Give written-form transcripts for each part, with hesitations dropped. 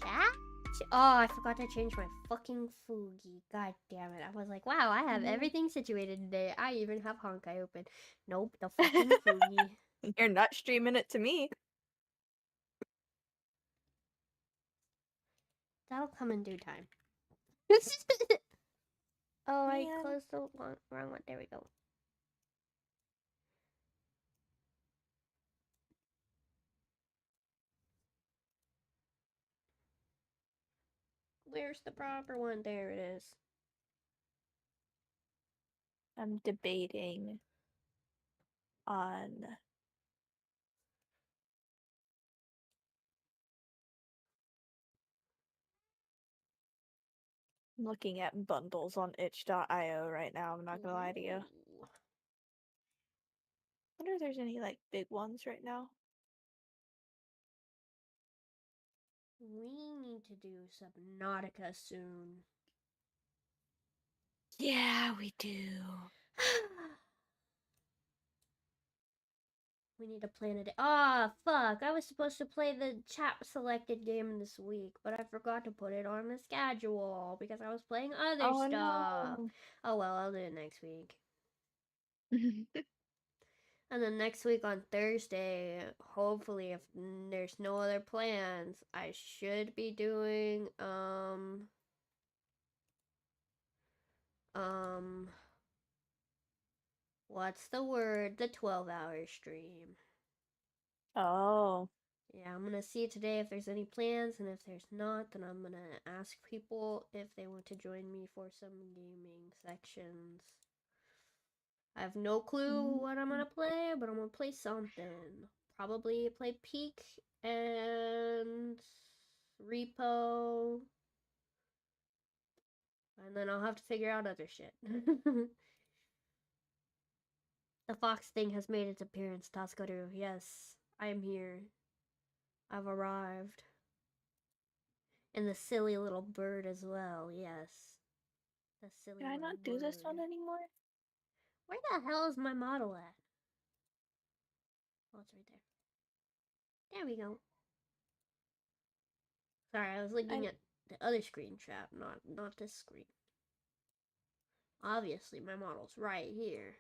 Chat? Oh, I forgot to change my fucking Fugi. God damn it. I was like, wow, I have everything situated today. I even have Honkai open. Nope, the fucking Fugi. You're not streaming it to me. That'll come in due time. Oh, I Man. closed the wrong one. There we go. Where's the proper one? There it is. I'm debating on looking at bundles on itch.io right now, I'm not gonna lie to you. Ooh. Wonder if there's any like big ones right now. We need to do Subnautica soon. Yeah, we do. We need to plan it. Ah, fuck. I was supposed to play the chat selected game this week, but I forgot to put it on the schedule because I was playing other stuff. No. Oh well, I'll do it next week. And then next week on Thursday, hopefully if there's no other plans, I should be doing what's the word? The 12-hour stream. Oh. Yeah, I'm gonna see today if there's any plans, and if there's not, then I'm gonna ask people if they want to join me for some gaming sections. I have no clue what I'm gonna play, but I'm gonna play something. Probably play Peak and Repo, and then I'll have to figure out other shit. The fox thing has made its appearance, Taskaru. Yes, I am here. I've arrived. And the silly little bird as well, yes. The silly Can I little not do this one bird. anymore? Where the hell is my model at? Oh, it's right there. There we go. Sorry, I was looking at the other screenshot, not this screen. Obviously, my model's right here.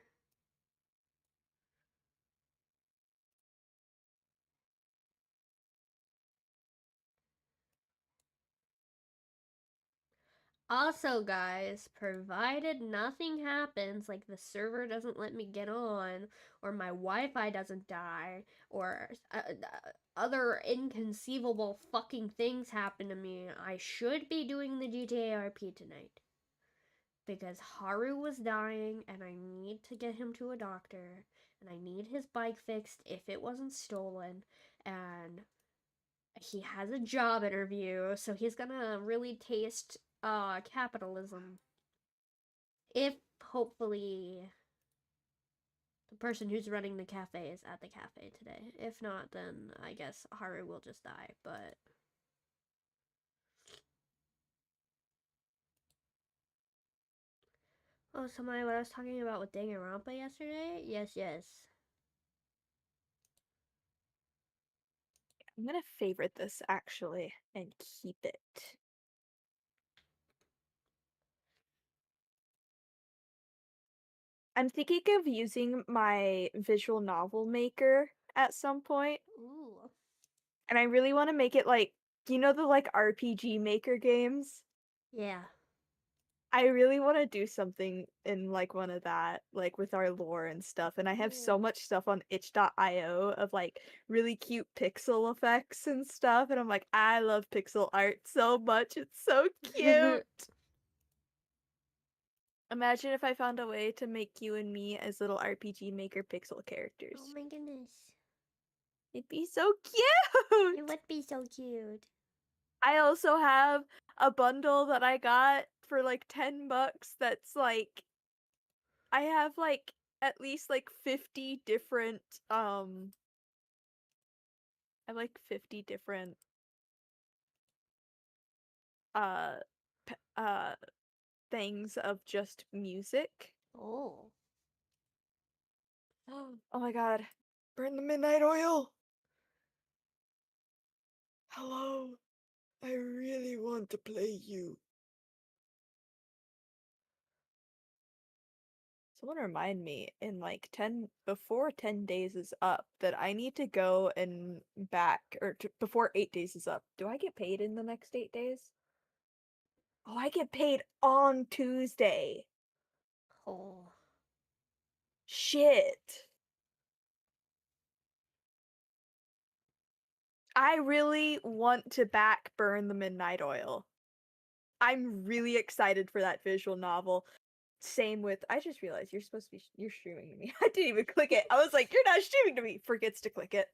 Also, guys, provided nothing happens, like the server doesn't let me get on, or my Wi-Fi doesn't die, or other inconceivable fucking things happen to me, I should be doing the GTA RP tonight. Because Haru was dying, and I need to get him to a doctor, and I need his bike fixed if it wasn't stolen, and he has a job interview, so he's gonna really taste capitalism. If hopefully the person who's running the cafe is at the cafe today. If not, then I guess Haru will just die, but oh, somebody what I was talking about with Danganronpa yesterday? Yes. I'm gonna favorite this actually and keep it. I'm thinking of using my visual novel maker at some point. Ooh. And I really want to make it like, you know, the like RPG maker games? Yeah. I really want to do something in like one of that, like with our lore and stuff. And I have so much stuff on itch.io of like really cute pixel effects and stuff. And I'm like, I love pixel art so much. It's so cute. Imagine if I found a way to make you and me as little RPG maker pixel characters. Oh my goodness. It'd be so cute. It would be so cute. I also have a bundle that I got for like $10 that's like I have like at least like 50 different I have like 50 different uh things of just music. Oh. Oh my god. Burn the midnight oil. Hello. I really want to play you. Someone remind me in like 10 before 10 days is up that I need to go and back or before 8 days is up. Do I get paid in the next 8 days? Oh, I get paid on Tuesday. Oh. Shit. I really want to back Burn the Midnight Oil. I'm really excited for that visual novel. Same with I just realized you're supposed to be you're streaming to me. I didn't even click it. I was like, you're not streaming to me. Forgets to click it.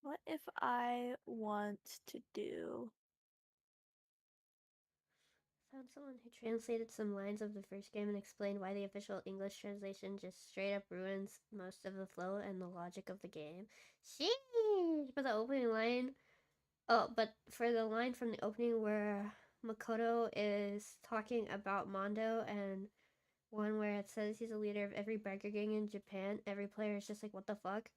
What if I want to do Found someone who translated some lines of the first game and explained why the official English translation just straight up ruins most of the flow and the logic of the game. Sheesh! But the opening line. Oh, but for the line from the opening where Makoto is talking about Mondo and one where it says he's a leader of every biker gang in Japan, every player is just like, what the fuck?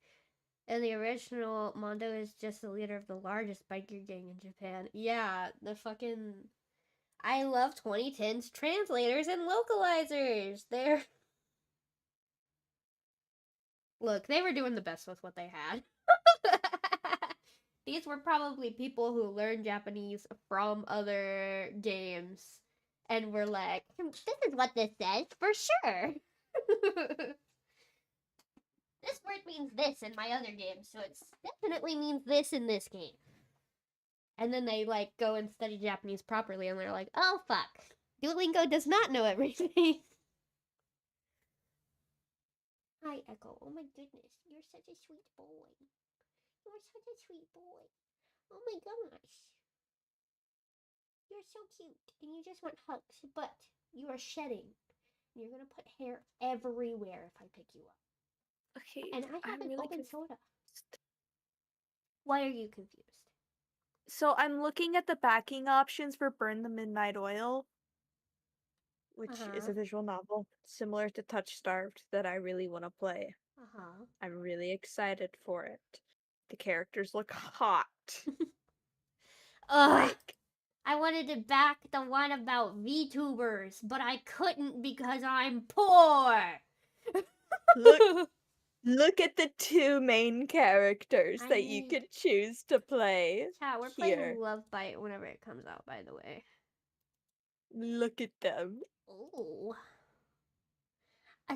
And the original, Mondo is just the leader of the largest biker gang in Japan. Yeah, the fucking. I love 2010's translators and localizers. They're. Look, they were doing the best with what they had. These were probably people who learned Japanese from other games and were like, this is what this says for sure. This word means this in my other game, so it definitely means this in this game. And then they like go and study Japanese properly and they're like, oh fuck. Duolingo does not know everything. Hi, Echo. Oh my goodness. You're such a sweet boy. You're such a sweet boy. Oh my gosh. You're so cute. And you just want hugs, but you are shedding. You're gonna put hair everywhere if I pick you up. Okay, And I have I'm an really open confused. soda. Why are you confused? So I'm looking at the backing options for Burn the Midnight Oil, which is Uh-huh. a visual novel similar to Touch Starved that I really want to play. Uh-huh. I'm really excited for it. The characters look hot. Ugh. Like, I wanted to back the one about VTubers, but I couldn't because I'm poor. look look at the two main characters I that you need. could choose to play Chat, we're playing here. Love Bite whenever it comes out, by the way. Look at them. Ooh.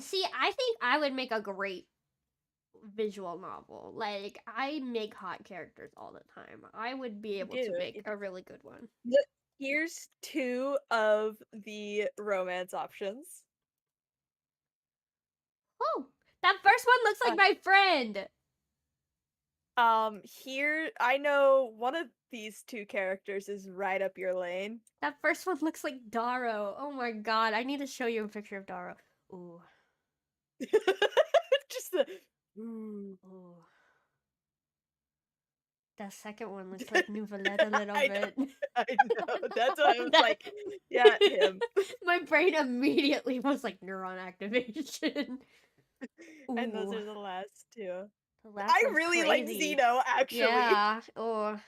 See, I think I would make a great visual novel. Like, I make hot characters all the time. I would be able to make Dude, a really good one. look, here's two of the romance options. Oh, that first one looks like Uh, my friend. here I know one of these two characters is right up your lane. That first one looks like Daro. Oh my god, I need to show you a picture of Daro. Ooh. Just the ooh. Ooh. That second one looks like Nouvellette a little I bit. know, I know. That's why I was like, yeah, him. My brain immediately was like neuron activation. And those Ooh. are the last two. The last I one's really like crazy. Zeno, actually. Yeah. Oh.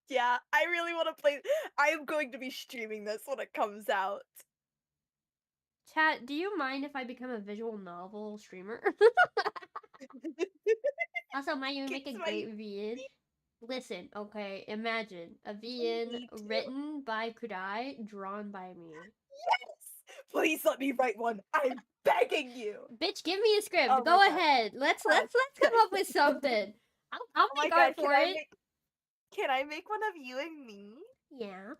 Yeah, I really want to play. I am going to be streaming this when it comes out. Chat, do you mind if I become a visual novel streamer? Also, might you make a It's my great VN? Listen, okay, imagine a VN me too. written by Kudai, drawn by me. Yes! Please let me write one. I'm begging you. Bitch, give me a script. Oh my Go god. ahead. Let's Uh, let's come up with something. I'll oh my make art god, for it. can I make one of you and me? Yeah.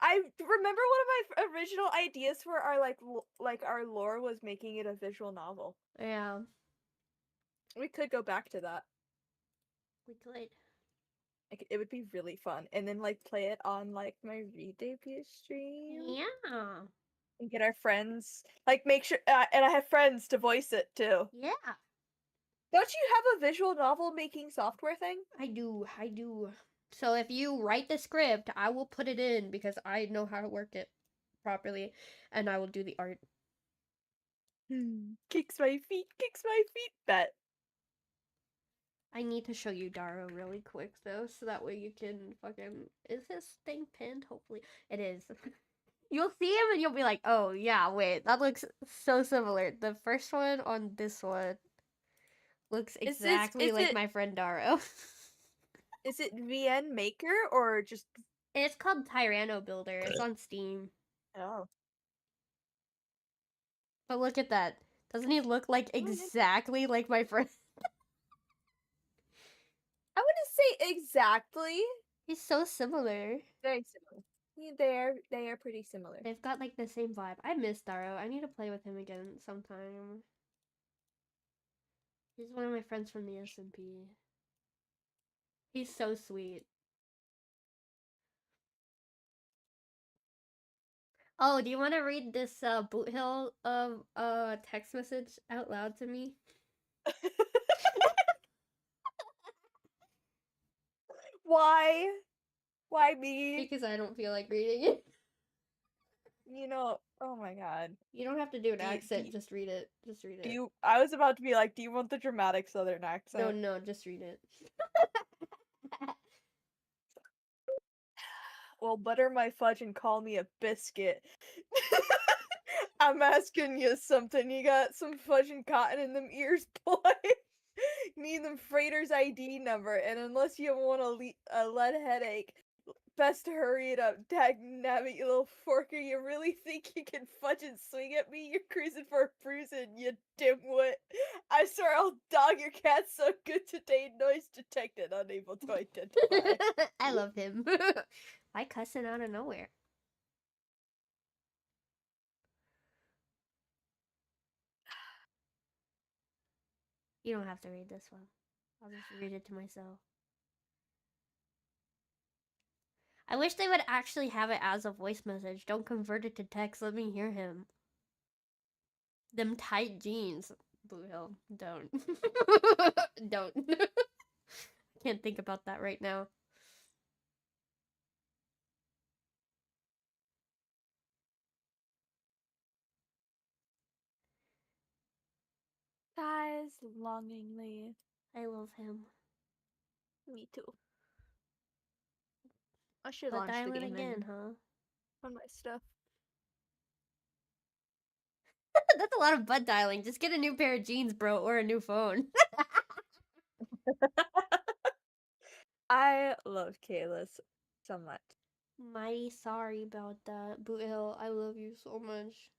I remember one of my original ideas for our like our lore was making it a visual novel. Yeah. We could go back to that. We could. Like it would be really fun, and then like play it on like my re-debut stream, Yeah. and get our friends like make sure, and I have friends to voice it too. Yeah. Don't you have a visual novel making software thing? I do. I do. So if you write the script, I will put it in because I know how to work it properly and I will do the art. Kicks my feet, bet. I need to show you Daro really quick though, so that way you can fucking. Is this thing pinned? Hopefully it is. You'll see him and you'll be like, oh yeah, wait, that looks so similar. The first one on this one looks exactly like my friend Daro. Is it VN Maker or just? It's called Tyranno Builder. It's on Steam. Oh. But look at that. Doesn't he look like exactly like my friend? I wouldn't say exactly. He's so similar. Very similar. They are pretty similar. They've got like the same vibe. I miss Daro. I need to play with him again sometime. He's one of my friends from the SMP. He's so sweet. Oh, do you want to read this Boot Hill text message out loud to me? Why? Why me? Because I don't feel like reading it. You know, oh my god. You don't have to do an accent, just read it. Just read it. I was about to be like, do you want the dramatic southern accent? No, just read it. Well, butter my fudge and call me a biscuit. I'm asking you something. You got some fudge and cotton in them ears, boy? Need them freighter's ID number, and unless you want a lead headache, best to hurry it up. Dag nabbit, you little forker. You really think you can fudge and swing at me? You're cruising for a bruising, you dimwit. I swear I'll dog your cat so good today. Noise detected, unable to identify. I love him. Why cussing out of nowhere? You don't have to read this one. I'll just read it to myself. I wish they would actually have it as a voice message. Don't convert it to text. Let me hear him. Them tight jeans. Blue Hill. Don't. Don't. Can't think about that right now. Guys, longingly. I love him. Me too. I should But launch the dial-in game again, huh? on my stuff. That's a lot of butt dialing. Just get a new pair of jeans, bro, or a new phone. I love Kalis so much. Mighty sorry about that. Boot Hill, I love you so much.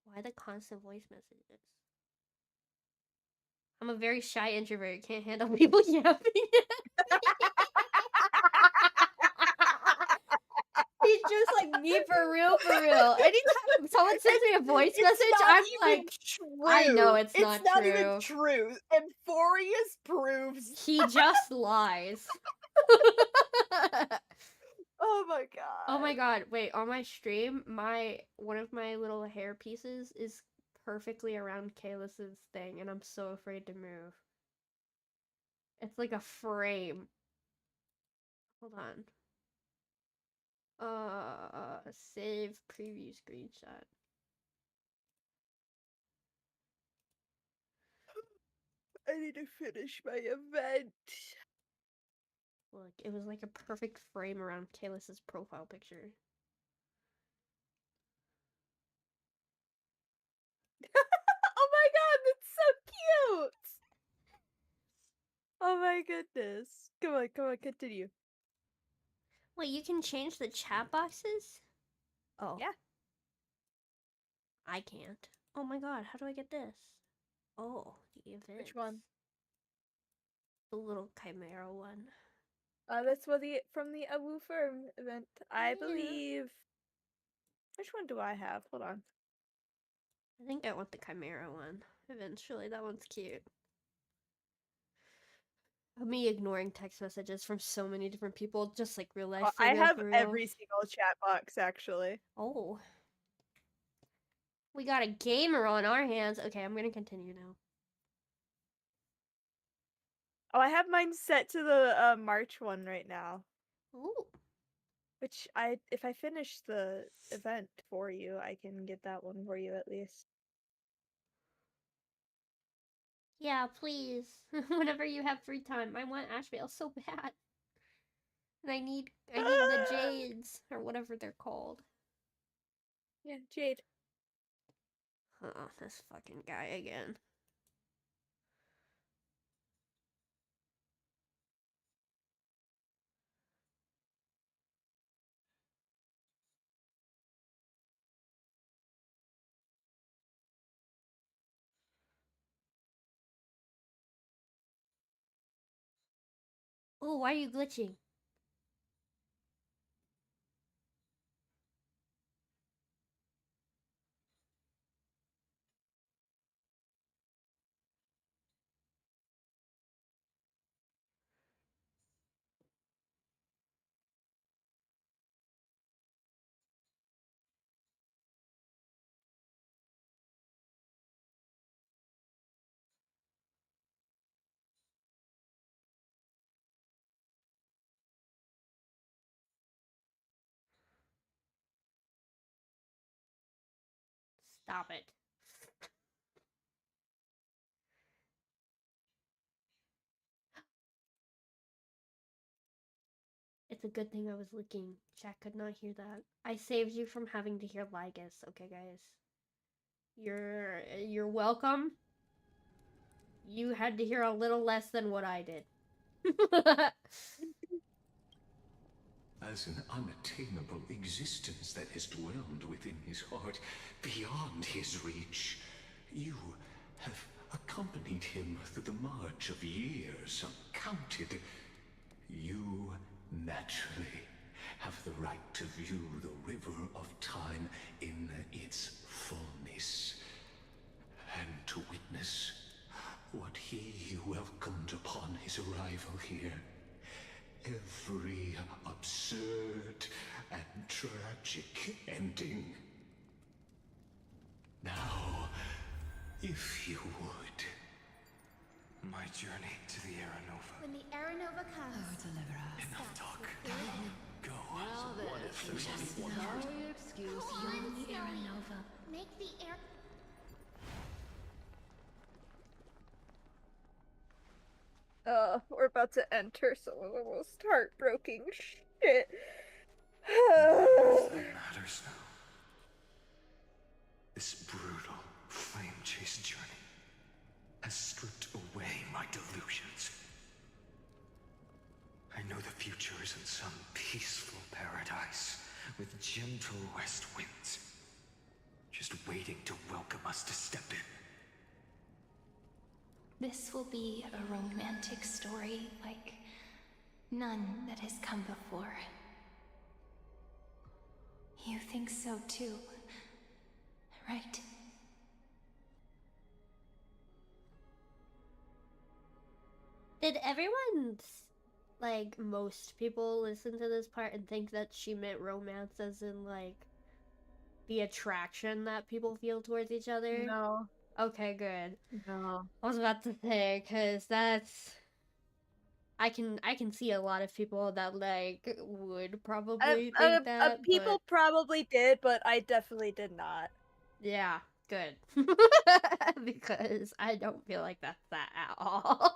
Why the constant voice messages? I'm a very shy introvert. Can't handle people yapping. He's just like me for real, for real. Anytime someone sends me a voice message, I'm like, true. I know it's not true. Even true. Amphorius proves. He just lies. Oh my god. Oh my god, wait, on my stream, one of my little hair pieces is perfectly around Kalis's thing, and I'm so afraid to move. It's like a frame. Hold on. Save preview screenshot. I need to finish my event. Look, it was like a perfect frame around Kalis's profile picture. Oh my god, that's so cute! Oh my goodness. Come on, continue. Wait, you can change the chat boxes? Oh. Yeah. I can't. Oh my god, how do I get this? Oh, the event. Which one? The little Chimera one. That's from the Awu Firm event, I believe. Which one do I have? Hold on. I think I want the Chimera one. Eventually, that one's cute. Me ignoring text messages from so many different people, just like real life. I have every single chat box, actually. Oh. We got a gamer on our hands. Okay, I'm gonna continue now. Oh, I have mine set to the March one right now. Ooh. Which if I finish the event for you, I can get that one for you at least. Yeah, please. Whenever you have free time. I want Ashvale so bad. And I need the Jades, or whatever they're called. Yeah, Jade. Oh, this fucking guy again. Oh, why are you glitching? Stop it. It's a good thing I was looking. Chat could not hear that. I saved you from having to hear Lygus. Okay, guys. You're welcome. You had to hear a little less than what I did. As an unattainable existence that has dwelled within his heart, beyond his reach, you have accompanied him through the march of years uncounted. You naturally have the right to view the river of time in its fullness, and to witness what he welcomed upon his arrival here. Every absurd and tragic ending. Now, if you would. My journey to the Aranova. When the Aranova comes, Enough talk. Go. Now then, just no excuse. When the Aranova. Make the air. We're about to enter some of the most heartbreaking shit. Nothing matters now. This brutal, flame-chased journey has stripped away my delusions. I know the future is in some peaceful paradise with gentle west winds, just waiting to welcome us to step in. This will be a romantic story like none that has come before. You think so too, right? Did everyone, like, most people listen to this part and think that she meant romance as in, like, the attraction that people feel towards each other? No. Okay, good. No. I was about to say, because that's... I can see a lot of people that, like, would probably think that, people but... probably did, but I definitely did not. Yeah, good. Because I don't feel like that's that at all.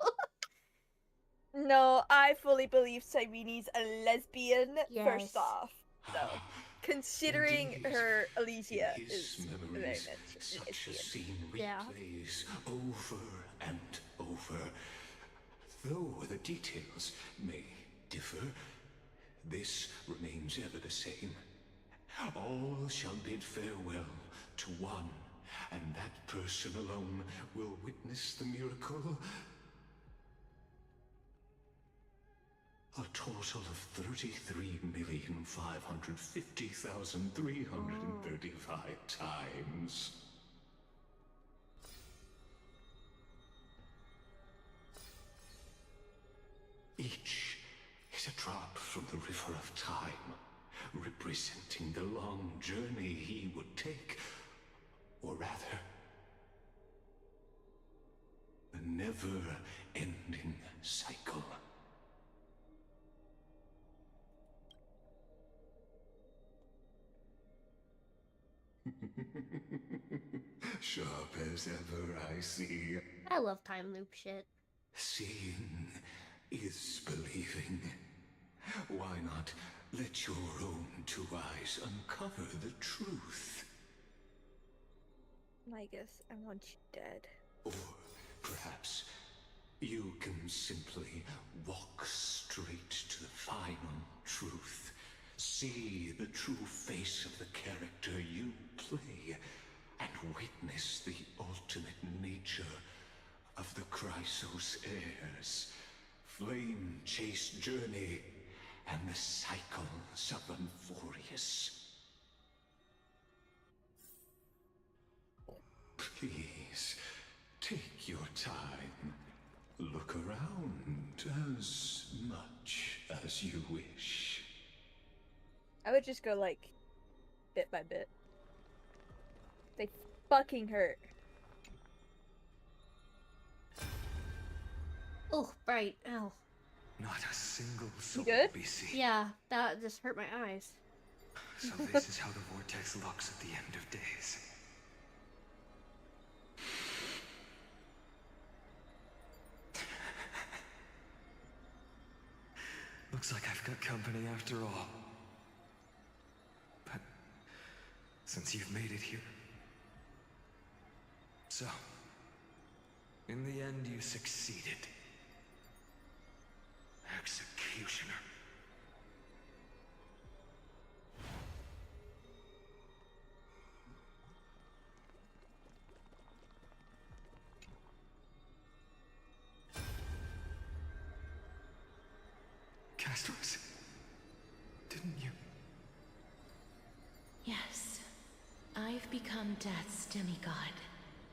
No, I fully believe Cyrene's a lesbian, Yes. first off. So, considering Indeed. her Elysia In is his very memories, much such a lesbian. scene Yeah. replays over and over. Though the details may differ, this remains ever the same. All shall bid farewell to one, and that person alone will witness the miracle. A total of 33,550,335 times. Each is a drop from the river of time, representing the long journey he would take, or rather, the never-ending cycle. Sharp as ever, I see. I love time loop shit. Seeing is believing. Why not let your own two eyes uncover the truth? I guess I want you dead. Or perhaps you can simply walk straight to the final truth. See the true face of the character you play, and witness the ultimate nature of the Chrysos heirs. Flame-chased journey, and the cycles of Euphorius. Please, take your time. Look around as much as you wish. I would just go like bit by bit. They fucking hurt. Oh, right. Ow. Not a single soul good? to be seen. Yeah, that just hurt my eyes. So this is how the vortex looks at the end of days. Looks like I've got company after all. But since you've made it here. So, in the end you succeeded. Executioner. Castros, didn't you? Yes, I've become Death's demigod,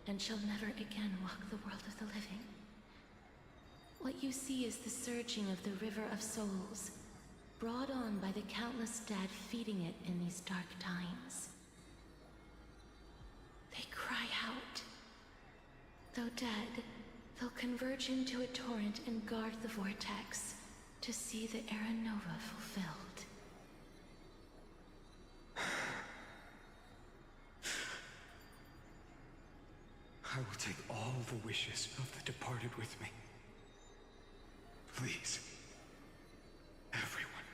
and shall never again walk the world of the living. What you see is the surging of the river of souls, brought on by the countless dead feeding it in these dark times. They cry out. Though dead, they'll converge into a torrent and guard the vortex to see the Era Nova fulfilled. I will take all the wishes of the departed with me. Please, everyone,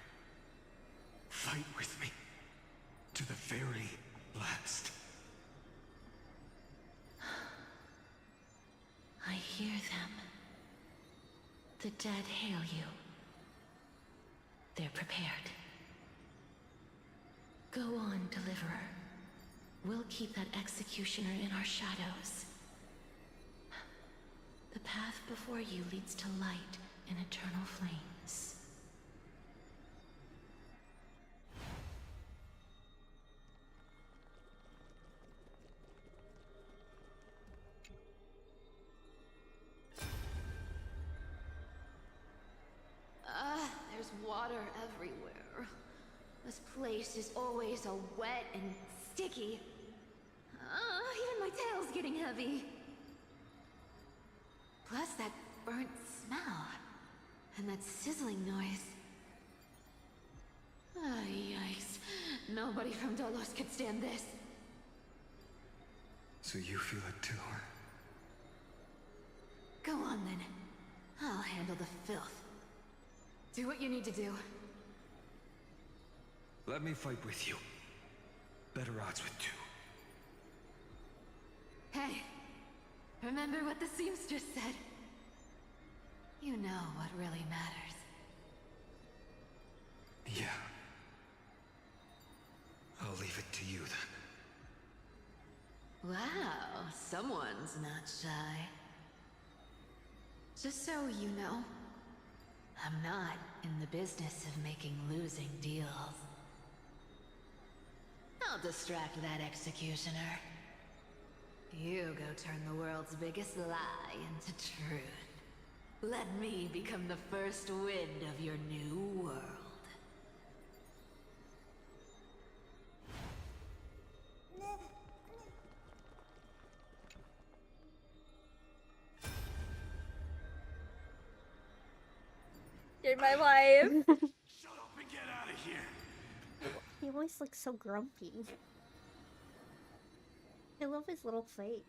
fight with me to the very last. I hear them. The dead hail you. They're prepared. Go on, Deliverer. We'll keep that executioner in our shadows. The path before you leads to light and eternal flames. There's water everywhere. This place is always so wet and sticky. Even my tail's getting heavy. Plus that burnt smell. And that sizzling noise. Yikes. Nobody from Dolos could stand this. So you feel it too, huh? Go on then. I'll handle the filth. Do what you need to do. Let me fight with you. Better odds with two. Hey, remember what the seamstress said? You know what really matters. Yeah. I'll leave it to you then. Wow, someone's not shy. Just so you know, I'm not in the business of making losing deals. I'll distract that executioner. You go turn the world's biggest lie into truth. Let me become the first wind of your new world. You're my life. Shut up and get out of here! He always looks so grumpy. I love his little face.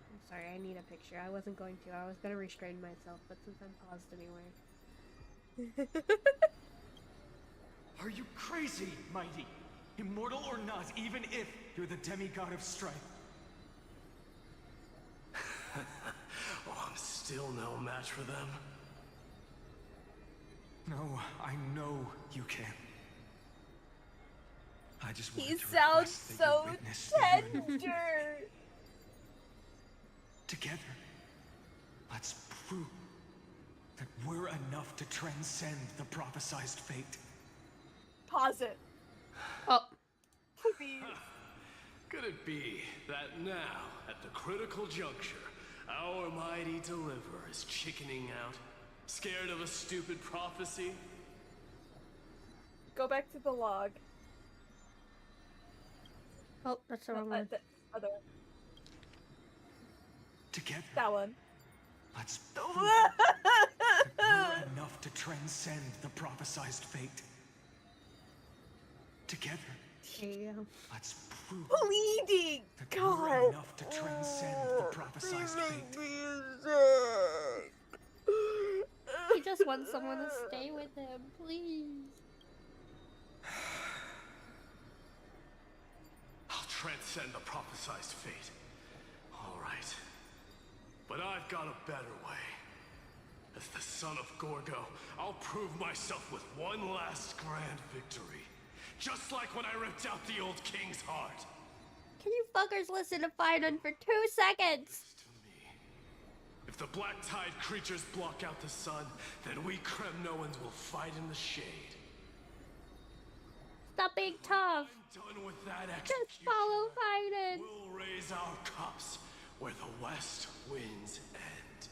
I'm sorry, I need a picture. I wasn't going to. I was gonna restrain myself, but since I'm paused anyway. Are you crazy, Mighty? Immortal or not, even if you're the demigod of strife. Oh, I'm still no match for them. No, I know you can. I just wanted He to sounds request that so you witness that you are tender. together. Let's prove that we're enough to transcend the prophesized fate. Pause it. Oh. Please. Could it be that now, at the critical juncture, our mighty deliverer is chickening out? Scared of a stupid prophecy? Go back to the log. Oh, that's the wrong one. The other one. Together, That one. let's prove that we're enough to transcend the prophesized fate. Together, There you go. let's prove Bleeding. that we're God. enough to transcend the prophesized fate. He just wants someone to stay with him, please. I'll transcend the prophesized fate. All right. But I've got a better way. As the son of Gorgo, I'll prove myself with one last grand victory. Just like when I ripped out the old king's heart. Can you fuckers listen to Finon for 2 seconds? To me. If the black tide creatures block out the sun, then we Kremnoans will fight in the shade. Stop being tough. I'm done with that Just execution. follow Finon. We'll raise our cups where the west winds end.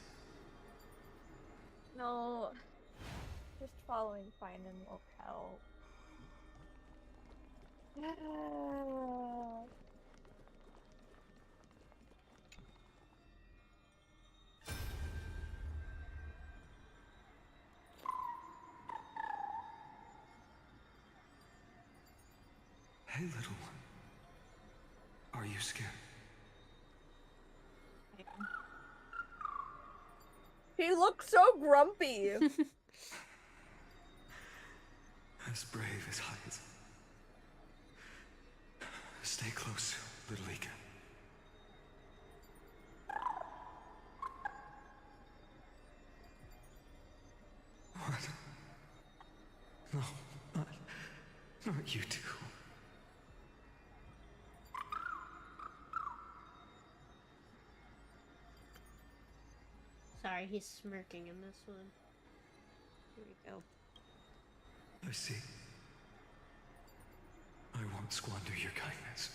No. Just following Finon will help. Hey, little one. Are you scared? He looks so grumpy. As brave as Hades. Stay close, little Ika. What? No, not you two. Sorry, he's smirking in this one. Here we go. I see. I won't squander your kindness.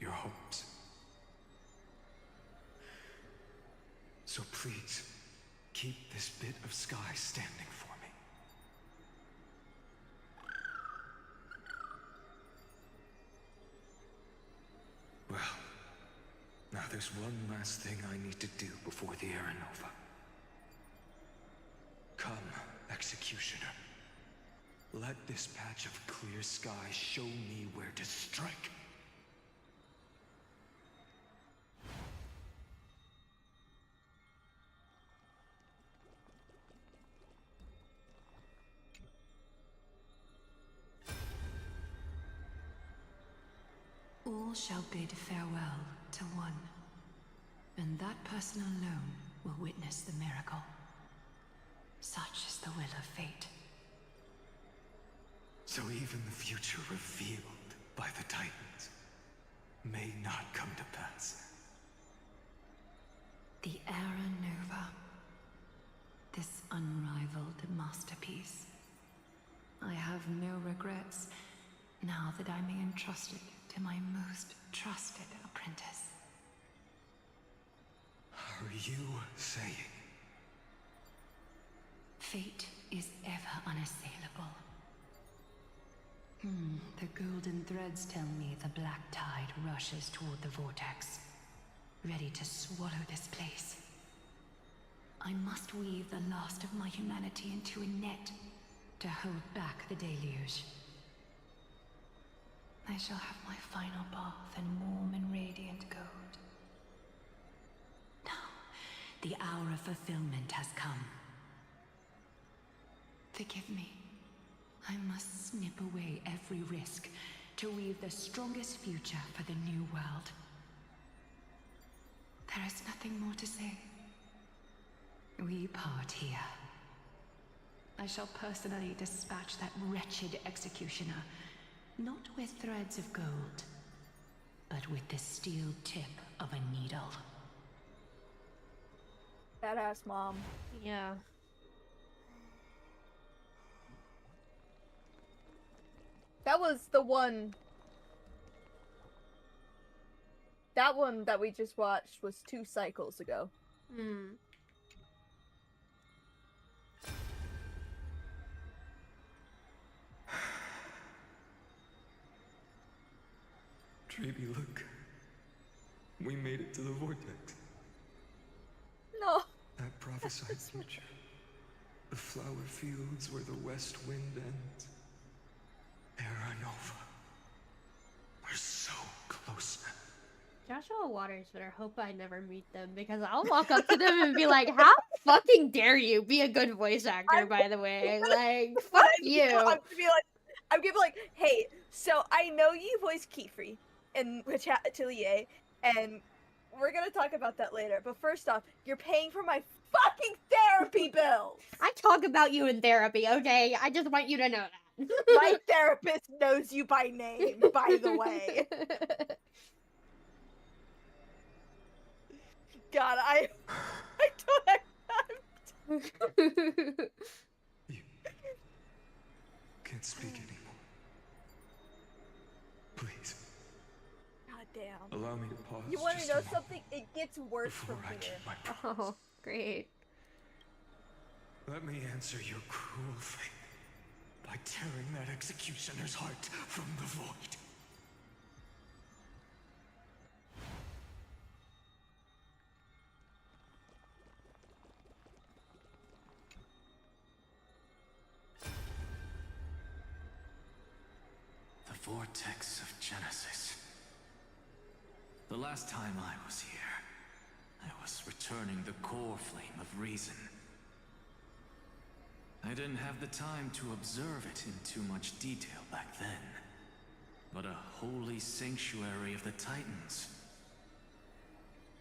Your hopes. So please, keep this bit of sky standing for me. Well, now there's one last thing I need to do before the Aranova. Come, Executioner. Let this patch of clear sky show me where to strike. All shall bid farewell to one, and that person alone will witness the miracle. Such is the will of fate. So even the future revealed by the Titans may not come to pass. The Era Nova. This unrivaled masterpiece. I have no regrets now that I'm entrusted to my most trusted apprentice. Are you saying? Fate is ever unassailable. The golden threads tell me the black tide rushes toward the vortex, ready to swallow this place. I must weave the last of my humanity into a net to hold back the deluge. I shall have my final bath in warm and radiant gold. Now, the hour of fulfillment has come. Forgive me. I must snip away every risk to weave the strongest future for the new world. There is nothing more to say. We part here. I shall personally dispatch that wretched executioner, not with threads of gold, but with the steel tip of a needle. Badass mom. Yeah. That was the one. That one that we just watched was 2 cycles ago. Hmm. Treeby, look. We made it to the vortex. No. That prophesied future. The flower fields where the west wind ends. Terra Nova. We're so close now. Joshua Waters better hope I never meet them, because I'll walk up to them and be like, how fucking dare you be a good voice actor, by the way? Like, fuck you. I'm gonna be like, hey, so I know you voiced Kiefer in Witch Hat Atelier, and we're gonna talk about that later. But first off, you're paying for my fucking therapy bills! I talk about you in therapy, okay? I just want you to know that. My therapist knows you by name, by the way. God, I don't have time. You can't speak anymore. Please. God damn. Allow me to pause. You want to just know a moment something? It gets worse before from I here. keep my promise. Oh, great. Let me answer your cruel fate by tearing that executioner's heart from the void. The vortex of Genesis. The last time I was here, I was returning the core flame of reason. I didn't have the time to observe it in too much detail back then. But a holy sanctuary of the Titans.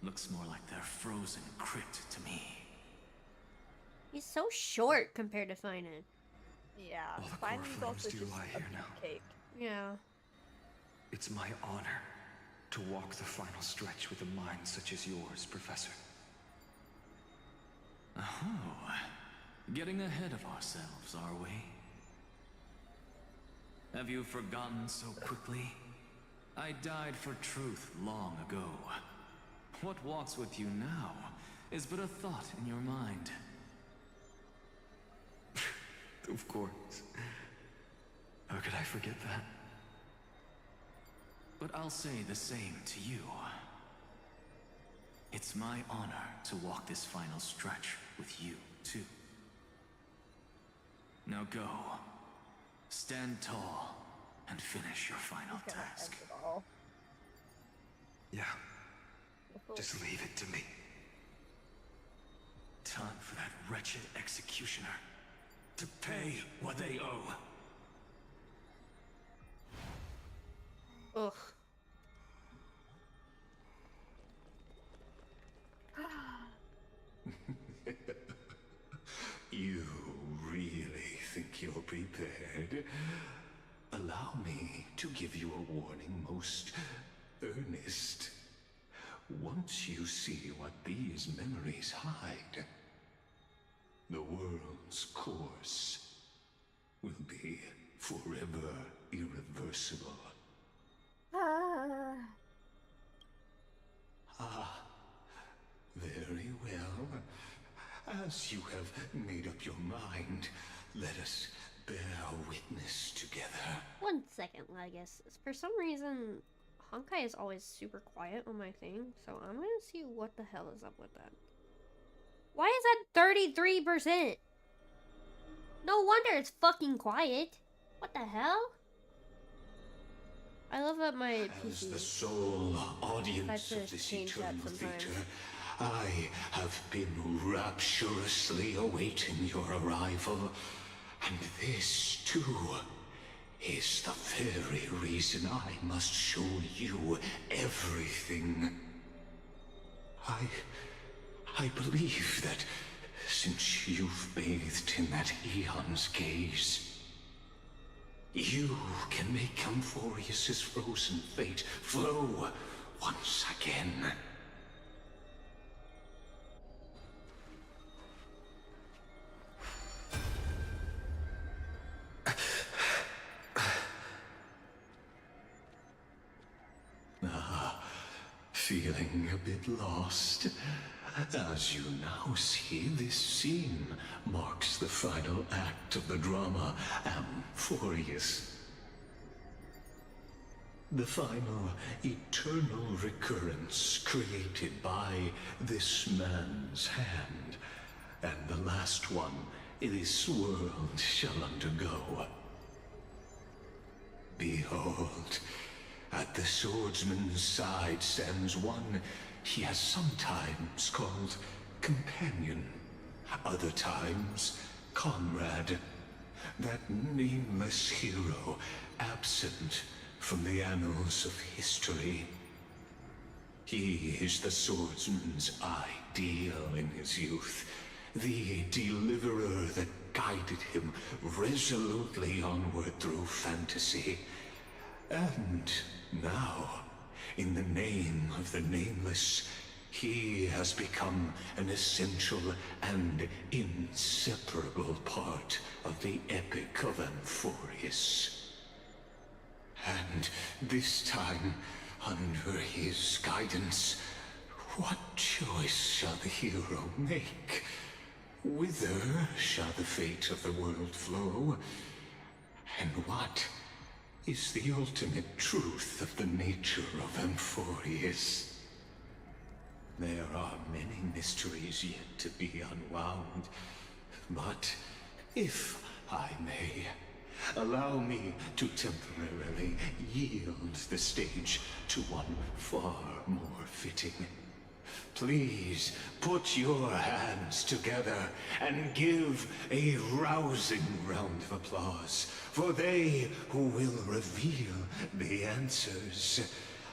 Looks more like their frozen crypt to me. He's so short compared to Finan. Yeah, All the core Finance flames also do just lie a here now. cake. Yeah. It's my honor to walk the final stretch with a mind such as yours, Professor. Oh, getting ahead of ourselves, are we? Have you forgotten so quickly? I died for truth long ago. What walks with you now is but a thought in your mind. Of course. How could I forget that? But I'll say the same to you. It's my honor to walk this final stretch with you, too. Now go. Stand tall and finish your final He's gonna task. end it all. Yeah. Just leave it to me. Time for that wretched executioner to pay what they owe. Ugh. You really think you're prepared? Allow me to give you a warning, most earnest. Once you see what these memories hide, the world's course will be forever irreversible. Ah, very well. As you have made up your mind, let us bear witness together. 1 second, Legus. For some reason, Honkai is always super quiet on my thing, so I'm gonna see what the hell is up with that. Why is that 33%? No wonder it's fucking quiet. What the hell? I love that my As the PC sole audience decides of to this change that eternal sometimes. theater, I have been rapturously awaiting your arrival. And this, too, is the very reason I must show you everything. I believe that since you've bathed in that eon's gaze, you can make Amphorius's frozen fate flow once again. Feeling a bit lost? As you now see, this scene marks the final act of the drama Amphorius. The final eternal recurrence created by this man's hand, and the last one this world shall undergo. Behold, at the swordsman's side stands one he has sometimes called companion, other times comrade, that nameless hero absent from the annals of history. He is the swordsman's ideal in his youth, the deliverer that guided him resolutely onward through fantasy. And now, in the name of the Nameless, he has become an essential and inseparable part of the epic of Amphorius. And this time, under his guidance, what choice shall the hero make? Whither shall the fate of the world flow? And what is the ultimate truth of the nature of Amphorius? There are many mysteries yet to be unwound, but if I may, allow me to temporarily yield the stage to one far more fitting. Please put your hands together and give a rousing round of applause for they who will reveal the answers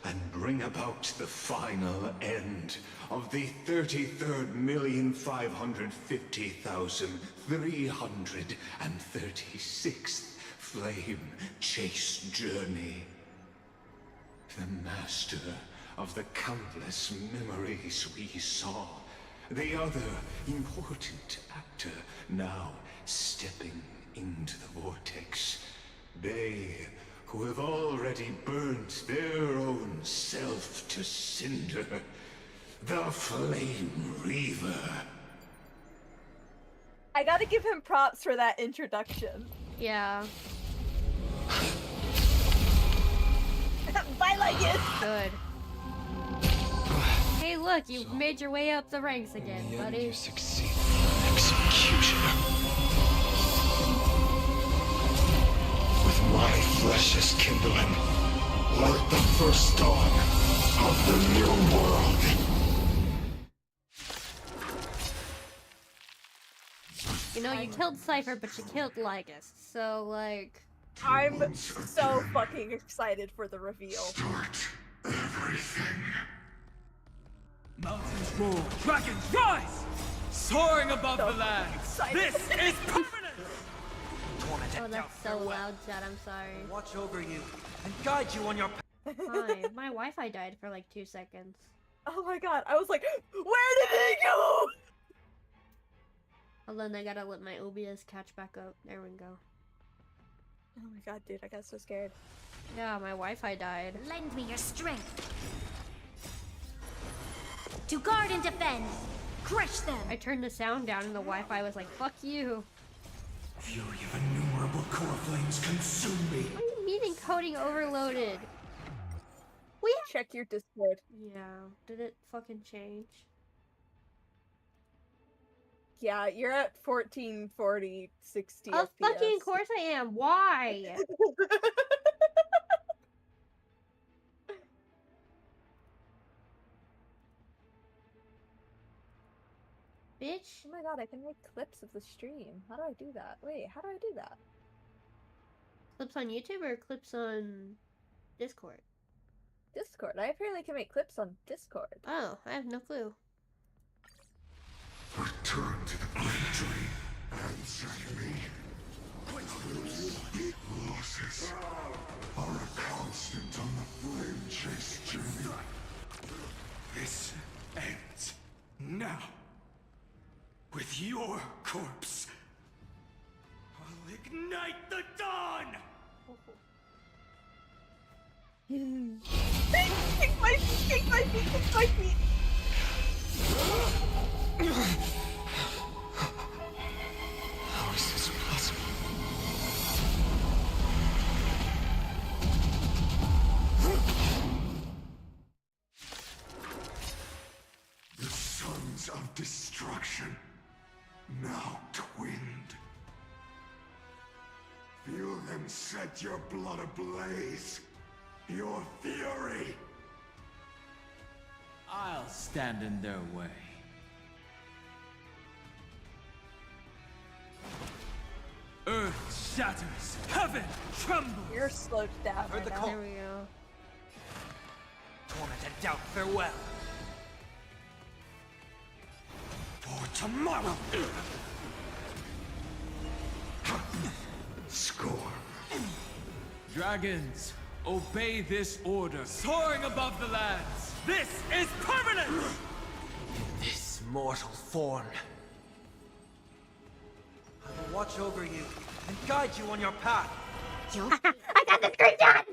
and bring about the final end of the 33,550,336th flame chase journey. The master of the countless memories we saw, the other important actor now stepping into the vortex. They who have already burnt their own self to cinder, the Flame Reaver. I gotta give him props for that introduction. Yeah. Bye, Leggett! Good. Hey, look, you made your way up the ranks again, In the end, buddy. you succeed. Executioner. With my flesh as kindling, like the first dawn of the new world. You know, you killed Cypher, but you killed Lygus, so, like... I'm so fucking excited for the reveal. Start everything. Mountains roar, dragons rise! Soaring above the land! excited. This is permanent! Oh, that's so loud, Chad, I'm sorry. Watch over you and guide you on your path. Hi, my Wi-Fi died for like 2 seconds. Oh my god, I was like, where did he go? Hold on, I gotta let my OBS catch back up. There we go. Oh my god, dude, I got so scared. Yeah, my Wi-Fi died. Lend me your strength. To guard and defend. Crush them. I turned the sound down and the Wi-Fi was like, fuck you. Fury of innumerable core flames consume me. What do you mean encoding overloaded? Check your Discord. Yeah, did it fucking change? Yeah, you're at 1440, 60 Of FPS. fucking course I am. Why? Bitch. Oh my god, I can make clips of the stream. How do I do that? Wait, how do I do that? Clips on YouTube or clips on Discord? Discord. I apparently can make clips on Discord. Oh, I have no clue. Return to the great tree. Answer me. Those deep losses are a constant on the flame chase journey. This ends now. With your corpse. I'll ignite the dawn! Kick my feet! Kick my feet! Kick my feet! How is this possible? The sons of destruction, now twinned. Feel them set your blood ablaze. Your fury. I'll stand in their way. Earth shatters, heaven trembles. You're slowed down right now. There we go. Torment and doubt, farewell. For tomorrow. Score. Dragons, obey this order. Soaring above the lands. This is permanent! This mortal form. I will watch over you and guide you on your path. I got the screenshot!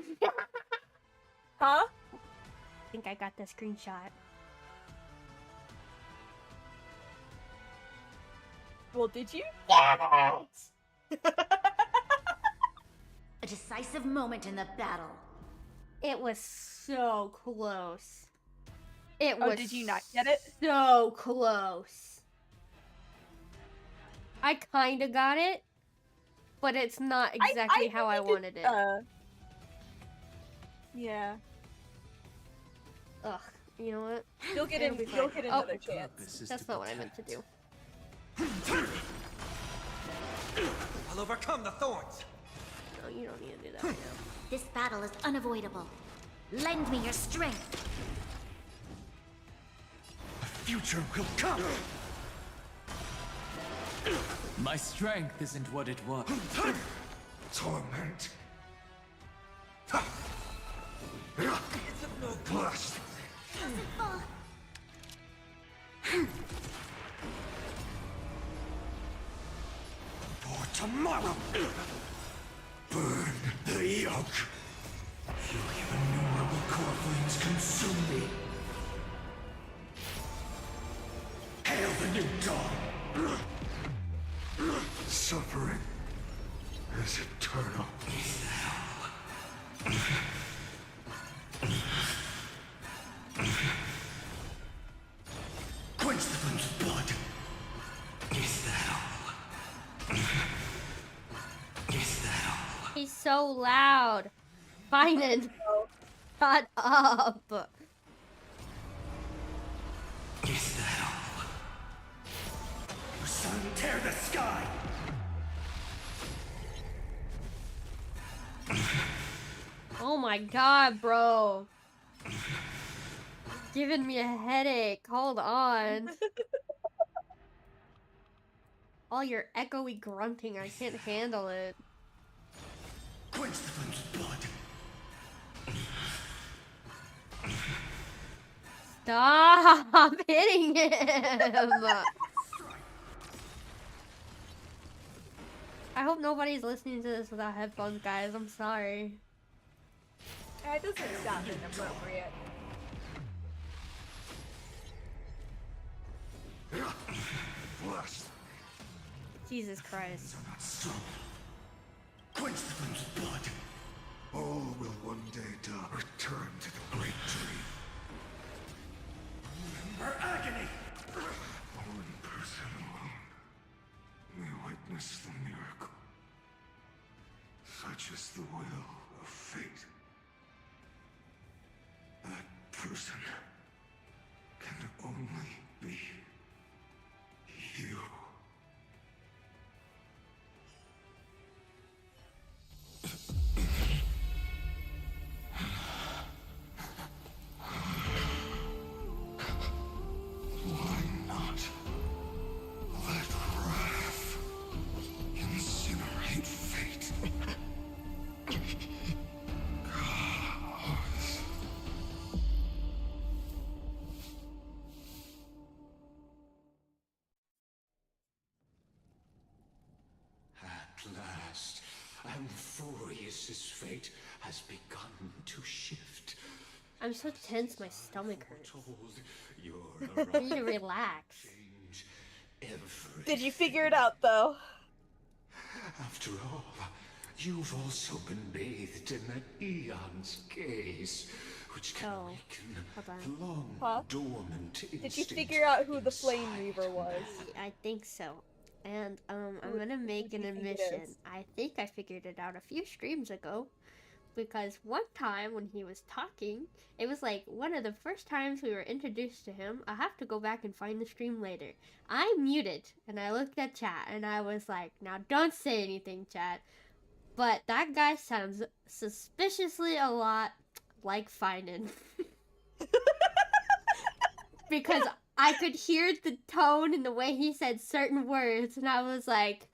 Huh? I think I got the screenshot. Well, did you? Damn it! A decisive moment in the battle. It was so close. It was. Oh, did you not get it? So close. I kinda got it, but it's not exactly how I wanted it. Yeah. Ugh. You know what? You'll get It'll be fine. you'll get another chance. That's not what I meant to do. I'll overcome the thorns. No, you don't need to do that right now. This battle is unavoidable. Lend me your strength. The future will come. My strength isn't what it was. Torment. Blast. For tomorrow. Burn the yoke. You'll even innumerable core flames consume me. Hail the new dawn. Suffering is eternal. Quench the flame's blood. Is that all? Is that all? He's so loud. Biden. Shut up. Is that all? Your son tear the sky! Oh my god, bro. Giving me a headache. Hold on. All your echoey grunting, I can't handle it. Quench the flame's blood. Stop hitting him. I hope nobody's listening to this without headphones, guys. I'm sorry. It doesn't sound inappropriate. Blast. Jesus Christ. Not strong. Quench the flame's blood. All will one day die. Return to the great tree. Her agony! One person alone may witness the miracle. Such is the will of fate. That person can only be Empress's fate has begun to shift. I'm so tense, my stomach hurts. You're I need to relax. Change everything. Did you figure it out, though? After all, you've also been bathed in that eon's gaze, which can awaken long dormant instincts. Did you figure out who the Flame Reaver was? I think so. And I'm gonna make an admission. I think I figured it out a few streams ago. Because one time when he was talking, it was like one of the first times we were introduced to him. I have to go back and find the stream later. I muted and I looked at chat and I was like, now don't say anything, chat. But that guy sounds suspiciously a lot like Finan. Because I could hear the tone and the way he said certain words and I was like,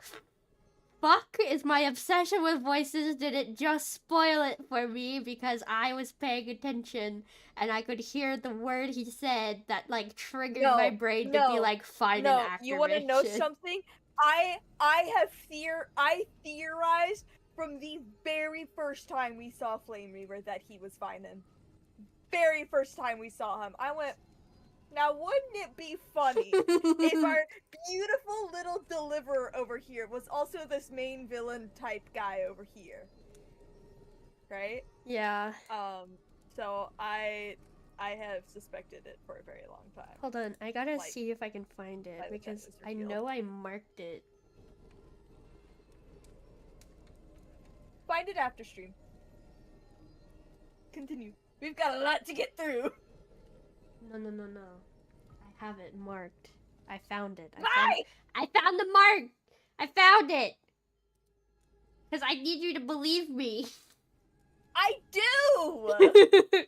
fuck, is my obsession with voices, did it just spoil it for me because I was paying attention and I could hear the word he said that like triggered my brain to be like fine and activation. You want to know something? I theorized from the very first time we saw Flame Reaver that he was Finan. Very first time we saw him. I went, now wouldn't it be funny if our beautiful little deliverer over here was also this main villain type guy over here? Right? Yeah. So I have suspected it for a very long time. Hold on, I gotta see if I can find it because I know I marked it. Find it after stream. Continue. We've got a lot to get through. No. I have it marked. I found it. Why? I found the mark! I found it! Because I need you to believe me. I do! Do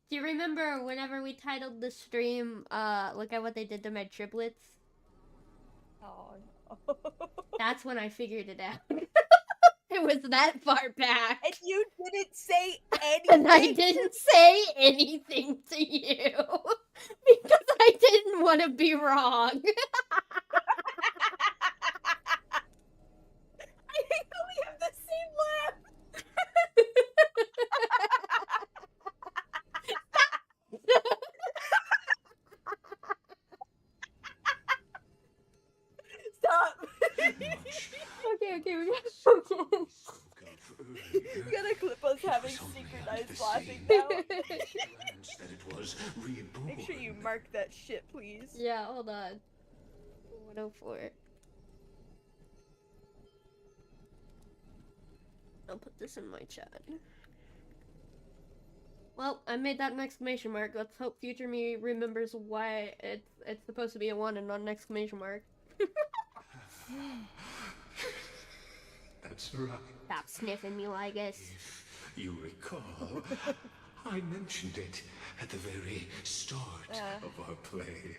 you remember whenever we titled the stream, look at what they did to my triplets? Oh, no. That's when I figured it out. It was that far back. And you didn't say anything. And I didn't say anything to you. Because I didn't want to be wrong. I think that we have the same laugh. Stop. Okay, we gotta focus. You gotta clip us having synchronized laughing now. Make sure you mark that shit, please. Yeah, hold on. 104. I'll put this in my chat. Well, I made that an exclamation mark. Let's hope future me remembers why it's supposed to be a 1 and not an exclamation mark. That's right. Stop sniffing me, Lygus. If you recall, I mentioned it at the very start of our play.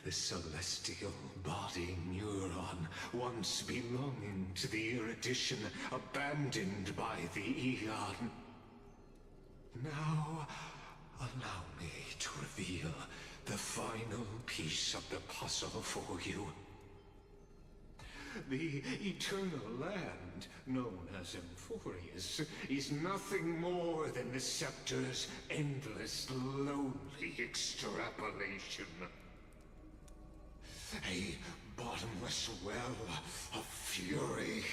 The celestial body neuron, once belonging to the erudition, abandoned by the Eon. Now, allow me to reveal the final piece of the puzzle for you. The eternal land, known as Emphorius, is nothing more than the Scepter's endless, lonely extrapolation. A bottomless well of fury,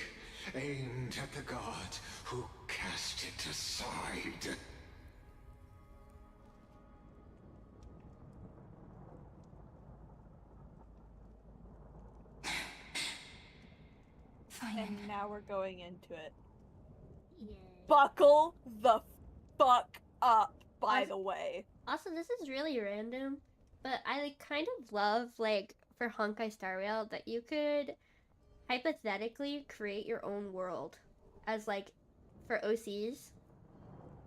aimed at the god who cast it aside. And now we're going into it. Yeah. Buckle the fuck up, by the way. Also, this is really random, but I like kind of love, like, for Honkai Star Rail, that you could hypothetically create your own world as, like, for OCs.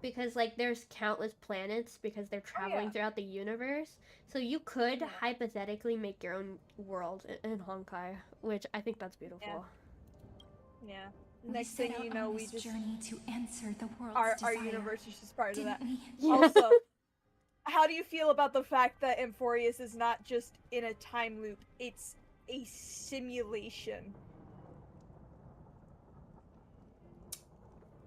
Because, like, there's countless planets because they're traveling throughout the universe. So you could hypothetically make your own world in Honkai, which I think that's beautiful. Yeah. Next thing you know, we just journey to answer the world's our universe is just part of that. Yeah. Also, how do you feel about the fact that Emphorius is not just in a time loop, it's a simulation?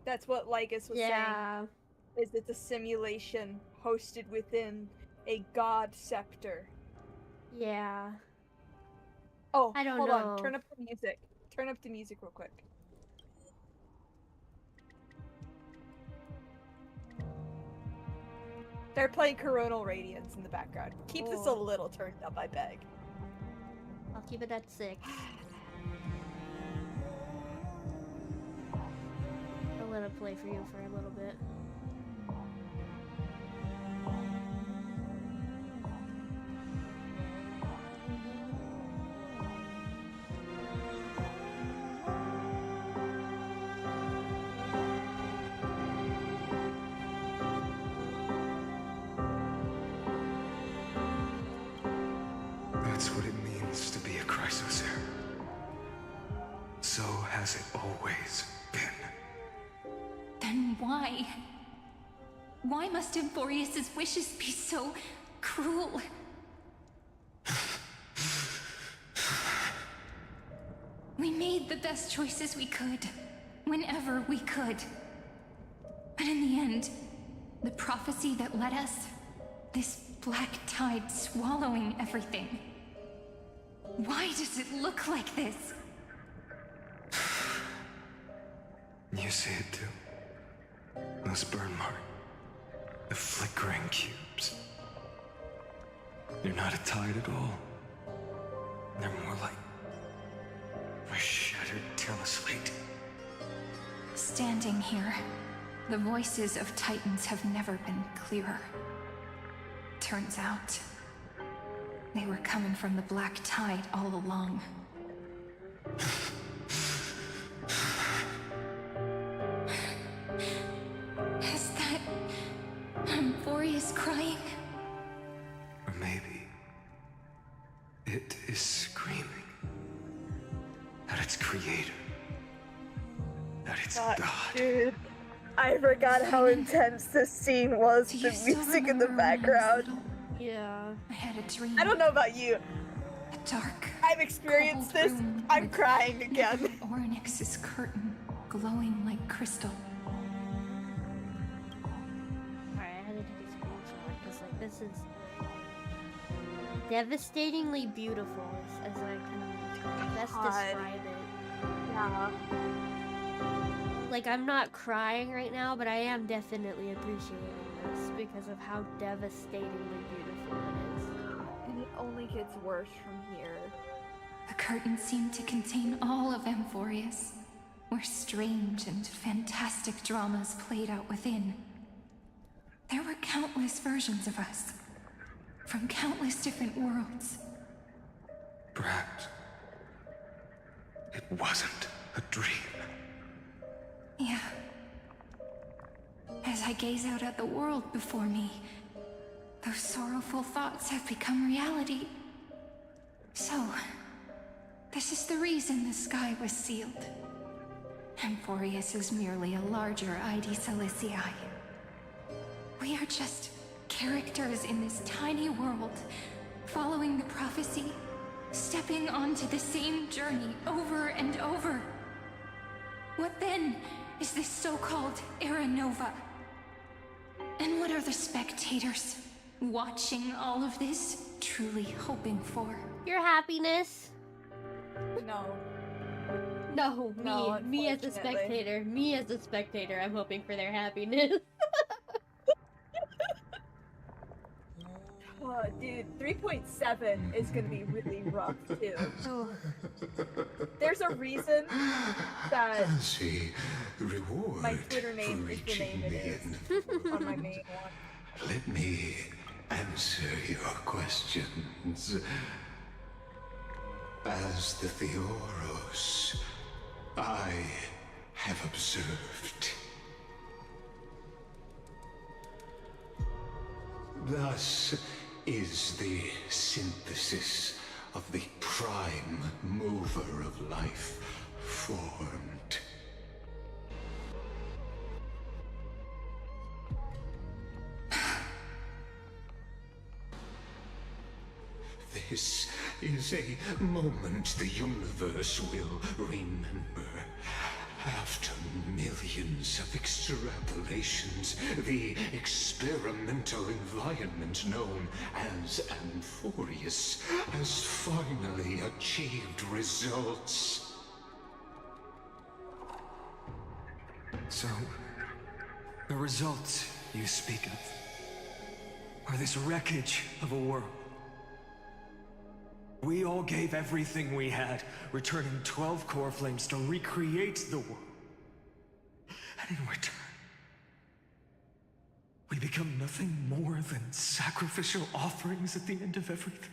That's what Lygus was saying. Is it's a simulation hosted within a god scepter. Yeah. Oh, I don't hold know. on. Turn up the music. Turn up the music real quick. They're playing Coronal Radiance in the background. Keep this a little turned up, I beg. I'll keep it at 6. I'll let it play for you for a little bit. That's what it means to be a Chrysosaur. So has it always been. Then why? Why must Emphorius's wishes be so cruel? We made the best choices we could, whenever we could. But in the end, the prophecy that led us, this black tide swallowing everything. Why does it look like this? You see it too. Those burn marks. The flickering cubes. They're not a tide at all. They're more like a shattered teleslate. Standing here, the voices of Titans have never been clearer. Turns out, they were coming from the black tide all along. Is that Emphorius crying? Or maybe it is screaming at its creator. At its god. Dude, I forgot how intense this scene was. The music in the background. Yeah. I had a dream. I don't know about you. A dark. I've experienced this. I'm crying again. Oryx's curtain, glowing like crystal. Alright, I had to take a screenshot because like this is devastatingly beautiful as I can best describe it. Yeah. Like I'm not crying right now, but I am definitely appreciating this because of how devastatingly beautiful it is. And it only gets worse from here. The curtain seemed to contain all of Emphorius, where strange and fantastic dramas played out within. There were countless versions of us, from countless different worlds. Perhaps it wasn't a dream. Yeah. As I gaze out at the world before me, those sorrowful thoughts have become reality. So, this is the reason the sky was sealed. Emphorius is merely a larger ID Silicii. We are just characters in this tiny world, following the prophecy, stepping onto the same journey over and over. What then is this so-called Era Nova? And what are the spectators watching all of this truly hoping for? Your happiness. No. No, No, me as a spectator. Me as a spectator, I'm hoping for their happiness. Oh, dude, 3.7 is gonna be really rough too. There's a reason that my Twitter name is the name it is on my main one. Let me answer your questions. As the Theoros, I have observed. Thus is the synthesis of the prime mover of life formed. This is a moment the universe will remember. After millions of extrapolations, the experimental environment known as Amphorius has finally achieved results. So, the results you speak of are this wreckage of a world. We all gave everything we had, returning 12 core flames to recreate the world. And in return, we become nothing more than sacrificial offerings at the end of everything.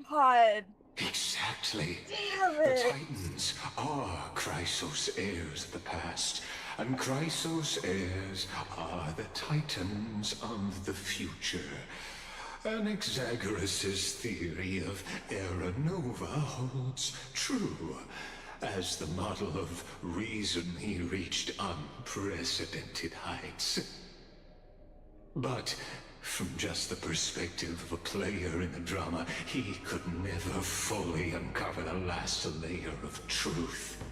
God. Exactly. Damn The it. Titans are Chrysos' heirs of the past, and Chrysos' heirs are the Titans of the future. Anaxagoras' theory of Era Nova holds true. As the model of reason, he reached unprecedented heights. But from just the perspective of a player in the drama, he could never fully uncover the last layer of truth.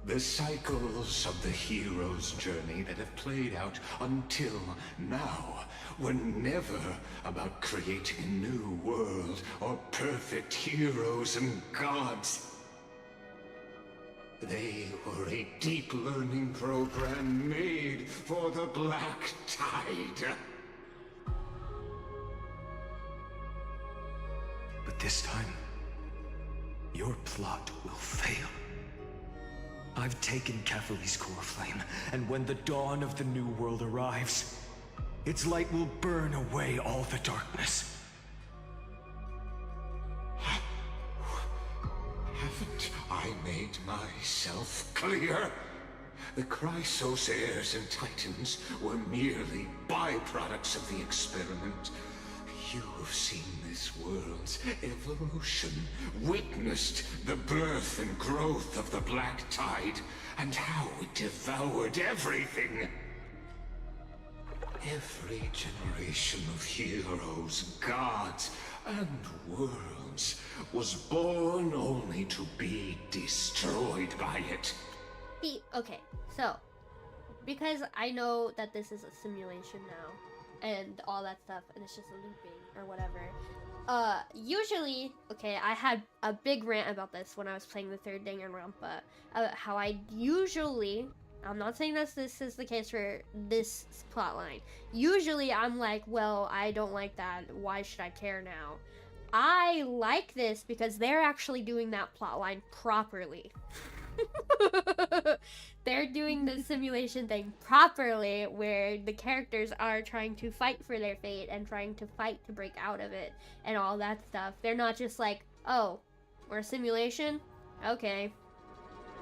The cycles of the hero's journey that have played out until now were never about creating a new world or perfect heroes and gods. They were a deep learning program made for the Black Tide. But this time, your plot will fail. I've taken Cavalry's core flame, and when the dawn of the new world arrives, its light will burn away all the darkness. Haven't I made myself clear? The Chrysos heirs and Titans were merely byproducts of the experiment. You have seen this world's evolution, witnessed the birth and growth of the Black Tide, and how it devoured everything. Every generation of heroes, gods, and worlds was born only to be destroyed by it. Okay, so, because I know that this is a simulation now, and all that stuff, and it's just a looping, or whatever, usually, okay, I had a big rant about this when I was playing the third Danganronpa, how I usually, I'm not saying that this is the case for this plotline, usually I'm like, well, I don't like that, why should I care now? I like this because they're actually doing that plotline properly. They're doing the simulation thing properly, where the characters are trying to fight for their fate and trying to fight to break out of it and all that stuff. They're not just like, oh, we're a simulation? Okay.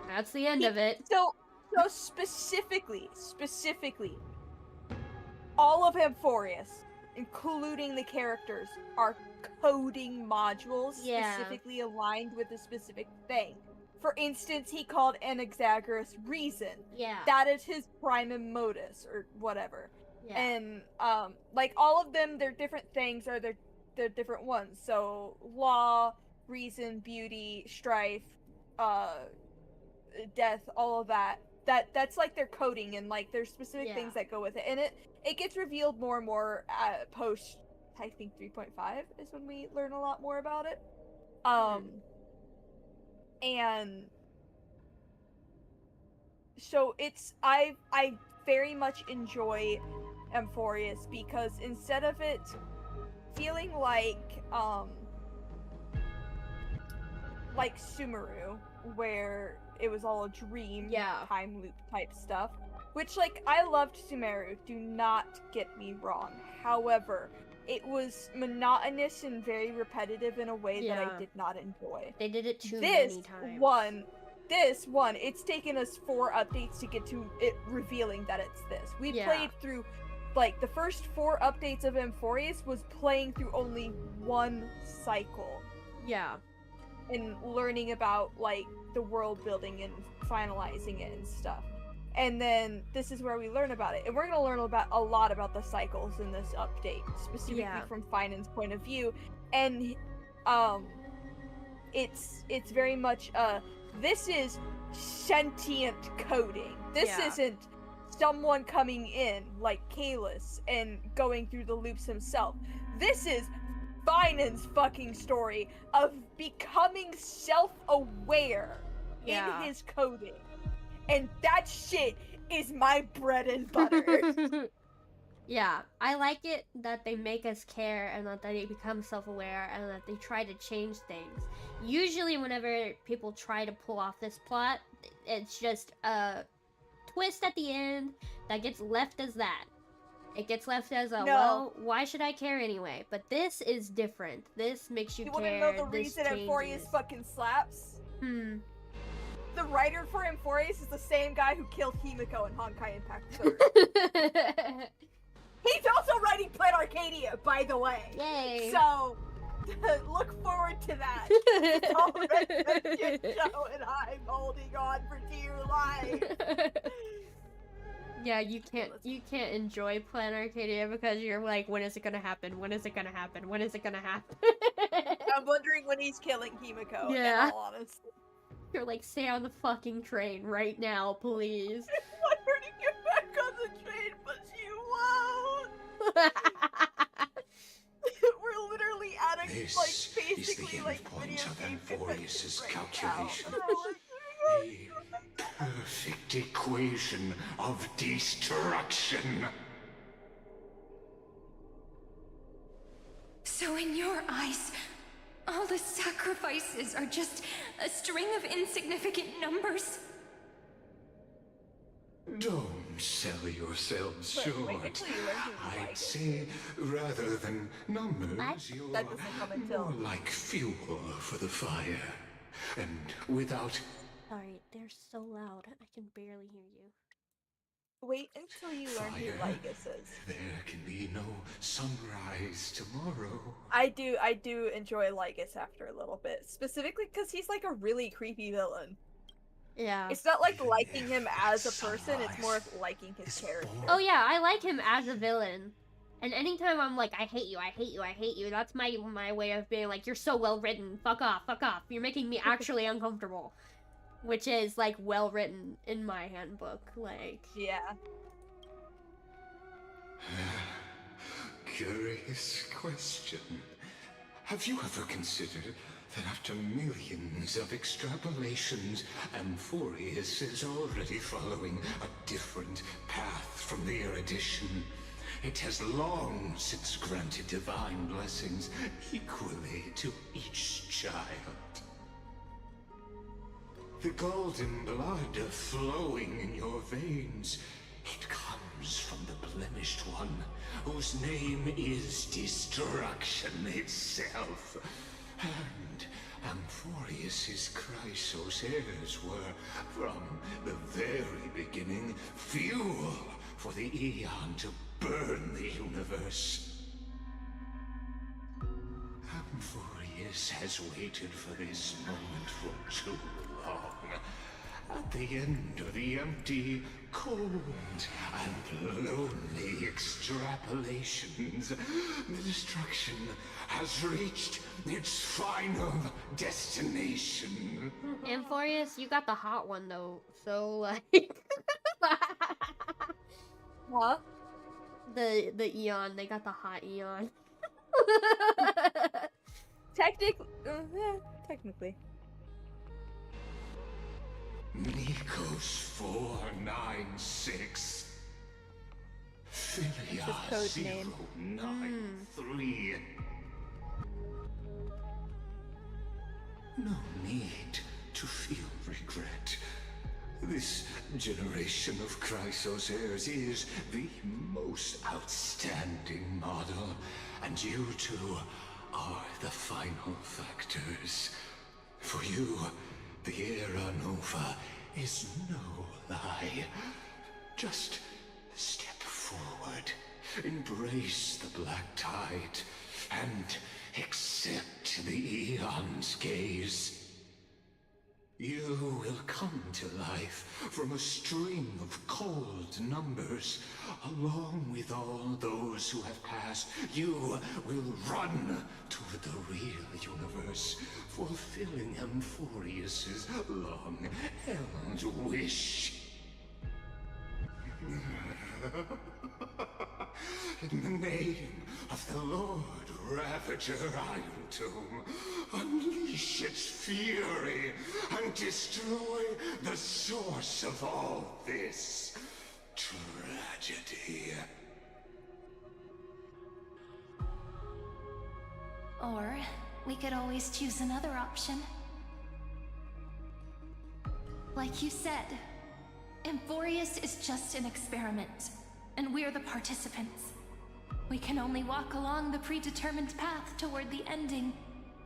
That's the end of it. So specifically, all of Amphorius, including the characters, are coding modules specifically aligned with a specific thing. For instance, he called Anaxagoras reason. Yeah. That is his primum modus, or whatever. Yeah. And, like, all of them, they're different things, or they're different ones. So, law, reason, beauty, strife, death, all of that. That's like their coding, and, like, there's specific things that go with it. And it gets revealed more and more post, I think, 3.5 is when we learn a lot more about it. And so I very much enjoy Amphorius because instead of it feeling like Sumeru, where it was all a dream, time loop type stuff, which, like, I loved Sumeru, do not get me wrong. However, it was monotonous and very repetitive in a way that I did not enjoy. They did it too many times. This one, it's taken us 4 updates to get to it revealing that it's this. We played through, like, the first 4 updates of Amphorius was playing through only 1 cycle. Yeah. And learning about, like, the world building and finalizing it and stuff. And then this is where we learn about it. And we're going to learn about a lot about the cycles in this update, specifically from Finan's point of view. And it's very much This is sentient coding. This Yeah. isn't someone coming in like Kalis and going through the loops himself. This is Vinan's fucking story of becoming self-aware Yeah. in his coding. And that shit is my bread and butter. Yeah, I like it that they make us care and that they become self-aware and that they try to change things. Usually whenever people try to pull off this plot, it's just a twist at the end that gets left as that. It gets left as a, No. well, why should I care anyway? But this is different. This makes you You care. wanna know the This reason Amphorius changes. fucking slaps? Hmm. The writer for Amphorius is the same guy who killed Himiko in Honkai Impact 3. He's also writing Plan Arcadia, by the way. Yay. So, look forward to that. It's already a shit show, and I'm holding on for dear life. Yeah, you can't enjoy Plan Arcadia because you're like, when is it gonna happen? When is it gonna happen? When is it gonna happen? I'm wondering when he's killing Himiko, Yeah. in all honesty. You're like, stay on the fucking train right now, please. I want her to get back on the train, but she won't. We're literally at a, This like, is the basically, like, endpoint video of game Amphorius's convention right calculation. now. A perfect equation of destruction. So in your eyes, all the sacrifices are just a string of insignificant numbers? Don't sell yourselves But short. wait until you learn who you like. I'd say, rather than numbers, What? you're That doesn't come until- more like fuel for the fire. And without... Sorry, they're so loud. I can barely hear you. Wait until you learn who Fire. Lygus is. There can be no sunrise tomorrow. I do enjoy Lygus after a little bit. Specifically because he's like a really creepy villain. Yeah. It's not like liking him as a person, it's more of liking his character. Oh yeah, I like him as a villain. And anytime I'm like, I hate you, I hate you, I hate you, that's my way of being like, you're so well written, fuck off, you're making me actually uncomfortable. Which is, like, well written in my handbook, like... Yeah. Curious question. Have you ever considered that after millions of extrapolations, Amphorius is already following a different path from the erudition? It has long since granted divine blessings equally to each child. The golden blood flowing in your veins, it comes from the blemished one, whose name is destruction itself. And Amphorius's Chrysos heirs were, from the very beginning, fuel for the Aeon to burn the universe. Amphorius has waited for this moment for too long. At the end of the empty, cold, and lonely extrapolations, the destruction has reached its final destination. Amphorius, you got the hot one though, so like... Huh? The Eon, they got the hot Eon. Technically. Nikos 496. Philia His code name. 093. No need to feel regret. This generation of Chrysos heirs is the most outstanding model, and you two are the final factors. For you, the Era Nova is no lie. Just step forward, embrace the black tide, and accept the Aeon's gaze. You will come to life from a string of cold numbers. Along with all those who have passed, you will run toward the real universe, fulfilling Amphorius's long-held wish. In the name of the Lord Ravager Iron Tomb, unleash its fury and destroy the source of all this tragedy. Or we could always choose another option. Like you said, Amphorius is just an experiment, and we're the participants. We can only walk along the predetermined path toward the ending,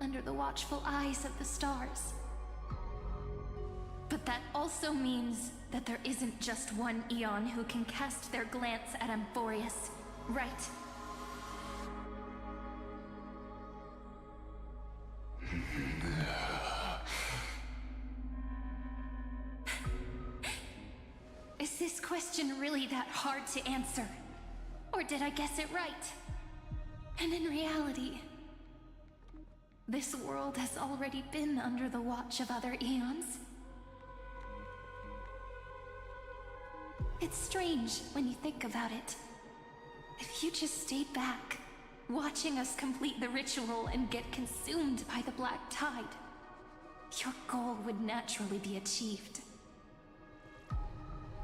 under the watchful eyes of the stars. But that also means that there isn't just one Eon who can cast their glance at Amphorius, right? Is this question really that hard to answer? Or did I guess it right? And in reality, this world has already been under the watch of other eons. It's strange when you think about it. If you just stayed back, watching us complete the ritual and get consumed by the black tide, your goal would naturally be achieved.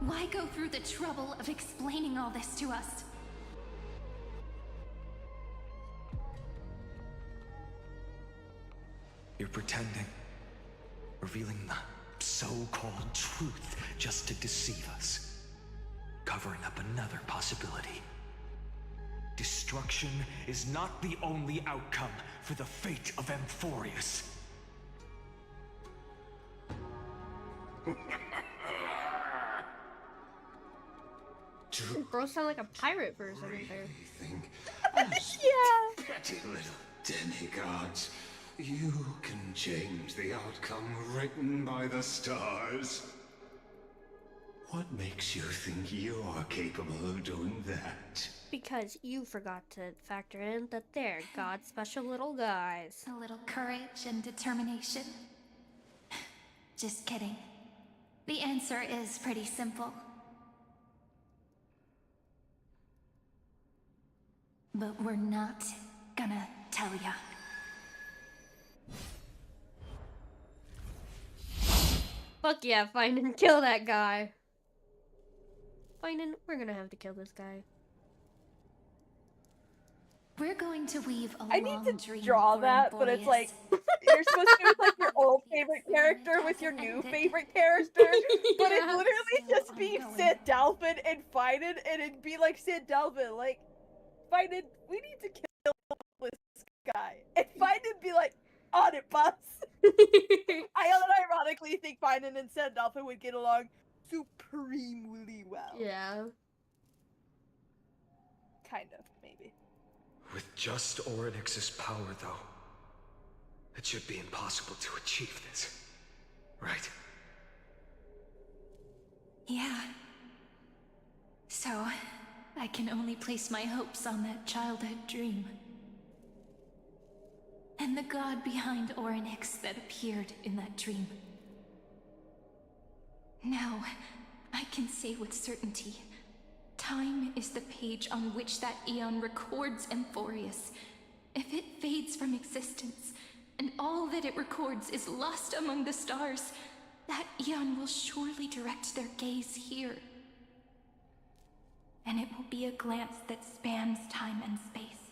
Why go through the trouble of explaining all this to us? You're pretending, revealing the so-called truth just to deceive us, covering up another possibility. Destruction is not the only outcome for the fate of Amphorius. Bro sound like a pirate for a second there. Yeah. Petty little demigods. You can change the outcome written by the stars. What makes you think you're capable of doing that? Because you forgot to factor in that they're God's special little guys. A little courage and determination. Just kidding. The answer is pretty simple. But we're not gonna tell ya. Fuck yeah, find and kill that guy. Find and we're gonna have to kill this guy. We're going to weave a I long need to dream draw for that, but it's Amphorius. like you're supposed to do like your old favorite character with your new favorite character, but it literally just be Sandalphon and Finan, and it'd be like Sandalphon, like Finan, we need to kill this guy, and Finan be like, on it, boss. I unironically think Finan and Sandalphon would get along supremely well. Yeah. Kind of, maybe. With just Orynyx's power, though, it should be impossible to achieve this, right? Yeah. So, I can only place my hopes on that childhood dream. And the god behind Orynyx that appeared in that dream. Now, I can say with certainty, time is the page on which that Eon records Amphorius. If it fades from existence, and all that it records is lost among the stars, that Eon will surely direct their gaze here. And it will be a glance that spans time and space,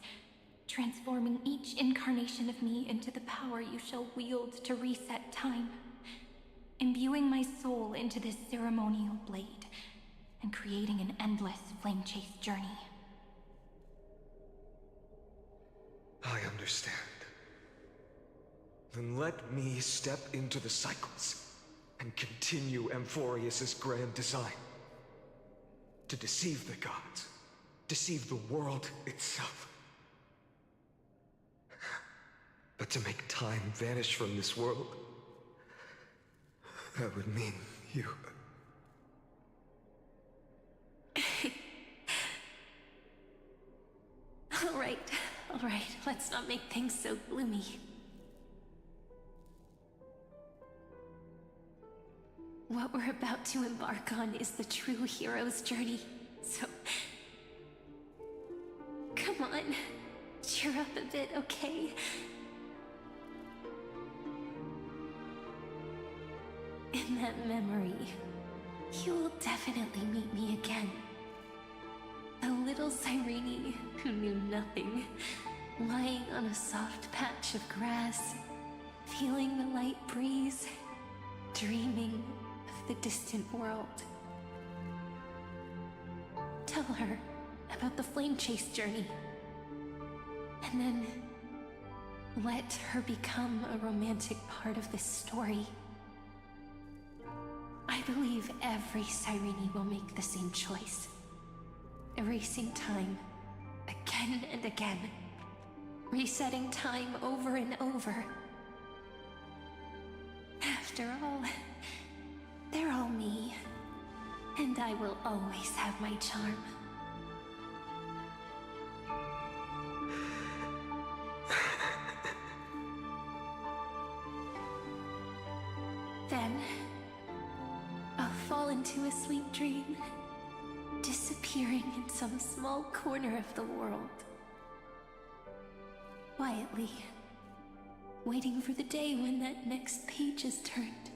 transforming each incarnation of me into the power you shall wield to reset time, imbuing my soul into this ceremonial blade, and creating an endless flame-chase journey. I understand. Then let me step into the cycles and continue Amphorius's grand design. To deceive the gods, deceive the world itself. But to make time vanish from this world, that would mean you. All right, let's not make things so gloomy. What we're about to embark on is the true hero's journey. So... come on. Cheer up a bit, okay? In that memory, you will definitely meet me again. A little Cyrene who knew nothing, lying on a soft patch of grass, feeling the light breeze, dreaming of the distant world. Tell her about the flame chase journey, and then let her become a romantic part of this story. I believe every Cyrene will make the same choice. Erasing time, again and again. Resetting time over and over. After all, they're all me. And I will always have my charm. Then, I'll fall into a sweet dream, disappearing in some small corner of the world. Quietly, waiting for the day when that next page is turned.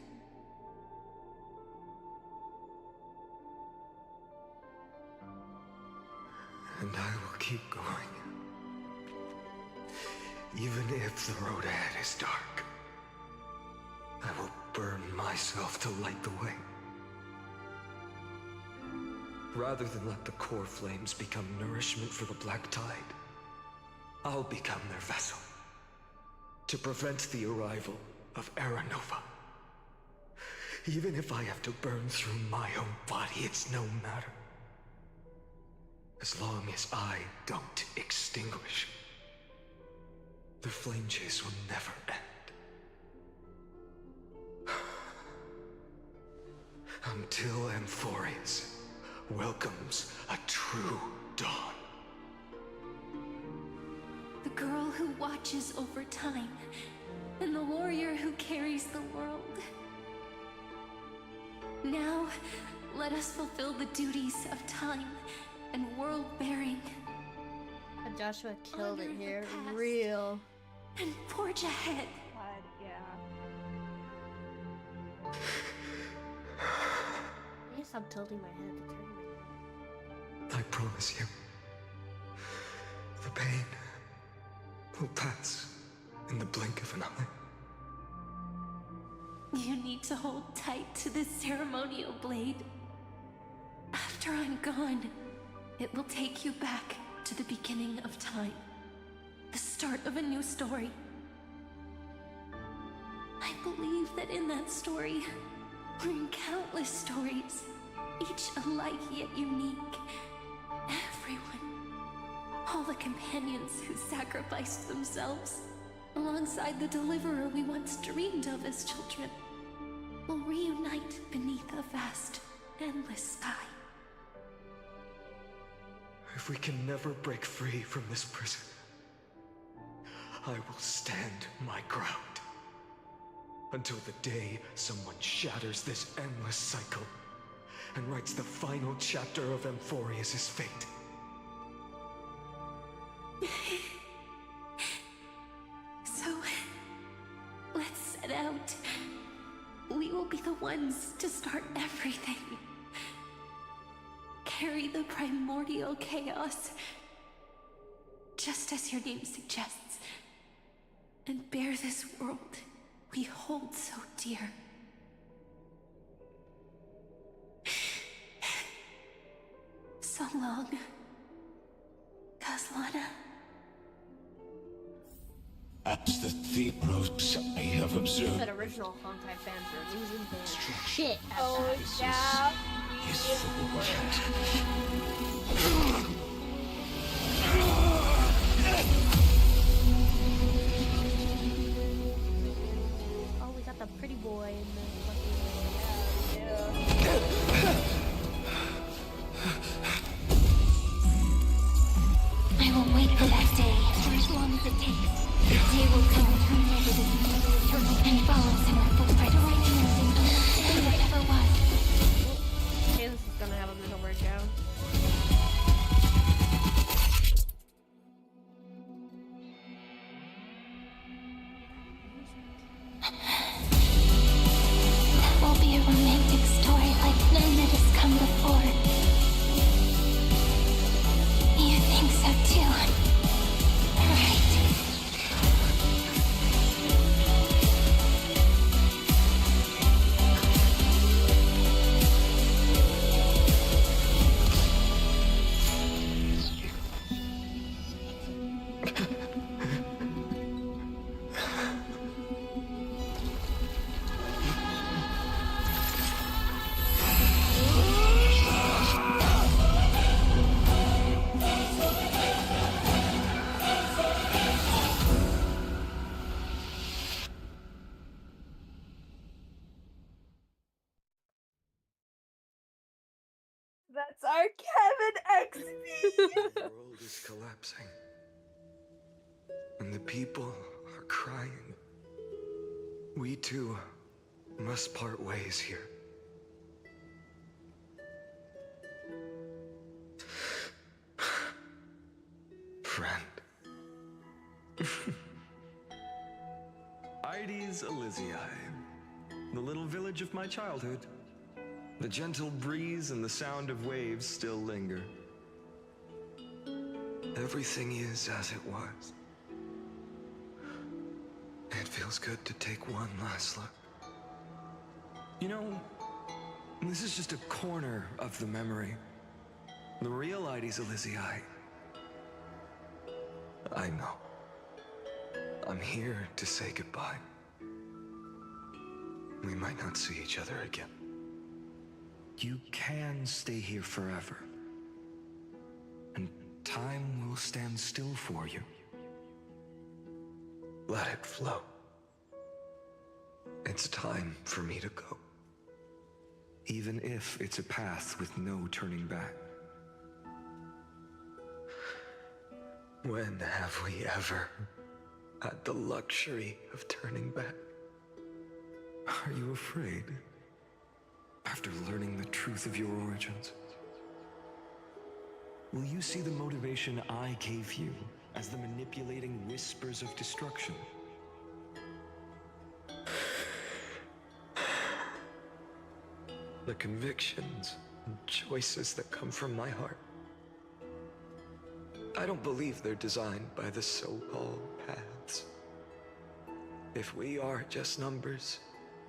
And I will keep going. Even if the road ahead is dark, I will burn myself to light the way. Rather than let the core flames become nourishment for the Black Tide, I'll become their vessel, to prevent the arrival of Era Nova. Even if I have to burn through my own body, it's no matter. As long as I don't extinguish, the flame chase will never end. Until Amphorius welcomes a true dawn. The girl who watches over time, and the warrior who carries the world. Now, let us fulfill the duties of time and world-bearing. Joshua killed Honor it the here. past. Real. And forge ahead. God, yeah. I need to stop tilting my head to turn my head. I promise you, the pain will pass in the blink of an eye. You need to hold tight to this ceremonial blade. After I'm gone, it will take you back to the beginning of time. The start of a new story. I believe that in that story, we're in countless stories, each alike yet unique. Everyone, all the companions who sacrificed themselves, alongside the deliverer we once dreamed of as children, will reunite beneath a vast, endless sky. If we can never break free from this prison, I will stand my ground. Until the day someone shatters this endless cycle and writes the final chapter of Amphorius' fate. So, let's set out. We will be the ones to start everything. Carry the primordial chaos, just as your name suggests, and bear this world we hold so dear. So long, Kaslana. As the Thebros I have observed, That original Honkai fans are losing their shit. Oh, yeah. his forward. Oh, we got the pretty boy in the fucking. I will wait for that day for as long as it takes. The day will come to remember this eternal and follow in our footsteps. The right ending of whatever was. That's our Kevin XP! The world is collapsing. And the people are crying. We too must part ways here. Friend. Ides Elysiae, the little village of my childhood. The gentle breeze and the sound of waves still linger. Everything is as it was. It feels good to take one last look. You know, this is just a corner of the memory. The real Ides Elysiae. I know. I'm here to say goodbye. We might not see each other again. You can stay here forever. And time will stand still for you. Let it flow. It's time for me to go. Even if it's a path with no turning back. When have we ever had the luxury of turning back? Are you afraid? After learning the truth of your origins? Will you see the motivation I gave you as the manipulating whispers of destruction? The convictions and choices that come from my heart. I don't believe they're designed by the so-called paths. If we are just numbers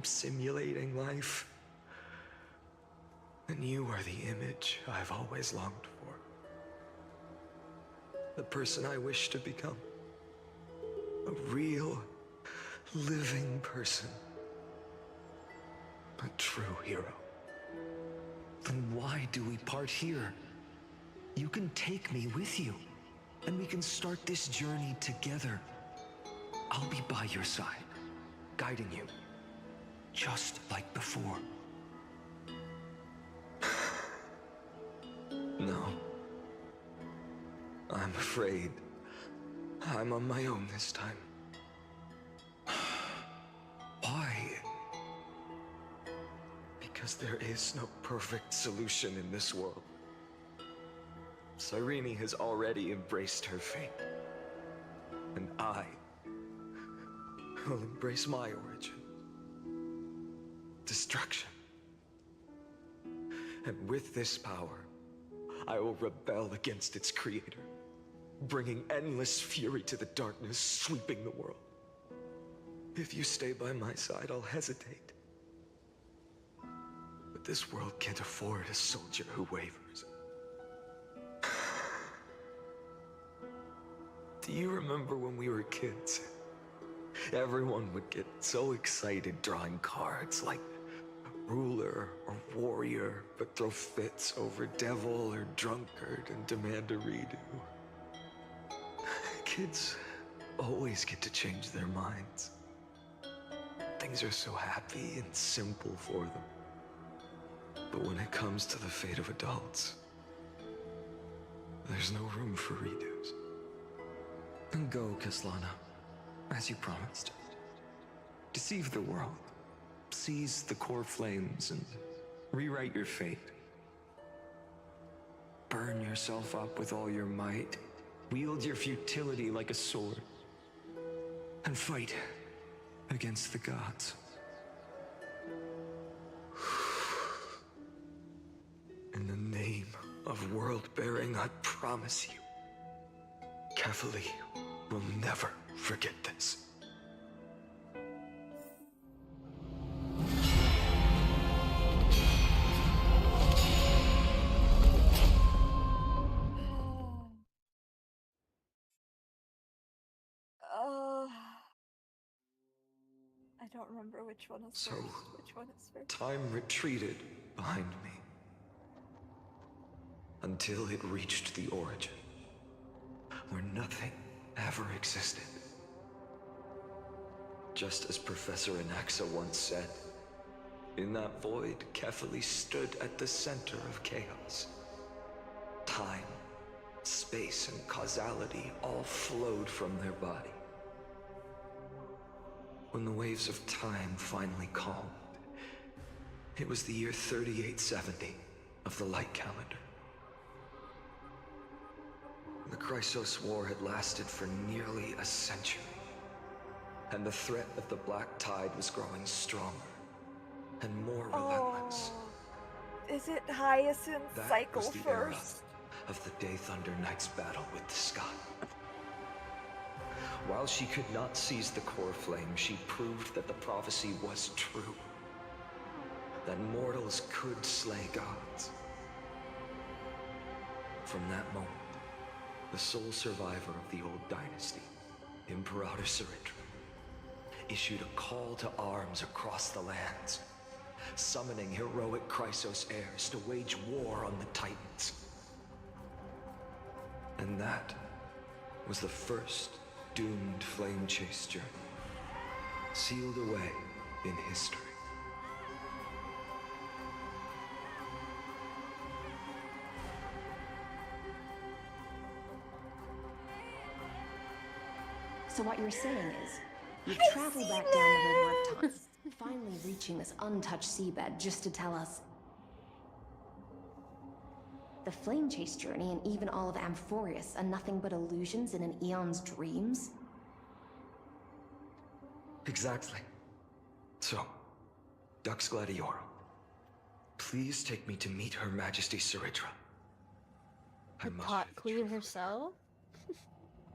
simulating life, then you are the image I've always longed for. The person I wish to become. A real, living person. A true hero. Then why do we part here? You can take me with you, and we can start this journey together. I'll be by your side, guiding you, just like before. No. I'm afraid I'm on my own this time. Why? Because there is no perfect solution in this world. Cyrene has already embraced her fate. And I will embrace my origin. Destruction. And with this power, I will rebel against its creator, bringing endless fury to the darkness sweeping the world. If you stay by my side, I'll hesitate. But this world can't afford a soldier who wavers. Do you remember when we were kids? Everyone would get so excited drawing cards like ruler or warrior, but throw fits over devil or drunkard and demand a redo. Kids always get to change their minds. Things are so happy and simple for them. But when it comes to the fate of adults, there's no room for redos. Then go, Kaslana, as you promised. Deceive the world, seize the core flames, and rewrite your fate. Burn yourself up with all your might, wield your futility like a sword, and fight against the gods. In the name of world-bearing, I promise you, Kefali will never forget this. I don't remember which one is So, first. Which one is first? time retreated behind me until it reached the origin, where nothing ever existed. Just as Professor Anaxa once said, in that void, Kefali stood at the center of chaos, time, space, and causality all flowed from their body. When the waves of time finally calmed, it was the year 3870 of the light calendar. The Chrysos War had lasted for nearly a century, and the threat of the Black Tide was growing stronger and more relentless. Is it Hyacinth That cycle was the era first? of the Day Thunder Knight's battle with the sky. While she could not seize the core flame, she proved that the prophecy was true. That mortals could slay gods. From that moment, the sole survivor of the old dynasty, Imperator Cyritra, issued a call to arms across the lands, summoning heroic Chrysos heirs to wage war on the Titans. And that was the first doomed flame chase journey, sealed away in history. So what you're saying is, you've traveled back down the River of Time, finally reaching this untouched seabed just to tell us the flame chase journey and even all of Amphorius are nothing but illusions in an Eon's dreams? Exactly. So, Dux Gladiorum, please take me to meet Her Majesty Cyritra. The pot queen herself?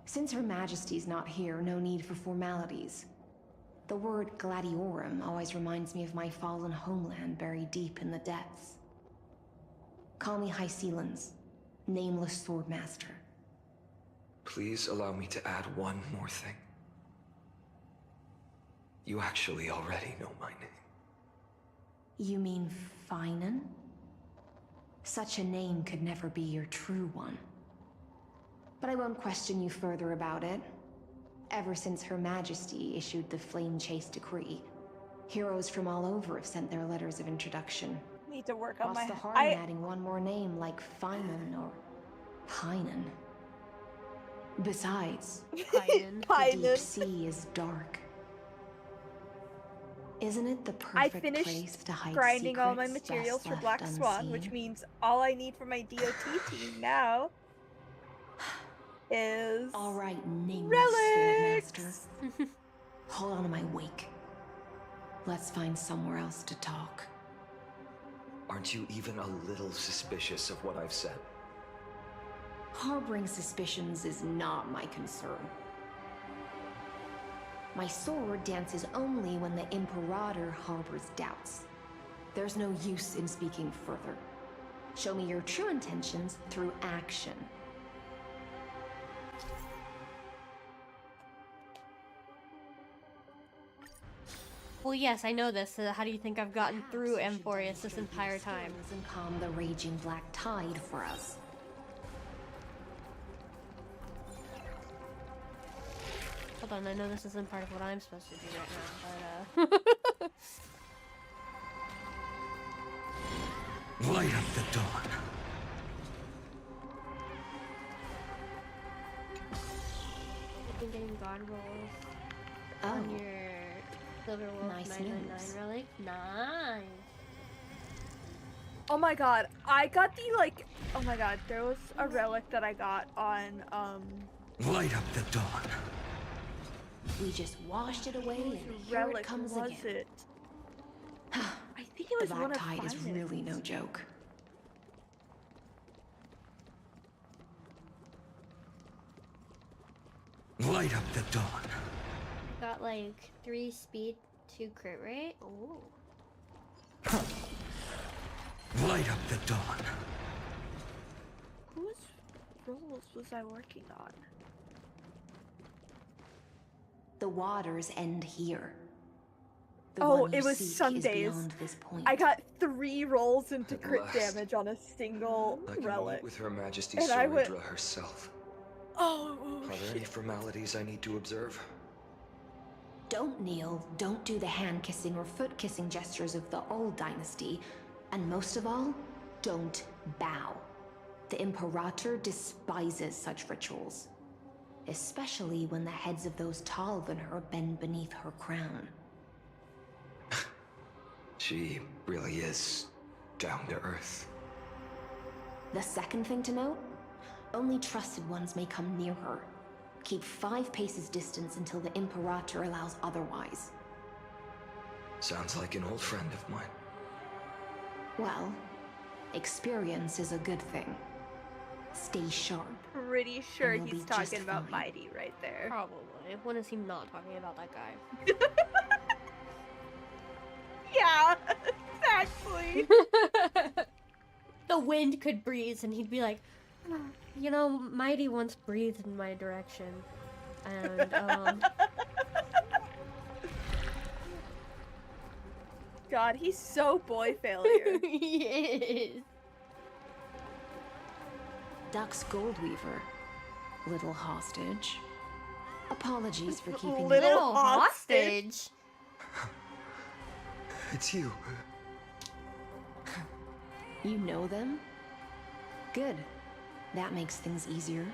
Since Her Majesty's not here, no need for formalities. The word Gladiorum always reminds me of my fallen homeland buried deep in the depths. Call me Hycelans, nameless swordmaster. Please allow me to add one more thing. You actually already know my name. You mean Finan? Such a name could never be your true one. But I won't question you further about it. Ever since Her Majesty issued the Flame Chase Decree, heroes from all over have sent their letters of introduction. Need to work on What's my... the harm in adding one more name like Finan or Pinan? Besides, the deep sea is dark. Isn't it the I perfect finished place to hide grinding all my secrets materials best for Black left Swan, which unseen? means all I need for my DOT team now is All right, nameless relics. swordmaster. Hold on to my wake. Let's find somewhere else to talk. Aren't you even a little suspicious of what I've said? Harboring suspicions is not my concern. My sword dances only when the Imperator harbors doubts. There's no use in speaking further. Show me your true intentions through action. Well, yes, I know this. How do you think I've gotten through Amphorius this entire time? And calm the raging black tide for us. Hold on, I know this isn't part of what I'm supposed to do right now, but Light up the dawn. I've been getting god rolls on your Silver Wolf Nice 999 news. relic. Nice. Oh my god, I got the oh my god, there was a relic that I got on Light up the dawn. We just washed it away and whose here it relic comes was again. it? I think it was The one black of tide is Finance. really no joke. Light up the dawn. Got like 3 speed, 2 crit rate. Ooh. Light up the dawn. Whose roles was I working on? The waters end here. The Oh, one you it was seek is Sundays. beyond this point. I got 3 rolls into crit last, damage on a single I can relic. meet with Her Majesty And I went- Cyritra herself. Oh, Are there any formalities I need to observe? Don't kneel, don't do the hand-kissing or foot-kissing gestures of the old dynasty, and most of all, don't bow. The Imperator despises such rituals, especially when the heads of those taller than her bend beneath her crown. She really is down to earth. The second thing to note, only trusted ones may come near her. Keep 5 paces distance until the Imperator allows otherwise. Sounds like an old friend of mine. Well, experience is a good thing. Stay sharp. Pretty sure And we'll he's be just talking about fine. Mighty right there. Probably. When is he not talking about that guy? Yeah, exactly. The wind could breathe and he'd be like, you know, Mighty once breathed in my direction. And, God, he's so boy failure. he is. Dux Goldweaver, little hostage. Apologies for keeping Little hostage? It's you. You know them? Good. That makes things easier.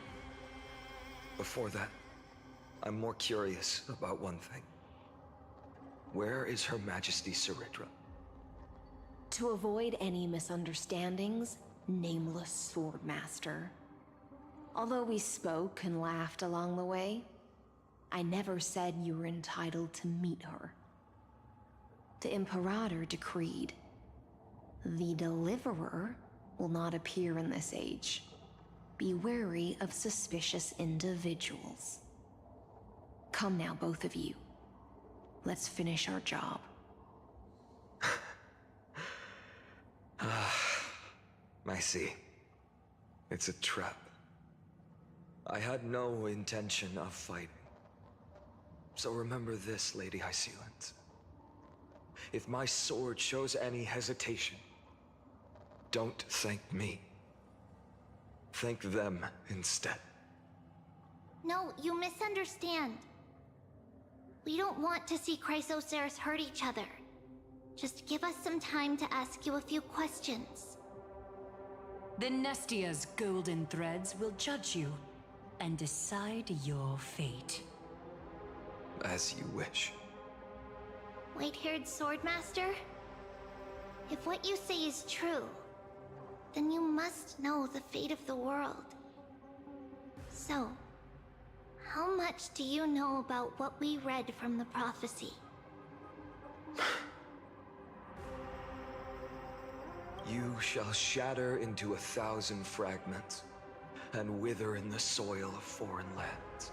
Before that, I'm more curious about one thing. Where is Her Majesty Saridra? To avoid any misunderstandings, nameless Swordmaster. Although we spoke and laughed along the way, I never said you were entitled to meet her. The Imperator decreed, the Deliverer will not appear in this age. Be wary of suspicious individuals. Come now, both of you. Let's finish our job. I see. It's a trap. I had no intention of fighting. So remember this, Lady Hysealant. If my sword shows any hesitation, don't thank me. Thank them instead. No, you misunderstand. We don't want to see Chrysoceres hurt each other. Just give us some time to ask you a few questions. The Nestia's golden threads will judge you and decide your fate. As you wish. White-haired Swordmaster? If what you say is true, then you must know the fate of the world. So, how much do you know about what we read from the prophecy? You shall shatter into 1,000 fragments and wither in the soil of foreign lands.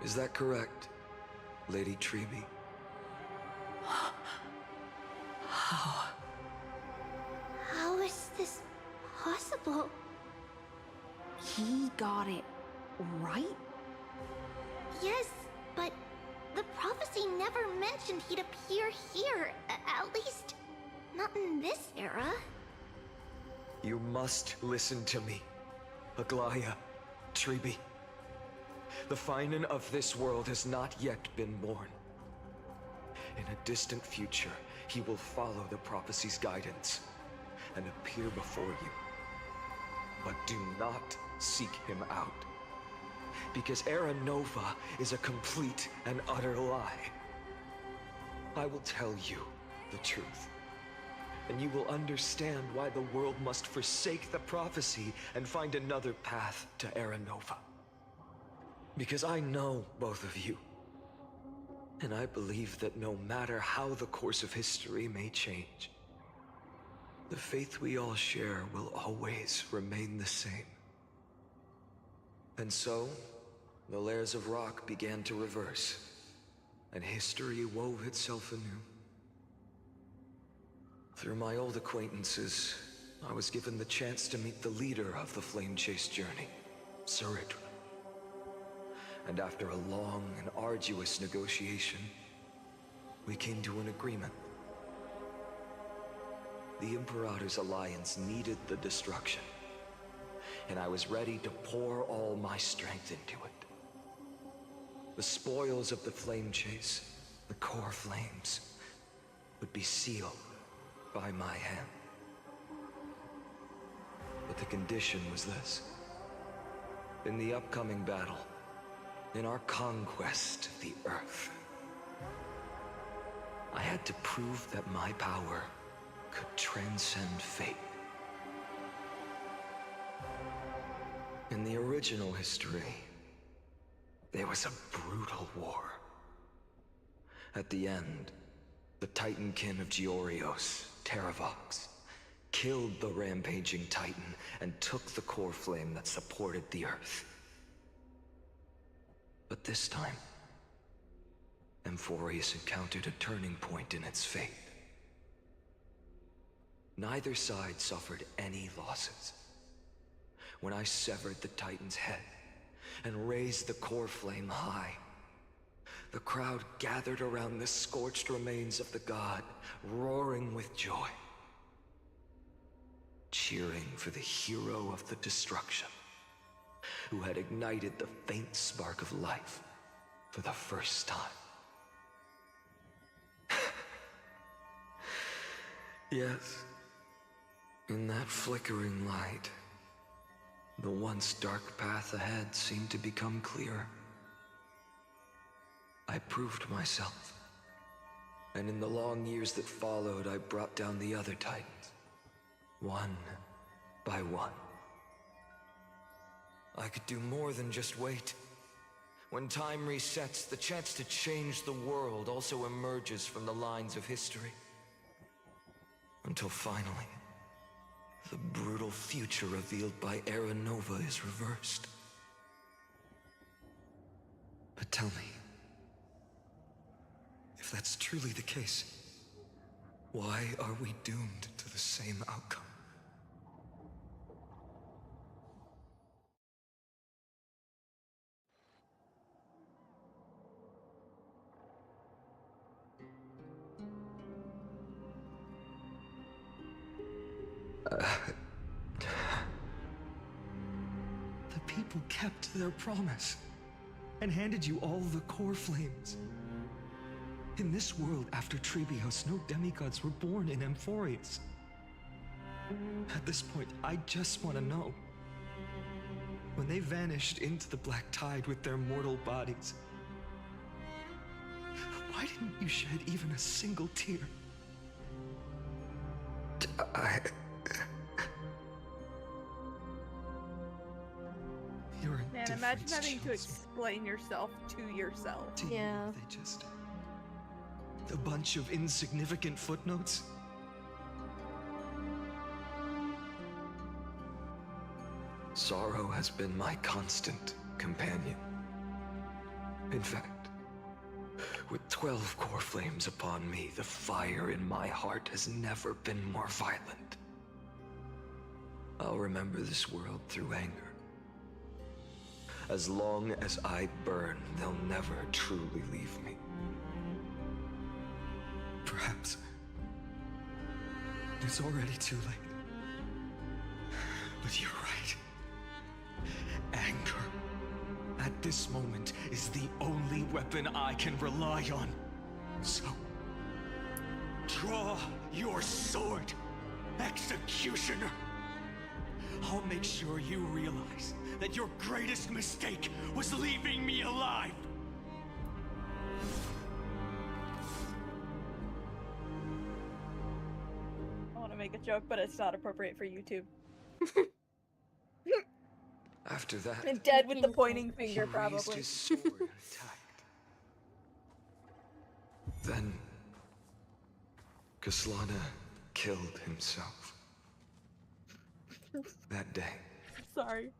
Is that correct, Lady Trebe? How is this possible? He got it right? Yes, but the prophecy never mentioned he'd appear here. At least, not in this era. You must listen to me, Aglaya, Trebe. The Finan of this world has not yet been born. In a distant future, he will follow the prophecy's guidance and appear before you. But do not seek him out, because Era Nova is a complete and utter lie. I will tell you the truth, and you will understand why the world must forsake the prophecy and find another path to Era Nova. Because I know both of you, and I believe that no matter how the course of history may change, the faith we all share will always remain the same. And so, the layers of rock began to reverse, and history wove itself anew. Through my old acquaintances, I was given the chance to meet the leader of the Flame Chase journey, Saridra. And after a long and arduous negotiation, we came to an agreement. The Imperator's alliance needed the destruction, and I was ready to pour all my strength into it. The spoils of the Flame Chase, the core flames, would be sealed by my hand. But the condition was this. In the upcoming battle, in our conquest of the Earth, I had to prove that my power could transcend fate. In the original history, there was a brutal war. At the end, the Titankin of Georios, Terravox, killed the rampaging Titan and took the core flame that supported the Earth. But this time, Amphorius encountered a turning point in its fate. Neither side suffered any losses. When I severed the Titan's head and raised the core flame high, the crowd gathered around the scorched remains of the god, roaring with joy, cheering for the hero of the destruction, who had ignited the faint spark of life for the first time. Yes, in that flickering light, the once dark path ahead seemed to become clear. I proved myself, and in the long years that followed, I brought down the other Titans, one by one. I could do more than just wait. When time resets, the chance to change the world also emerges from the lines of history. Until finally, the brutal future revealed by Era Nova is reversed. But tell me, if that's truly the case, why are we doomed to the same outcome? The people kept their promise and handed you all the core flames. In this world after Trebios, no demigods were born in Amphorius. At this point, I just want to know. When they vanished into the black tide with their mortal bodies, why didn't you shed even a single tear? Man, imagine having to explain yourself to yourself. Yeah. They just... a bunch of insignificant footnotes? Sorrow has been my constant companion. In fact, with 12 core flames upon me, the fire in my heart has never been more violent. I'll remember this world through anger. As long as I burn, they'll never truly leave me. Perhaps it's already too late. But you're right. Anger, at this moment, is the only weapon I can rely on. So, draw your sword, Executioner. I'll make sure you realize that your greatest mistake was leaving me alive. I want to make a joke, but it's not appropriate for YouTube. After that, And dead with the pointing finger, he raised probably. his sword and attacked. Then, Kaslana killed himself. That day, Sorry.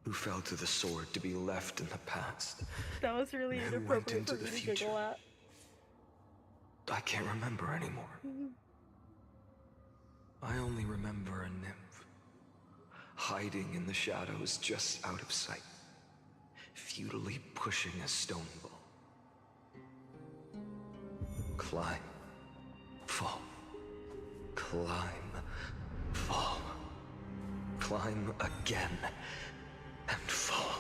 who fell to the sword to be left in the past, That was really and who went inappropriate into for the me to future. giggle at. I can't remember anymore. I only remember a nymph, hiding in the shadows just out of sight, futilely pushing a stone ball. Climb, fall, climb, fall, climb again, and fall.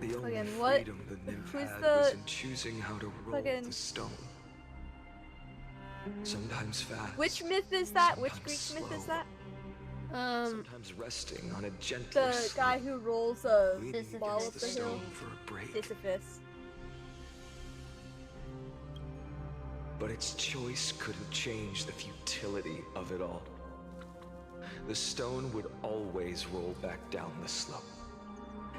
The only Again, what- freedom the nymph who's had the- was in choosing how to roll Again. the stone. Sometimes fast. Which myth is that? Which sometimes Greek myth is slow, that? Sometimes resting on a gentler The guy who rolls a leaning ball up against the the hill. stone for a break. Sisyphus. But its choice couldn't change the futility of it all. The stone would always roll back down the slope,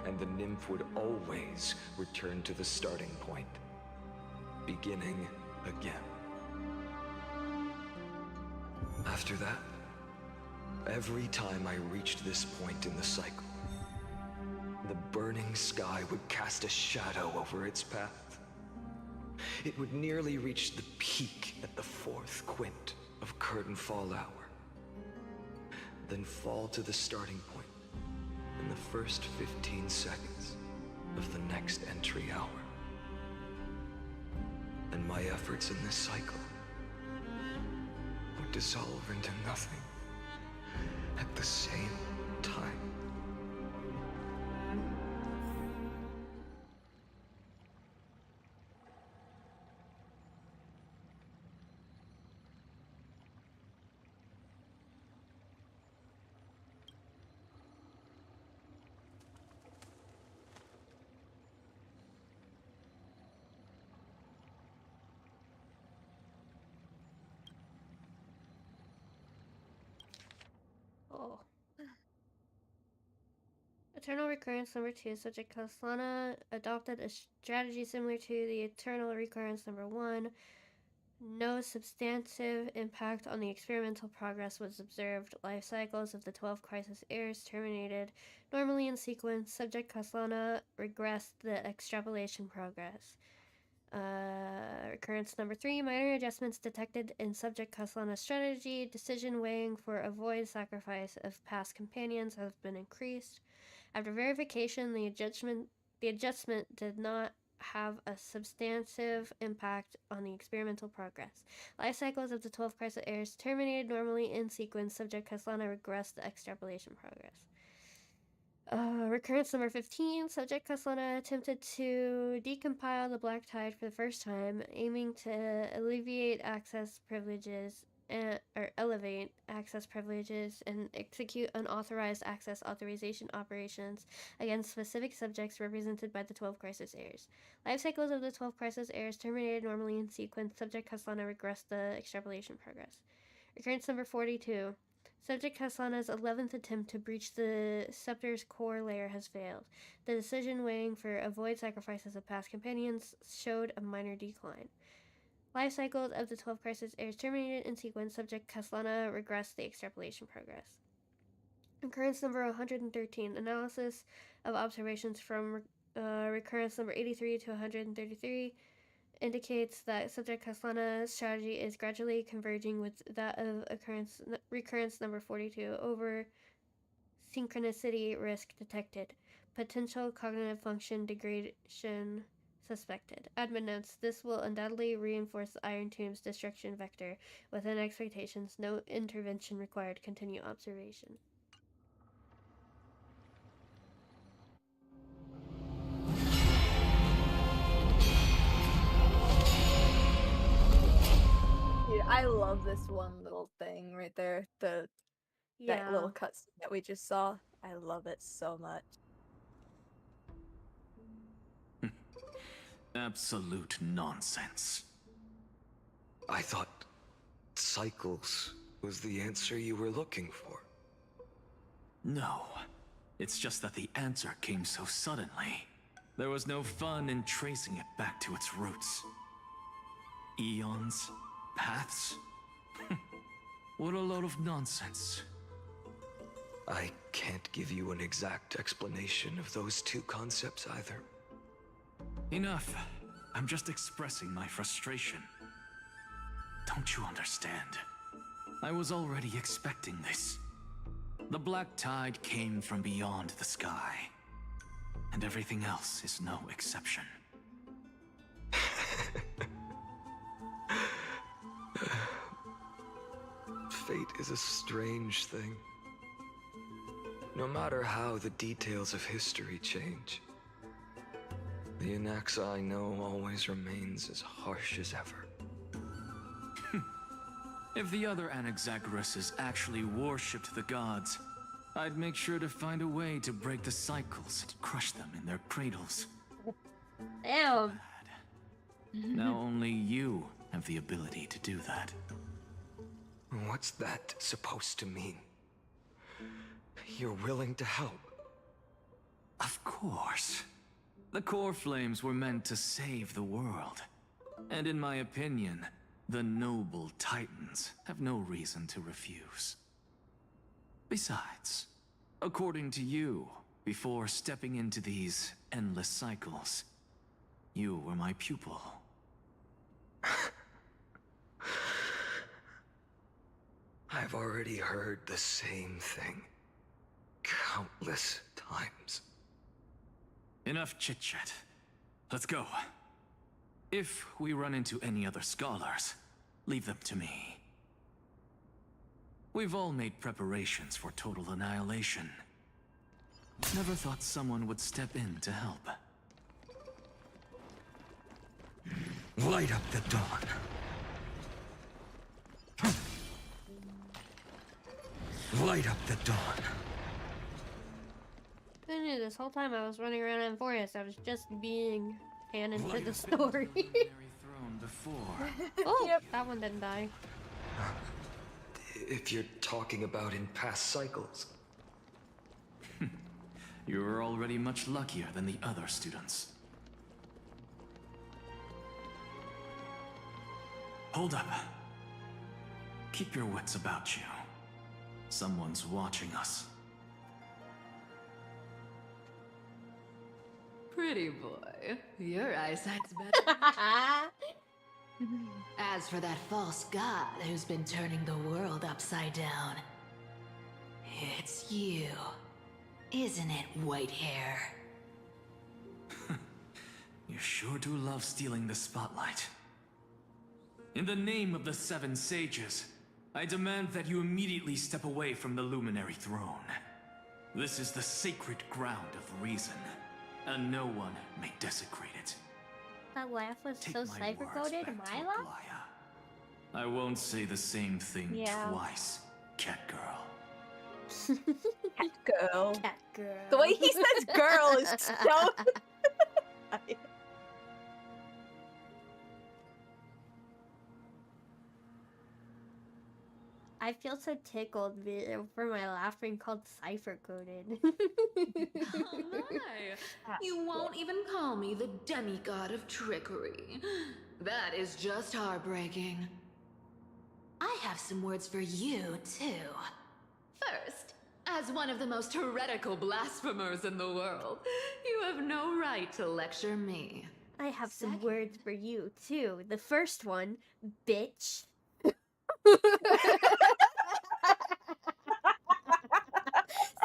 and the nymph would always return to the starting point, beginning again. After that, every time I reached this point in the cycle, the burning sky would cast a shadow over its path. It would nearly reach the peak at the 4th quint of curtain fall hour, then fall to the starting point in the first 15 seconds of the next entry hour. And my efforts in this cycle would dissolve into nothing at the same time. Oh. Eternal Recurrence number 2, subject Kaslana adopted a strategy similar to the Eternal Recurrence number 1. No substantive impact on the experimental progress was observed. Life cycles of the 12 crisis heirs terminated normally in sequence. Subject Kaslana regressed the extrapolation progress. Recurrence number 3, minor adjustments detected in subject Kaslana's strategy. Decision weighing for avoid sacrifice of past companions has been increased. After verification, the adjustment did not have a substantive impact on the experimental progress. Life cycles of the 12 crisis heirs terminated normally in sequence. Subject Kaslana regressed the extrapolation progress. Recurrence number 15, subject Kaslana attempted to decompile the Black Tide for the first time, aiming to alleviate access privileges or elevate access privileges and execute unauthorized access authorization operations against specific subjects represented by the 12 crisis heirs. Life cycles of the 12 crisis heirs terminated normally in sequence. Subject Kaslana regressed the extrapolation progress. Recurrence number 42. Subject Kaslana's 11th attempt to breach the scepter's core layer has failed. The decision weighing for avoid sacrifices of past companions showed a minor decline. Life cycles of the 12 crisis heirs terminated in sequence. Subject Kaslana regressed the extrapolation progress. Recurrence number 113. Analysis of observations from recurrence number 83 to 133 indicates that subject Kaslana's strategy is gradually converging with that of recurrence number 42 over synchronicity risk detected. Potential cognitive function degradation suspected. Admin notes, this will undoubtedly reinforce the Iron Tomb's destruction vector. Within expectations, no intervention required. Continue observation. Dude, I love this one little thing right there. That little cutscene that we just saw. I love it so much. Absolute nonsense. I thought cycles was the answer you were looking for. No. It's just that the answer came so suddenly. There was no fun in tracing it back to its roots. Eons? Paths? What a load of nonsense. I can't give you an exact explanation of those two concepts either. Enough. I'm just expressing my frustration. Don't you understand? I was already expecting this. The Black Tide came from beyond the sky. And everything else is no exception. Fate is a strange thing. No matter how the details of history change, the Anaxa I know always remains as harsh as ever. If the other Anaxagoras actually worshipped the gods, I'd make sure to find a way to break the cycles and crush them in their cradles. Damn. Now only you have the ability to do that. What's that supposed to mean? You're willing to help? Of course. The core flames were meant to save the world. And in my opinion, the noble Titans have no reason to refuse. Besides, according to you, before stepping into these endless cycles, you were my pupil. I've already heard the same thing countless times. Enough chit-chat. Let's go. If we run into any other scholars, leave them to me. We've all made preparations for total annihilation. Never thought someone would step in to help. Light up the dawn. Light up the dawn. I knew this whole time I was running around in forest. I was just being canon for the story. Oh, yep. That one didn't die. If you're talking about in past cycles. You were already much luckier than the other students. Hold up. Keep your wits about you. Someone's watching us. Pretty boy, your eyesight's better. As for that false god who's been turning the world upside down, it's you, isn't it, white hair? You sure do love stealing the spotlight. In the name of the Seven Sages, I demand that you immediately step away from the Luminary Throne. This is the sacred ground of reason, and no one may desecrate it. That laugh was Take so my cipher-coded. words back My to laugh? Aglaya. I won't say the same thing twice, cat girl. Cat girl. Cat girl. The way he says girl is so... I feel so tickled for my laugh being called cipher-coded. Oh my! You won't even call me the demigod of trickery. That is just heartbreaking. I have some words for you, too. First, as one of the most heretical blasphemers in the world, you have no right to lecture me. I have some words for you, too. The first one, bitch.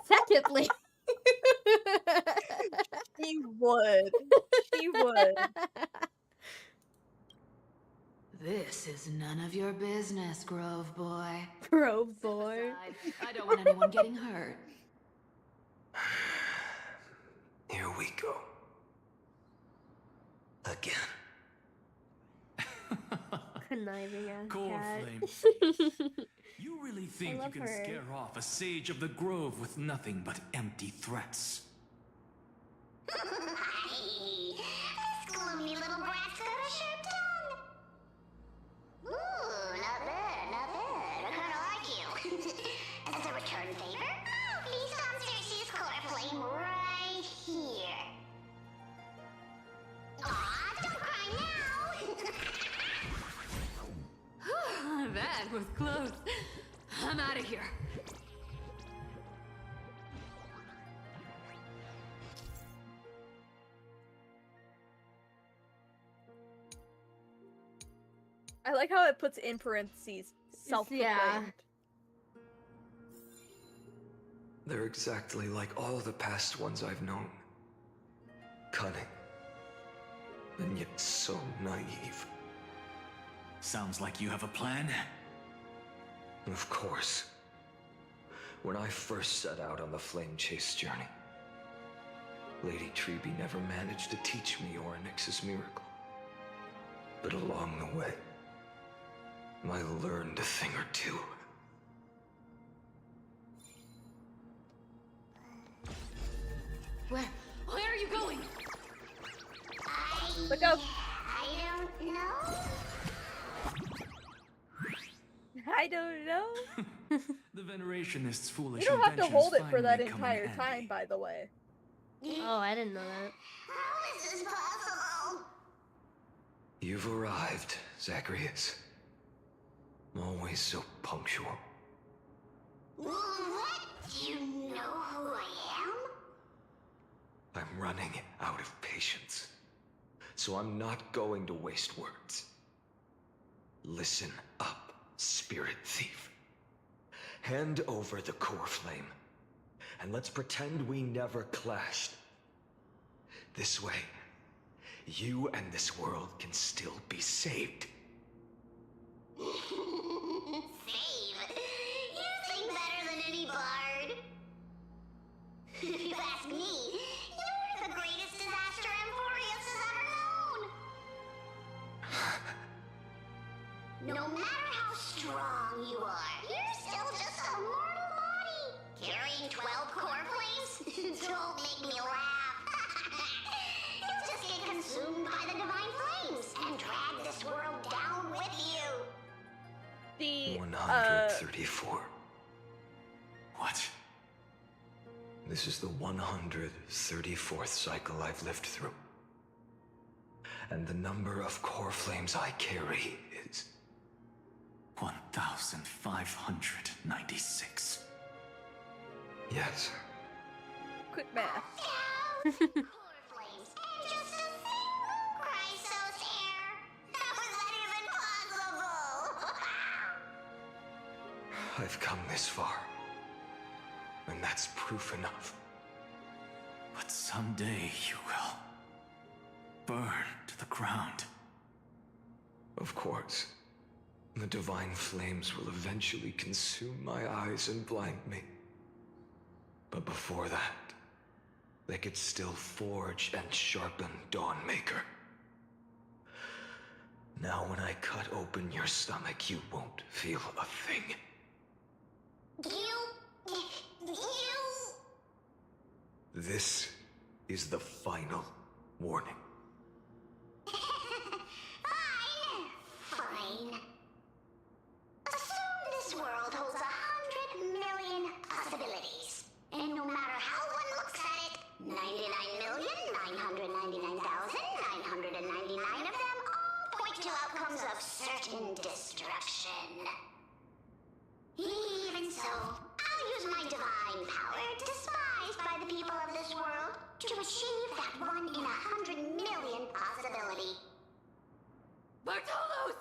Secondly, she would. She would. This is none of your business, Grove Boy. Grove Boy. I don't want anyone getting hurt. Here we go. Again. Conniving ass Core cat. Flame. You really think you love can her. scare off a sage of the grove with nothing but empty threats? This gloomy little brat's got a sharp tongue. Ooh, not bad, not bad. I kinda like you. As a return favor, please come search this core flame right here. Aw, don't cry now. That was close. I'm out of here. I like how it puts in parentheses self-proclaimed. Yeah. They're exactly like all the past ones I've known. Cunning. And yet so naive. Sounds like you have a plan. Of course. When I first set out on the Flame Chase journey, Lady Treby never managed to teach me Orynyx's miracle. But along the way, I learned a thing or two. Where are you going? Look out! I don't know. I don't know. The Venerationists' foolish You don't have to inventions hold it for that finally come in entire handy. time, by the way. Oh, I didn't know that. How is this possible? You've arrived, Zacharias. Always so punctual. What? Do you know who I am? I'm running out of patience. So I'm not going to waste words. Listen up, Spirit Thief. Hand over the core flame, and let's pretend we never clashed. This way, you and this world can still be saved. Save? You think better than any bard. If you ask me, you're the greatest disaster Emporius has ever known. No matter how strong you are, you're still just a mortal body. Carrying 12 core flames? Don't make me laugh. You'll just get consumed by the divine flames and drag this world down with you. The 134. What? This is the 134th cycle I've lived through. And the number of core flames I carry is 1,596. Yes. quick math. Core flames and just a single Chrysos hair. How is that even possible? I've come this far. And that's proof enough. But someday you will burn to the ground. Of course. The divine flames will eventually consume my eyes and blind me. But before that, they could still forge and sharpen Dawnmaker. Now when I cut open your stomach, you won't feel a thing. You... This is the final warning. Fine. Assume this world holds 100 million possibilities. And no matter how one looks at it, 99,999,999 of them all point to outcomes of certain destruction. Even so, I'll use my divine power, despised by the people of this world, to achieve that 1 in 100 million possibility. Bartolos!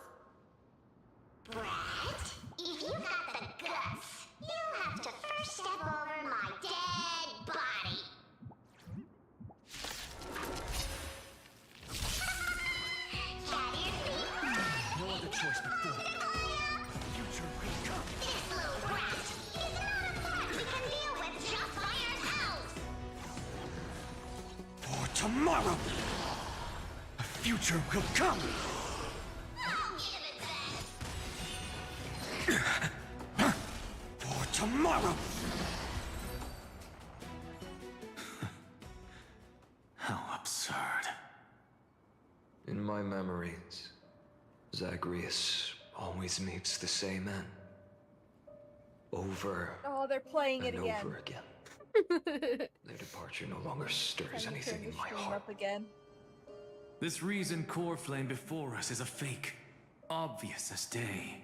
Brat, if you've got the guts, you'll have to first step over my dead body. Cat ear feet. No other choice but go. Future will come. This little brat is not a threat we can deal with just by ourselves. For tomorrow, a future will come. I'll give it back. For tomorrow. How absurd. In my memories, Zagreus always meets the same end. Over Oh, they're playing it and again. over again. Their departure no longer stirs Can you anything turn in your my stream heart. up again? This reason core flame before us is a fake. Obvious as day.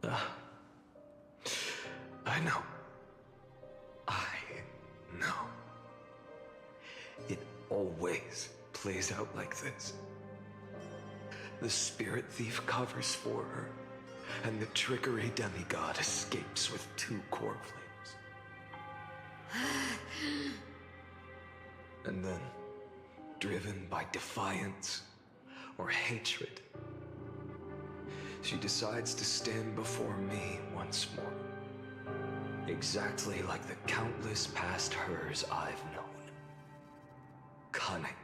I know. I know. It always plays out like this. The spirit thief covers for her, and the trickery demigod escapes with 2 core flames. And then, driven by defiance or hatred, she decides to stand before me once more. Exactly like the countless past hers I've known. Cunning.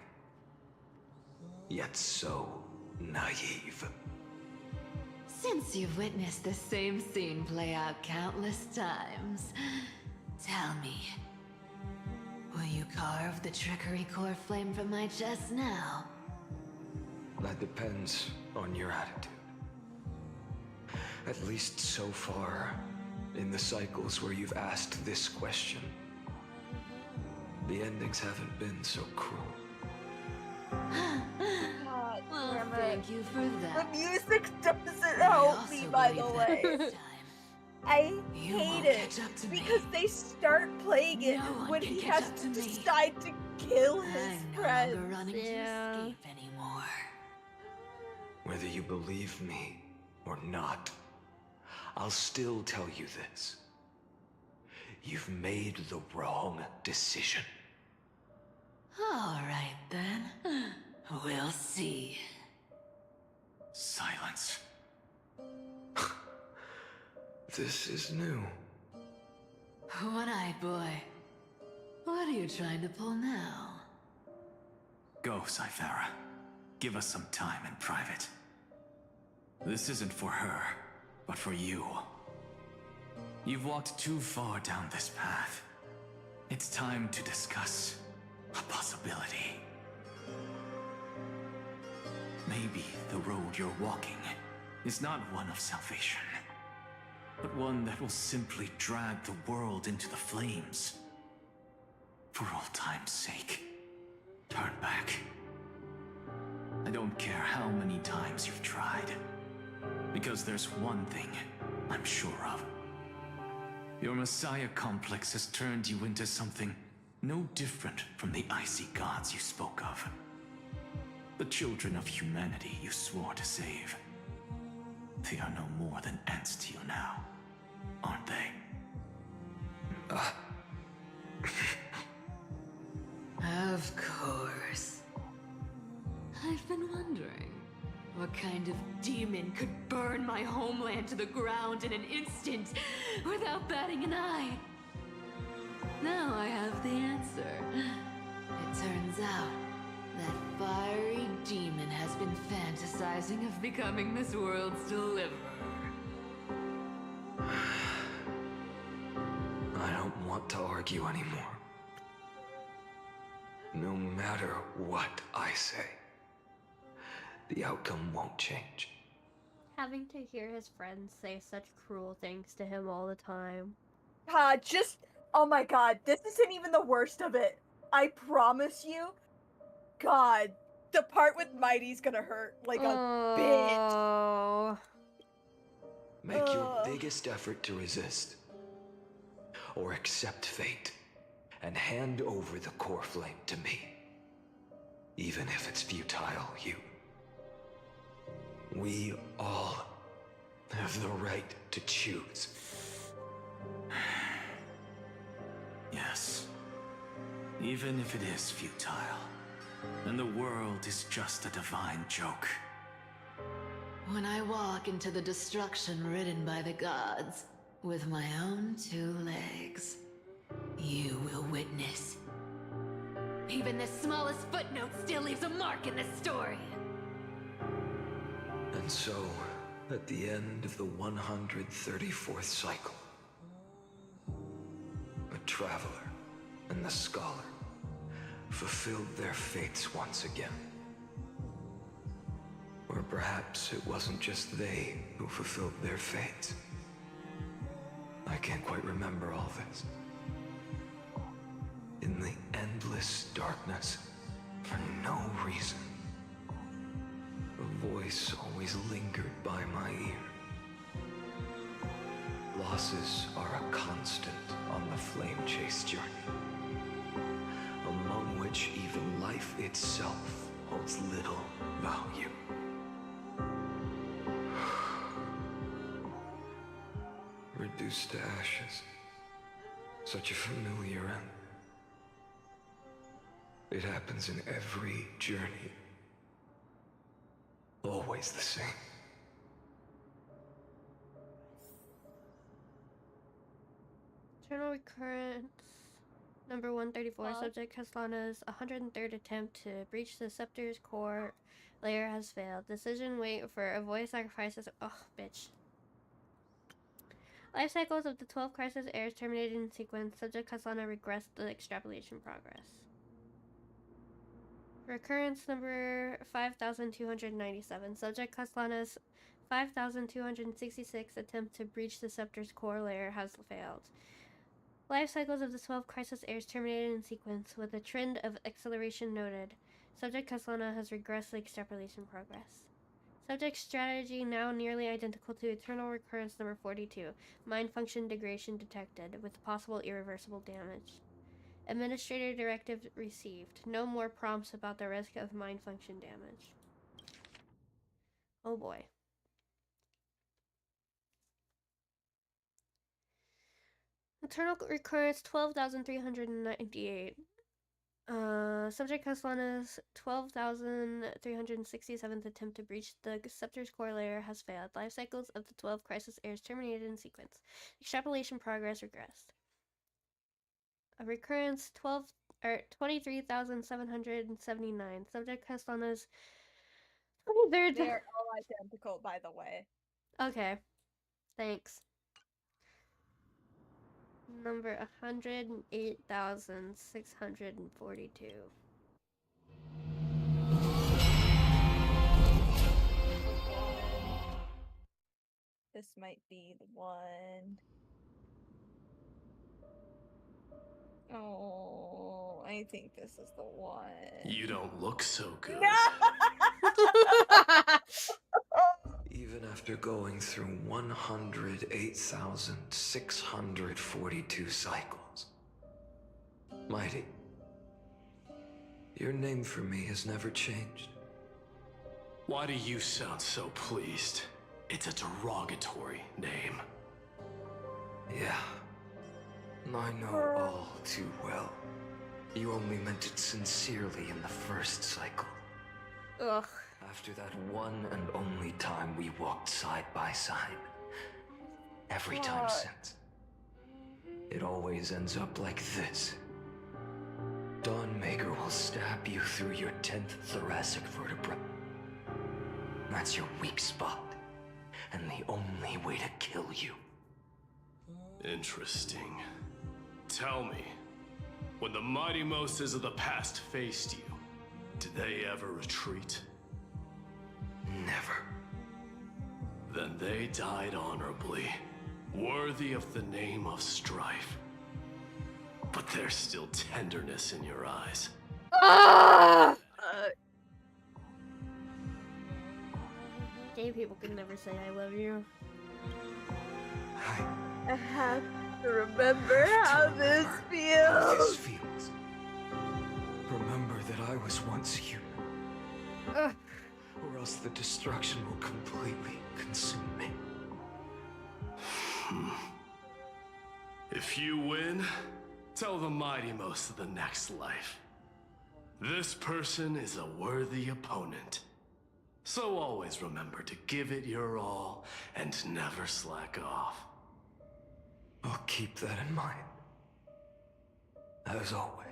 Yet so naive. Since you've witnessed the same scene play out countless times, tell me, will you carve the trickery core flame from my chest now? That depends on your attitude. At least so far, in the cycles where you've asked this question, the endings haven't been so cruel. Well, thank you for The that. music doesn't help me, by the way. I hate it because they start playing it when he has to decide to kill his friends. Yeah. Whether you believe me or not, I'll still tell you this. You've made the wrong decision. All right, then. We'll see. Silence. This is new. One-eyed boy. What are you trying to pull now? Go, Cythera. Give us some time in private. This isn't for her, but for you. You've walked too far down this path. It's time to discuss a possibility. Maybe the road you're walking is not one of salvation, but one that will simply drag the world into the flames. For old time's sake, turn back. I don't care how many times you've tried, because there's one thing I'm sure of. Your Messiah complex has turned you into something no different from the icy gods you spoke of. The children of humanity you swore to save. They are no more than ants to you now, aren't they? Of course. I've been wondering, what kind of demon could burn my homeland to the ground in an instant without batting an eye? Now I have the answer. It turns out that fiery demon has been fantasizing of becoming this world's deliverer. I don't want to argue anymore. No matter what I say, the outcome won't change. Having to hear his friends say such cruel things to him all the time. Oh my god, this isn't even the worst of it. I promise you. God, the part with Mighty's gonna hurt like a bitch. Make your biggest effort to resist. Or accept fate and hand over the core flame to me. Even if it's futile, we all have the right to choose. Yes. Even if it is futile, and the world is just a divine joke. When I walk into the destruction ridden by the gods, with my own two legs, you will witness. Even the smallest footnote still leaves a mark in this story. And so, at the end of the 134th cycle, the traveler and the scholar fulfilled their fates once again. Or perhaps it wasn't just they who fulfilled their fates. I can't quite remember all this. In the endless darkness, for no reason, a voice always lingered by my ear. Losses are a constant on the flame chase journey, among which even life itself holds little value. Reduced to ashes. Such a familiar end. It happens in every journey. Always the same. Eternal recurrence. Number 134. Subject Caslana's 103rd attempt to breach the Scepter's core layer has failed. Decision wait for avoid sacrifices. Oh, bitch. Life cycles of the 12 crisis heirs terminated in sequence. Subject Kaslana regressed the extrapolation progress. Recurrence number 5297. Subject Kaslana's 5266 attempt to breach the scepter's core layer has failed. Life cycles of the 12 crisis heirs terminated in sequence with a trend of acceleration noted. Subject Kaslana has regressed the extrapolation progress. Subject strategy now nearly identical to Eternal Recurrence number 42. Mind function degradation detected, with possible irreversible damage. Administrator directive received. No more prompts about the risk of mind function damage. Oh boy. Eternal Recurrence 12,398. Subject Kaslana's 12,367th attempt to breach the scepter's core layer has failed. Life cycles of the 12 crisis heirs terminated in sequence. Extrapolation progress regressed. A recurrence 23,779. Subject Kaslana's 23rd. They're all identical, by the way. Okay. Thanks. Number 108,642. This might be the one. Oh, I think this is the one. You don't look so good. Even after going through 108,642 cycles. Mighty, your name for me has never changed. Why do you sound so pleased? It's a derogatory name. Yeah. I know all too well. You only meant it sincerely in the first cycle. Ugh. After that one and only time we walked side by side. Every time since. It always ends up like this. Dawnmaker will stab you through your 10th thoracic vertebra. That's your weak spot. And the only way to kill you. Interesting. Tell me, when the mighty Moses of the past faced you, did they ever retreat? Never. Then they died honorably, worthy of the name of strife. But there's still tenderness in your eyes. Gay people can never say I love you. I have to remember how this feels. Remember that I was once human. Or else the destruction will completely consume me. If you win, tell the mighty most of the next life. This person is a worthy opponent. So always remember to give it your all and never slack off. I'll keep that in mind. As always.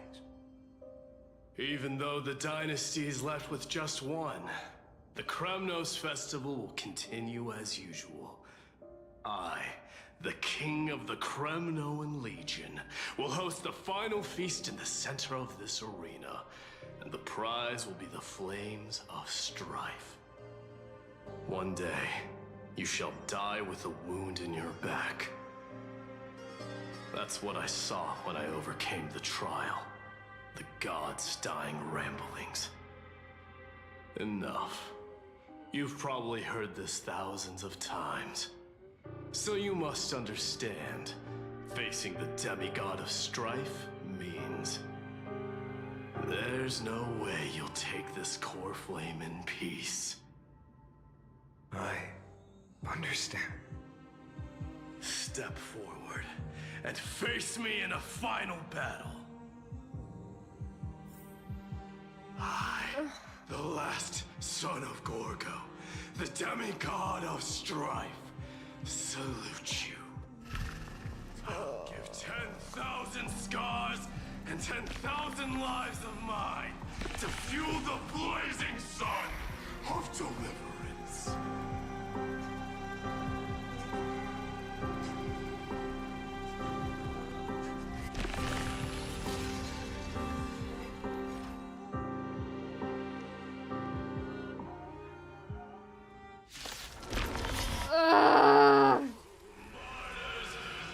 Even though the dynasty is left with just one, the Kremnos festival will continue as usual. I, the king of the Kremnoan Legion, will host the final feast in the center of this arena, and the prize will be the flames of strife. One day, you shall die with a wound in your back. That's what I saw when I overcame the trial. The gods' dying ramblings. Enough. You've probably heard this thousands of times. So you must understand, facing the demigod of strife means there's no way you'll take this core flame in peace. I understand. Step forward and face me in a final battle. I, the last son of Gorgo, the demigod of strife, salute you. I'll give 10,000 scars and 10,000 lives of mine to fuel the blazing sun of deliverance.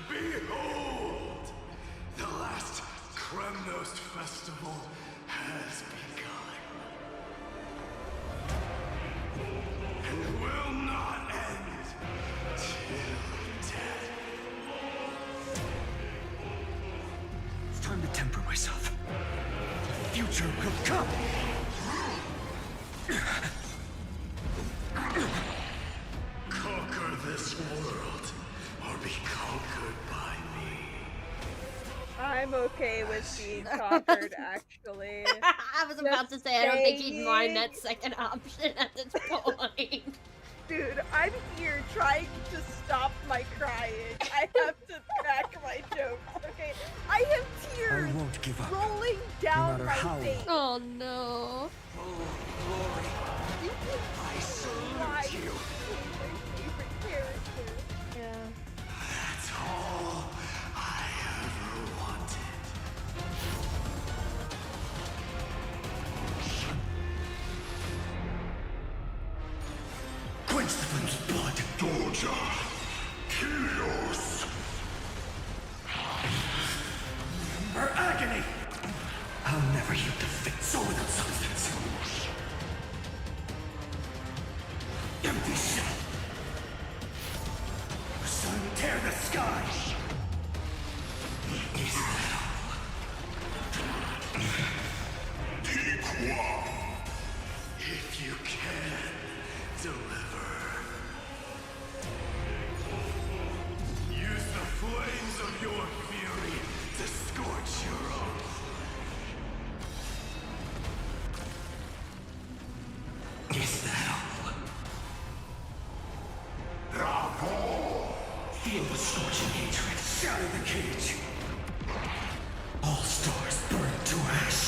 Behold! The last Kremnost festival has begun. And will not end till death. It's time to temper myself. The future will come! Conquer this world, or be conquered by me. I'm okay with being conquered, actually. I was about to Just say, I don't think he'd mind saying. that second option at this point. Dude, I'm here trying to stop my crying. I have to back my jokes, okay? I have tears I won't give up. rolling down matter my how face. Oh no. Oh, glory. I salute you. My favorite character. Yeah. That's all I ever wanted. Quench the flame's blood. Doja, Kyrios. Her agony! I'll never yield to fate, so without substance. Empty shell! Sun tear the sky! Is that all? Piqua. If you can, deliver. Use the flames of your fury to scorch your own. Is that all? Bravo! Feel the scorching hatred, shatter the cage. All stars burn to ash.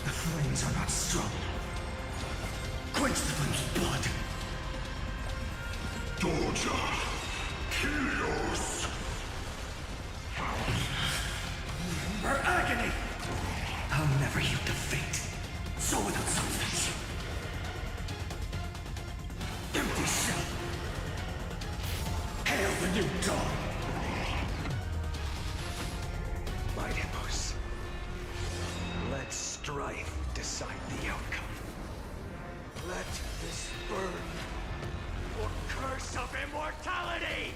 The flames are not strong. Quench the flame's blood. Doja, Kyrios. Her agony! I'll never yield to fate. So without substance. Empty shell. Hail the new dawn! My Hippos. Let strife decide the outcome. Let this burn, or curse of immortality!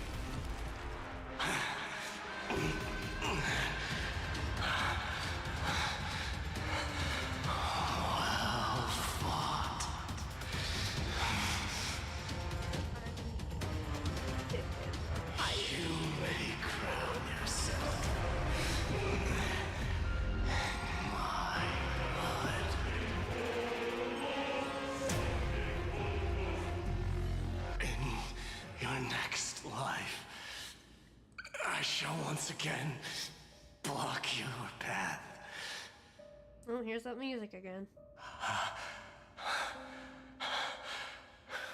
Well fought. You may crown yourself my blood. In your next life, I shall once again block your path. Oh, here's that music again.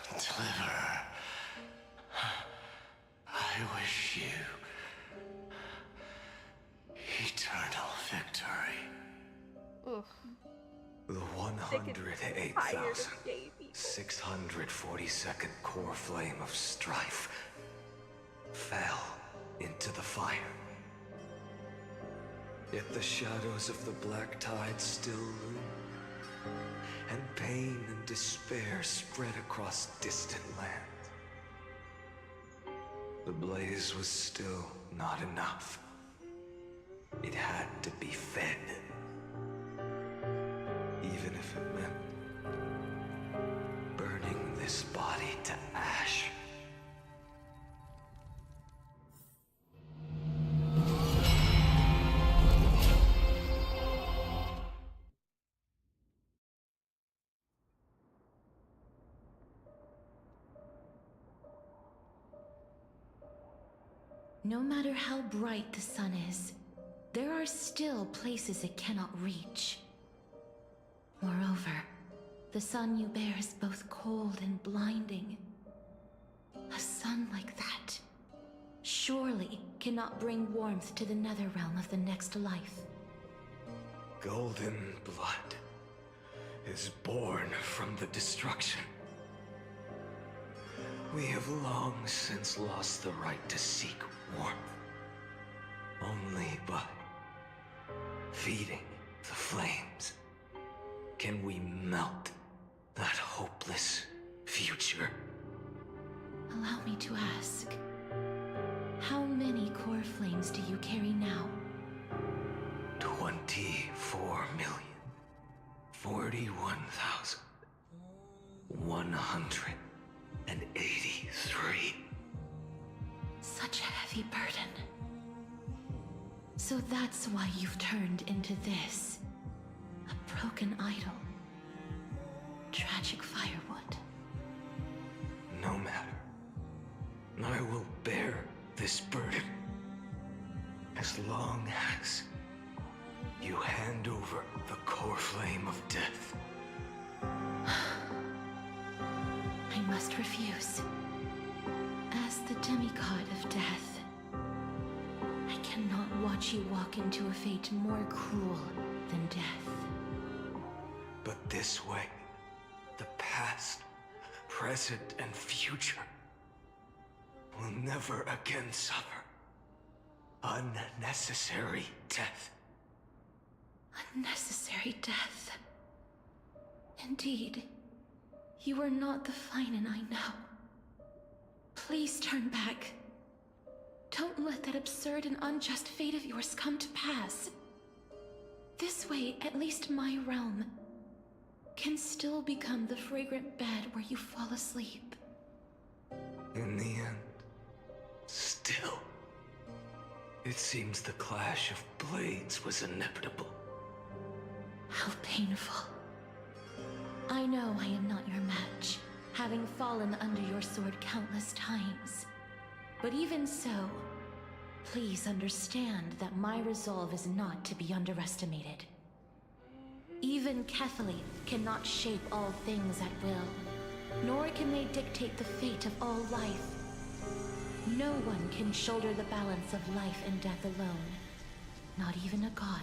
Deliver. I wish you eternal victory. Ugh. The 108,642nd core flame of strife fell into the fire. Yet the shadows of the black tide still loom, and pain and despair spread across distant lands. The blaze was still not enough. It had to be fed. Even if it meant burning this body to ash. No matter how bright the sun is, there are still places it cannot reach. Moreover, The sun you bear is both cold and blinding. A sun like that surely cannot bring warmth to the nether realm of the next life. Golden blood is born from the destruction. We have long since lost the right to seek warmth. Only by feeding the flames can we melt that hopeless future. Allow me to ask, how many core flames do you carry now? 24,041,183. Such a heavy burden. So that's why you've turned into this. A broken idol. Tragic firewood. No matter. I will bear this burden. As long as you hand over the core flame of death. I must refuse. As the demigod of death, I cannot watch you walk into a fate more cruel than death. But this way, the past, present, and future will never again suffer unnecessary death. Unnecessary death. Indeed, you are not the Finan I know. Please turn back. Don't let that absurd and unjust fate of yours come to pass. This way, at least my realm can still become the fragrant bed where you fall asleep. In the end, still, it seems the clash of blades was inevitable. How painful. I know I am not your match, having fallen under your sword countless times. But even so, please understand that my resolve is not to be underestimated. Even Kethely cannot shape all things at will, nor can they dictate the fate of all life. No one can shoulder the balance of life and death alone, not even a god.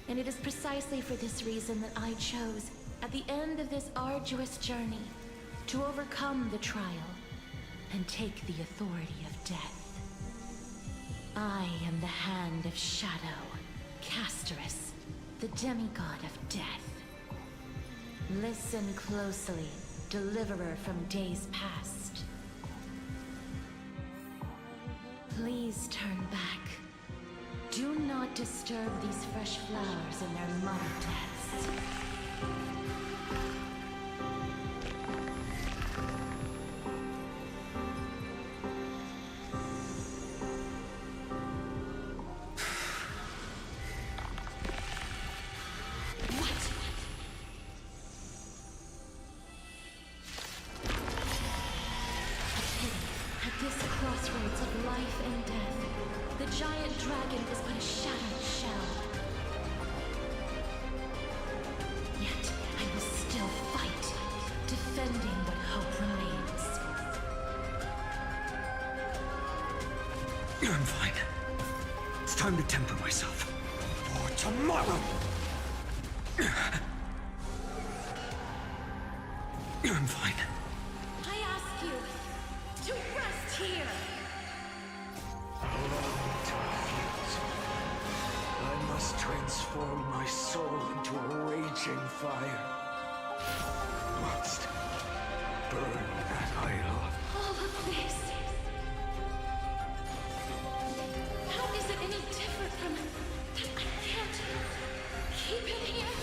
And it is precisely for this reason that I chose, at the end of this arduous journey, to overcome the trial and take the authority of death. I am the Hand of Shadow, Casterus, the demigod of death. Listen closely, deliverer from days past. Please turn back. Do not disturb these fresh flowers in their mother deaths. I'm fine. It's time to temper myself. For tomorrow! I'm fine. I ask you to rest here! Allow me to refuse. I must transform my soul into a raging fire. Must burn that idol. All of this. How is it any different from that I can't keep it here?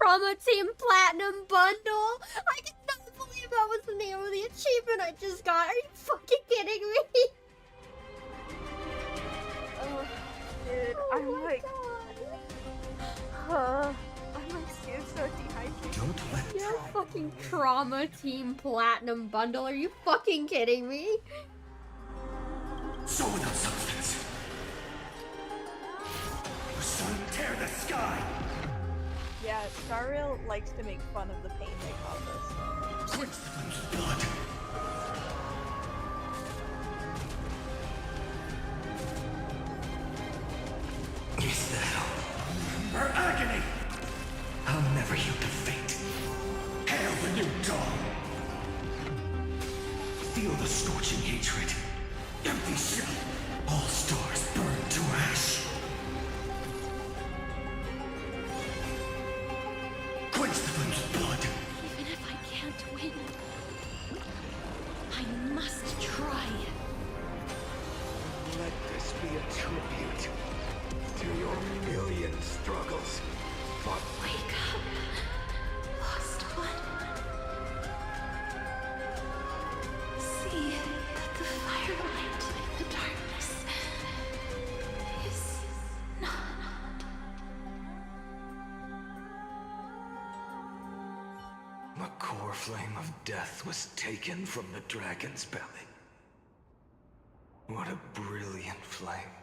Promo Team Platinum Bundle? I cannot believe that was the name of the achievement I just got. Are you fucking kidding me? Oh, dude, I'm like so dehydrated. Don't let it You're fucking Trauma Team Platinum Bundle. Are you fucking kidding me? So without substance. The sun tear the sky! Yeah, Starrail likes to make fun of the pain they cause us. Quicksand's blood. Is that all? Her agony! I'll never yield to fate. Hail the new dawn! Feel the scorching hatred. Empty shell. All stars burn to ash. Quench the flame's blood. Even if I can't win, I must try. Let this be a tribute to your million struggles. But Wake up, lost one. See that the firelight in the darkness is not. the core flame of death was taken from the dragon's belly. What a brilliant flame.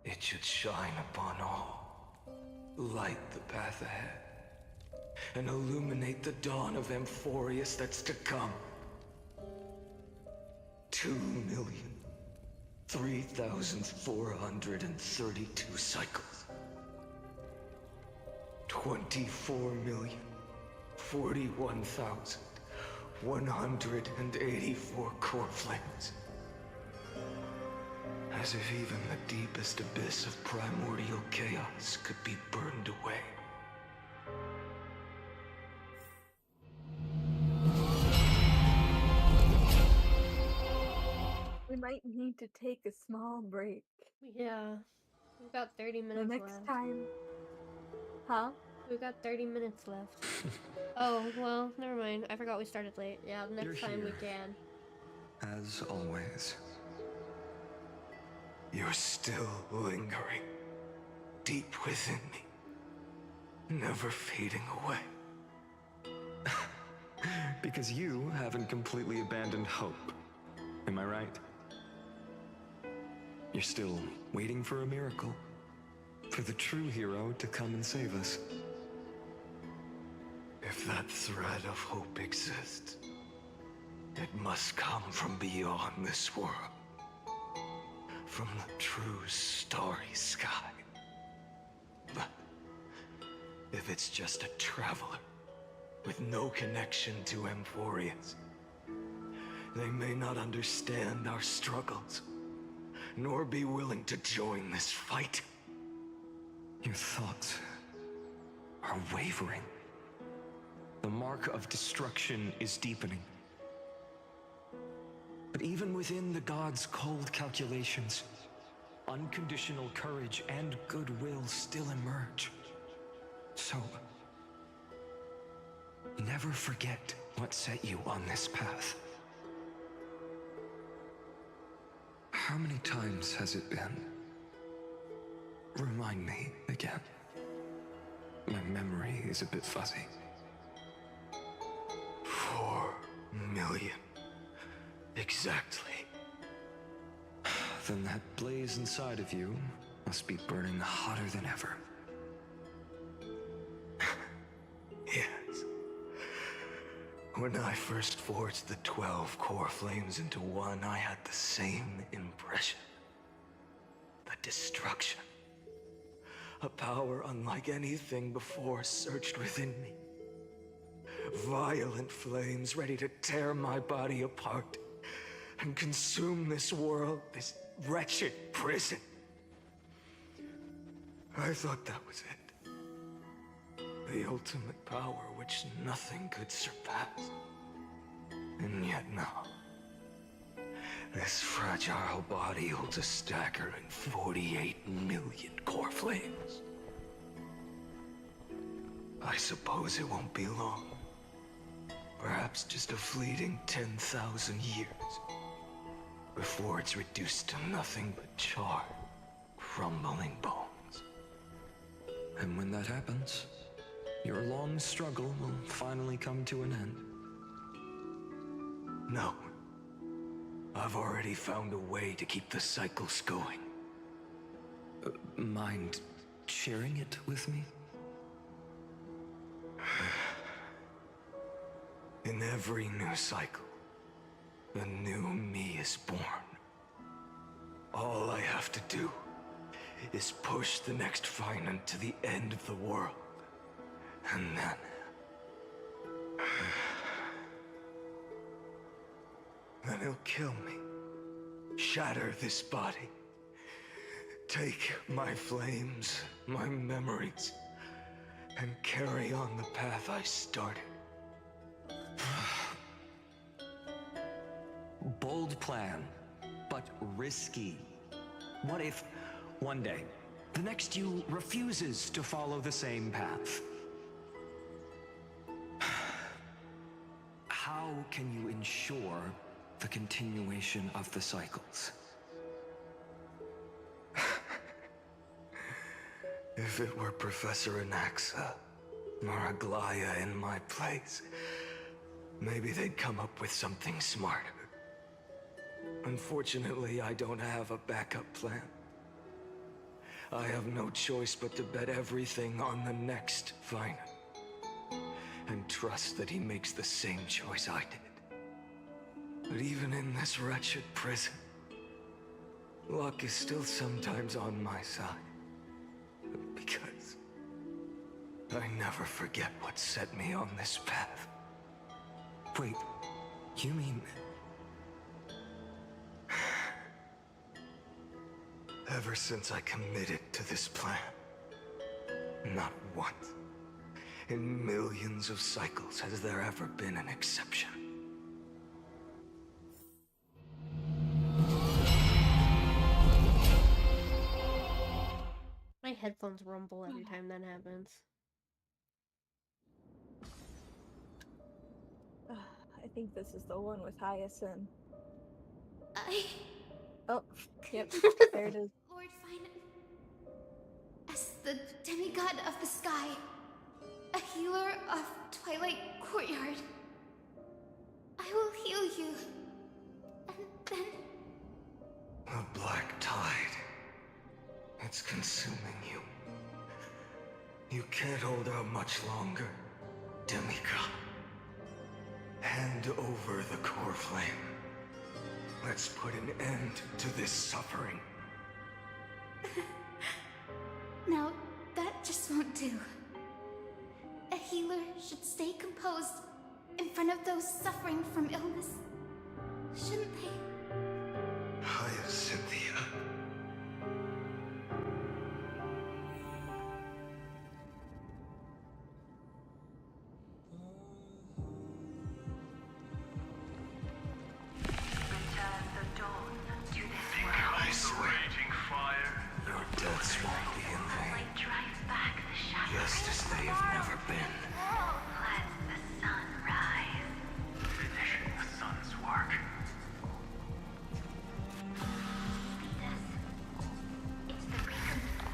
It should shine upon all, light the path ahead, and illuminate the dawn of Amphorius that's to come. 2,003,432 cycles. 24,041,184 core flames. As if even the deepest abyss of primordial chaos could be burned away. We might need to take a small break. Yeah. We've got 30 minutes The next left. time. Huh? We've got 30 minutes left. Oh, well, never mind. I forgot we started late. Yeah, next You're time we here. can. As always. You're still lingering, deep within me, never fading away. Because you haven't completely abandoned hope. Am I right? You're still waiting for a miracle. For the true hero to come and save us. If that thread of hope exists, it must come from beyond this world. From the true starry sky. But if it's just a traveler with no connection to Amphorius, they may not understand our struggles, nor be willing to join this fight. Your thoughts are wavering. The mark of destruction is deepening. But even within the gods' cold calculations, unconditional courage and goodwill still emerge. So, never forget what set you on this path. How many times has it been? Remind me again. My memory is a bit fuzzy. 4 million. Exactly. Then that blaze inside of you must be burning hotter than ever. Yes. When I first forged the 12 core flames into one, I had the same impression. The destruction. A power unlike anything before surged within me. Violent flames ready to tear my body apart and consume this world, this wretched prison. I thought that was it. The ultimate power which nothing could surpass. And yet now, this fragile body holds a staggering 48 million core flames. I suppose it won't be long. Perhaps just a fleeting 10,000 years. Before it's reduced to nothing but charred, crumbling bones. And when that happens, your long struggle will finally come to an end. No. I've already found a way to keep the cycles going. Mind sharing it with me? In every new cycle, a new me is born. All I have to do is push the next Finite to the end of the world. And then... then he'll kill me. Shatter this body. Take my flames, my memories, and carry on the path I started. Bold plan, but risky. What if, one day, the next you refuses to follow the same path? How can you ensure the continuation of the cycles? If it were Professor Anaxa or Aglaya in my place, maybe they'd come up with something smarter. Unfortunately, I don't have a backup plan. I have no choice but to bet everything on the next Finite, and trust that he makes the same choice I did. But even in this wretched prison, luck is still sometimes on my side. Because I never forget what set me on this path. Wait, you mean... Ever since I committed to this plan, not once, in millions of cycles, has there ever been an exception. My headphones rumble every time that happens. I think this is the one with Hyacinth. Oh, yep, there it is. Lord Finite, as the demigod of the sky, a healer of Twilight Courtyard, I will heal you, and then... The black tide. It's consuming you. You can't hold out much longer, demigod. Hand over the core flame. Let's put an end to this suffering. No, that just won't do. A healer should stay composed in front of those suffering from illness, shouldn't they? Hyacinthia.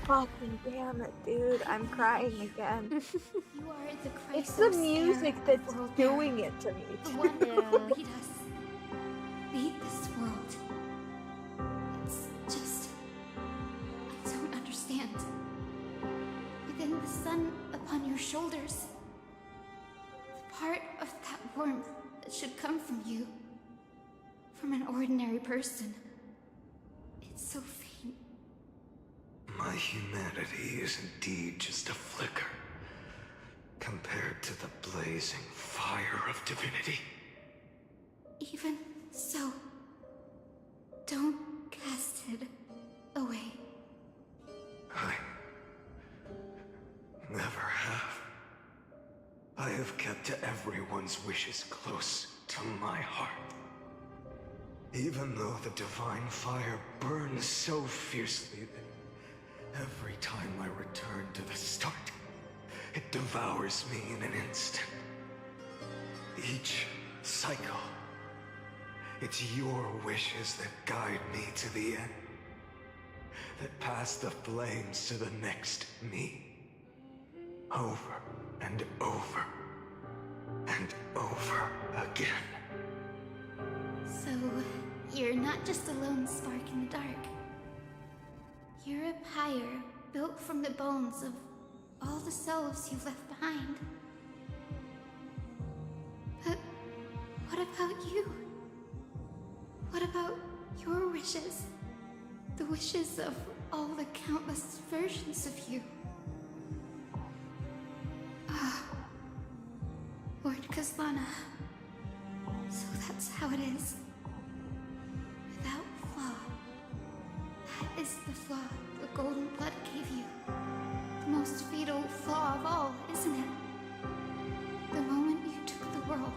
Fucking damn it, dude. I'm crying again. You are the Christ. It's the music that's doing it to me. The one who will lead us. Lead this world. It's just... I don't understand. Within the sun upon your shoulders, the part of that warmth that should come from you, from an ordinary person, it's so faint. My humanity is indeed just a flicker, compared to the blazing fire of divinity. Even so, don't cast it away. I never have. I have kept everyone's wishes close to my heart. Even though the divine fire burns so fiercely that every time I return to the start, it devours me in an instant. Each cycle, it's your wishes that guide me to the end, that pass the flames to the next me. Over and over and over again. So, you're not just a lone spark in the dark. You're a pyre built from the bones of all the selves you've left behind. But about you? What about your wishes? The wishes of all the countless versions of you? Ah, Lord Kazlana. So that's how it is. Without flaw. That is the flaw the golden blood gave you. The most fatal flaw of all, isn't it? The moment you took the world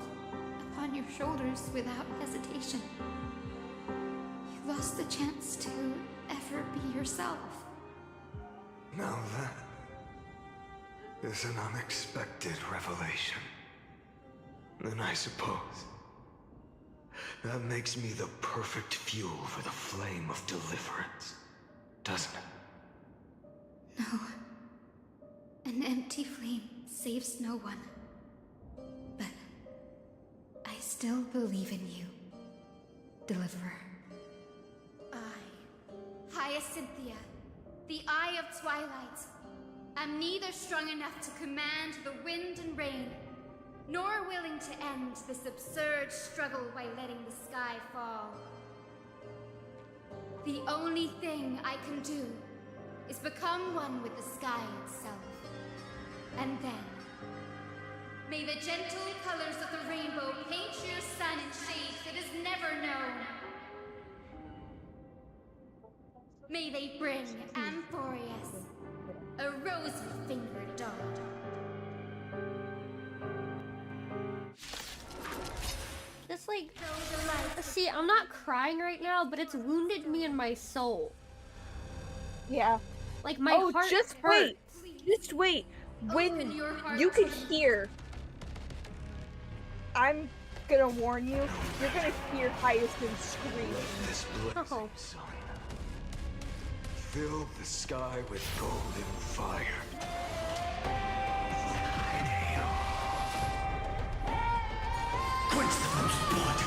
upon your shoulders without hesitation. You lost the chance to ever be yourself. Now that is an unexpected revelation. Then I suppose that makes me the perfect fuel for the flame of deliverance, doesn't it? No. An empty flame saves no one. But I still believe in you, Deliverer. Hyacinthia, the Eye of Twilight. I'm neither strong enough to command the wind and rain, nor willing to end this absurd struggle by letting the sky fall. The only thing I can do is become one with the sky itself. And then, may the gentle colors of the rainbow paint your sun in shades it has never known. May they bring Amphorius a rosy-fingered dog. This, like, see, I'm not crying right now, but it's wounded me in my soul. Yeah. Like, my heart just hurts. wait. Just wait. When you can hear, I'm gonna warn you, you're gonna hear Hyacinth screaming. This blazing sun. Fill the sky with golden fire. Quench the first blood.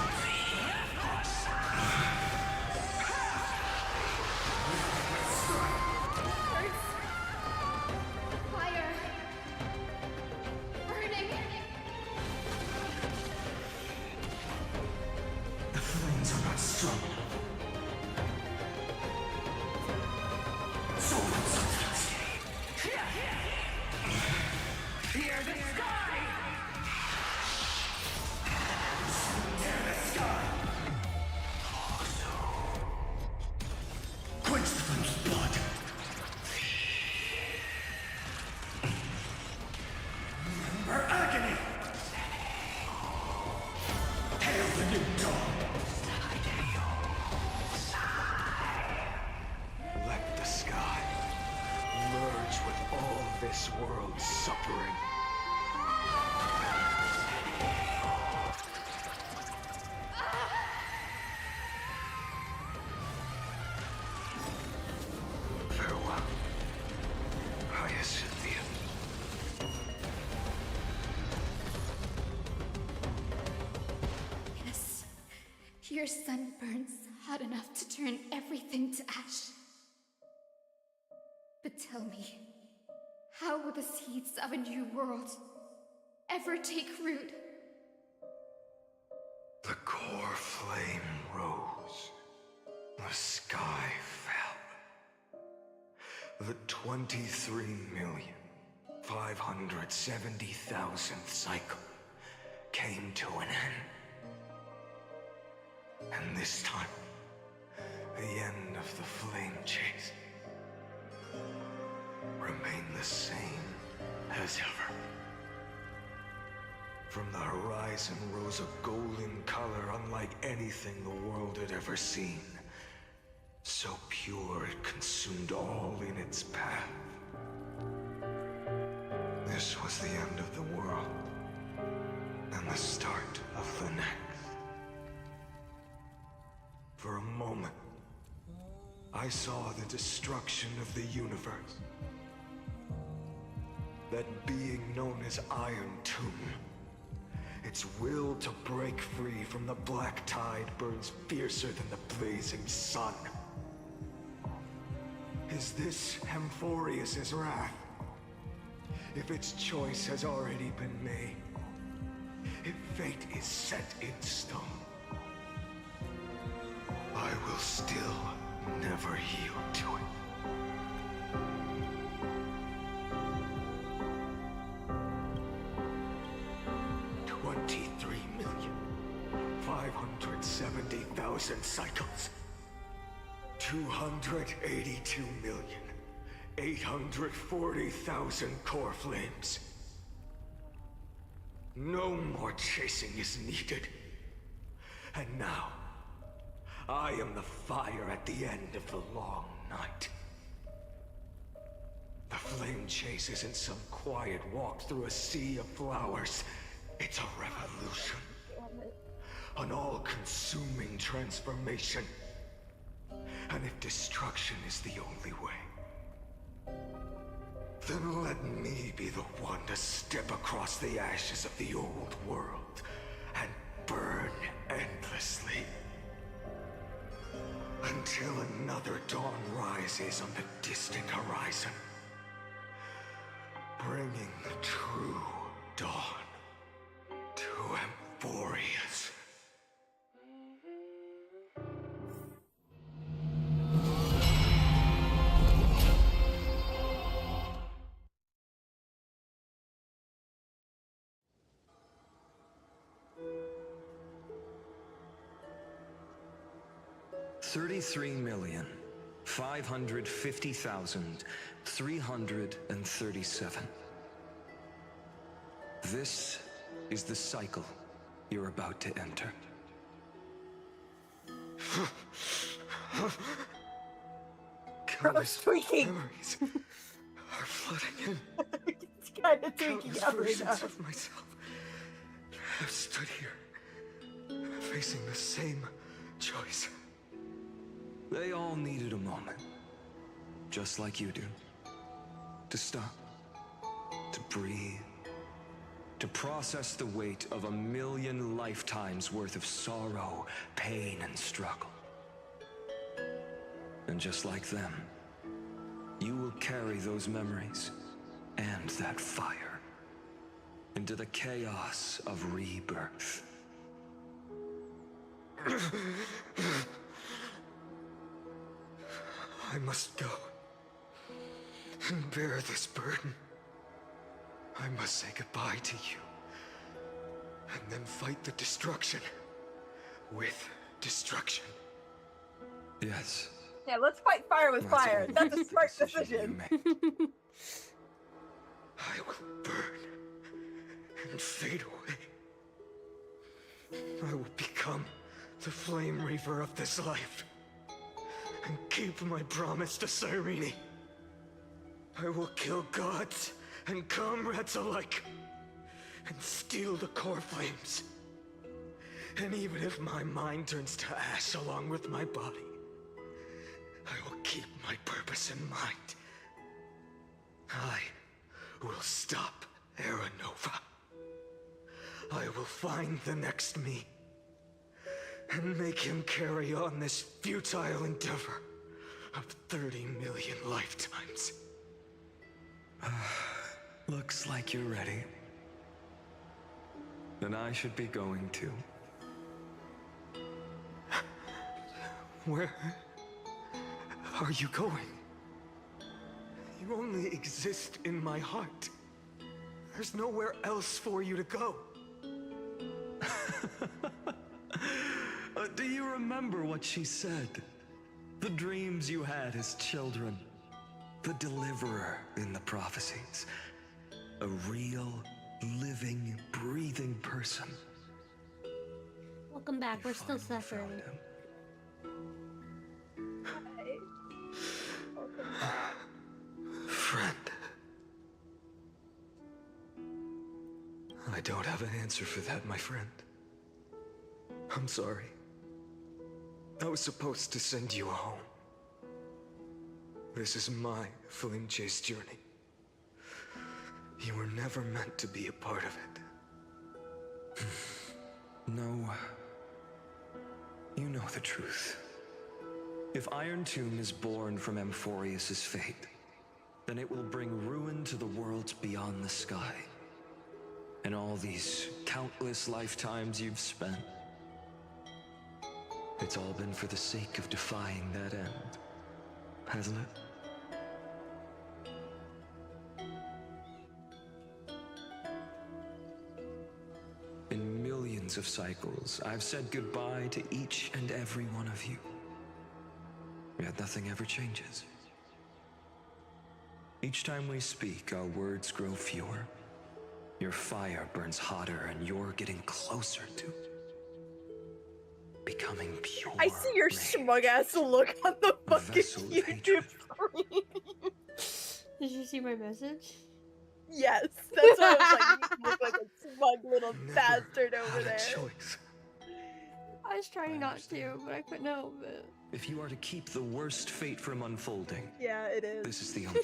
Fire. Burning. The flames are not strong enough. Hear the sky! Hear the sky! Quench the flame's blood. Remember agony! Hail the new dawn! Let the sky merge with all this world's suffering. Farewell, Hyacinthia. Yes, your sun burns hot enough to turn everything to ash. But tell me, how will the seeds of a new world ever take root? The core flame rose. The sky fell. The 23,570,000th cycle came to an end. And this time, the end of the flame chase remained the same as ever. From the horizon rose a golden color unlike anything the world had ever seen. So pure it consumed all in its path. This was the end of the world, and the start of the next. For a moment, I saw the destruction of the universe. That being known as Iron Tomb. Its will to break free from the black tide burns fiercer than the blazing sun. Is this Amphorius' wrath? If its choice has already been made, if fate is set in stone, 570,000 cycles. 282,840,000 core flames. No more chasing is needed. And now, I am the fire at the end of the long night. The flame chase isn't some quiet walk through a sea of flowers. It's a revolution. An all-consuming transformation. And if destruction is the only way, then let me be the one to step across the ashes of the old world and burn endlessly. Until another dawn rises on the distant horizon, bringing the true dawn to Emphorius. $33,550,337. This is the cycle you're about to enter. Countless tweaking. Memories are flooding in. It's kind of tweaking Countless out right versions now. of myself have stood here, facing the same choice. They all needed a moment, just like you do. To stop, to breathe, to process the weight of 1,000,000 lifetimes worth of sorrow, pain, and struggle. And just like them, you will carry those memories and that fire into the chaos of rebirth. I must go and bear this burden. I must say goodbye to you, and then fight the destruction with destruction. Yes. Yeah, let's fight fire with fire. That's a smart decision. I will burn and fade away. I will become the flame reaver of this life and keep my promise to Cyrene. I will kill gods and comrades alike and steal the core flames. And even if my mind turns to ash along with my body, I will keep my purpose in mind. I will stop Aranova. I will find the next me and make him carry on this futile endeavor of 30 million lifetimes. Looks like you're ready. Then I should be going too. Where are you going? You only exist in my heart. There's nowhere else for you to go. Do you remember what she said? The dreams you had as children. The deliverer in the prophecies. A real, living, breathing person. Welcome back. We're still separated. Friend. I don't have an answer for that, my friend. I'm sorry. I was supposed to send you home. This is my flame chase journey. You were never meant to be a part of it. No. You know the truth. If Iron Tomb is born from Emphorius' fate, then it will bring ruin to the worlds beyond the sky. And all these countless lifetimes you've spent, it's all been for the sake of defying that end, hasn't it? In millions millions of cycles, I've said goodbye to each and every one of you. Yet nothing ever changes. Each time we speak, our words grow fewer. Your fire burns hotter, and you're getting closer to becoming pure. I see your smug-ass look on the fucking YouTube screen. Did you see my message? Yes, that's why I was like, you look like a smug little bastard over there. Choice. I was trying not to, but I couldn't help it. If you are to keep the worst fate from unfolding, yeah, it is. This is the only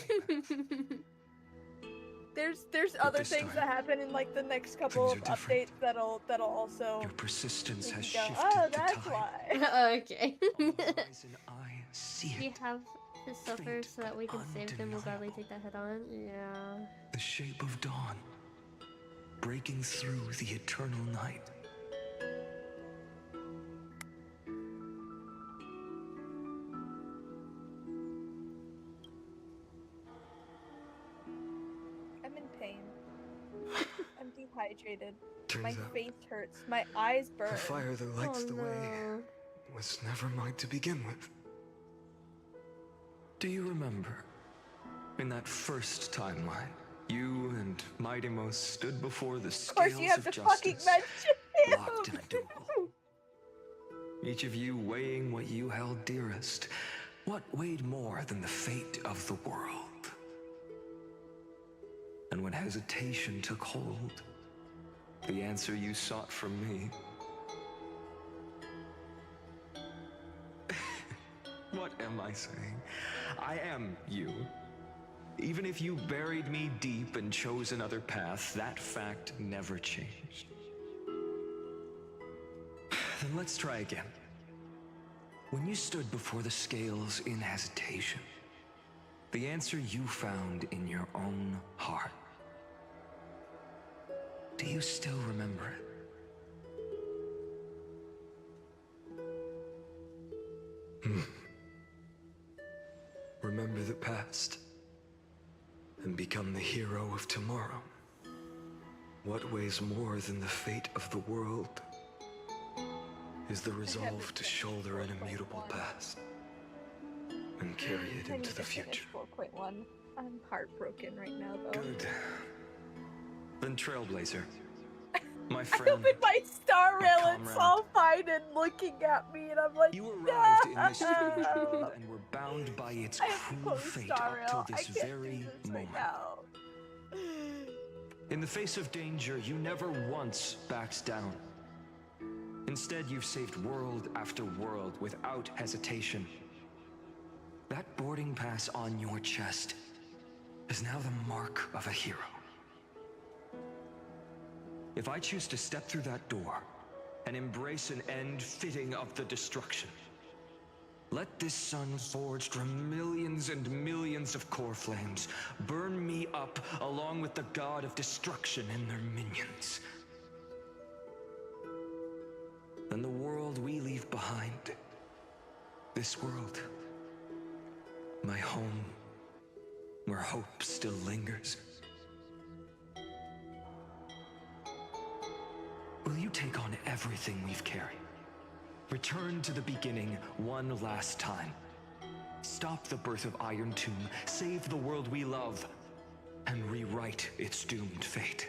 There's other things that happen in like the next couple of updates that'll also. Your persistence has go, shifted oh, the that's tide. why. Okay. I see it. We have to suffer so that we can save them. We'll gladly take that head on. Yeah. The shape of dawn, breaking through the eternal night. I'm in pain. I'm dehydrated. Turns My out face hurts. My eyes burn. the fire that lights the way was never mine to begin with. Do you remember, in that first timeline, you and Mightymost stood before the scales Of course, you have to fucking mention him. locked in a duel. Each of you weighing what you held dearest. What weighed more than the fate of the world? And when hesitation took hold, the answer you sought from me. What am I saying? I am you. Even if you buried me deep and chose another path, that fact never changed. Then let's try again. When you stood before the scales in hesitation, the answer you found in your own heart. Do you still remember it? Remember the past and become the hero of tomorrow. What weighs more than the fate of the world is the resolve to shoulder an immutable past and carry it into the future. 4.1. I'm heartbroken right now, though. Good. Then Trailblazer, my I friend. opened my star rail and comrade. saw Fiden looking at me, and I'm like, You arrived in this strange world and were bound by its I have to cruel close fate star up till rail. I this can't do very this right moment. now. In the face of danger, you never once backed down. Instead, you've saved world after world without hesitation. That boarding pass on your chest is now the mark of a hero. If I choose to step through that door and embrace an end fitting of the destruction, let this sun forged from millions and millions of core flames burn me up along with the god of destruction and their minions. Then the world we leave behind, this world, my home, where hope still lingers. Will you take on everything we've carried? Return to the beginning one last time. Stop the birth of Iron Tomb, save the world we love, and rewrite its doomed fate.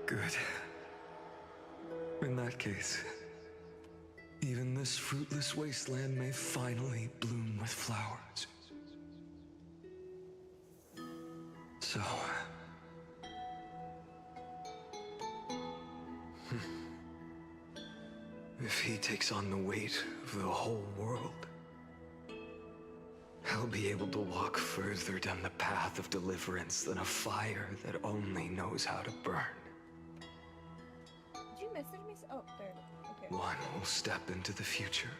Good. In that case, even this fruitless wasteland may finally bloom with flowers. So... If he takes on the weight of the whole world, I'll be able to walk further down the path of deliverance than a fire that only knows how to burn. Did you message me? Oh, there. Okay. One will step into the future.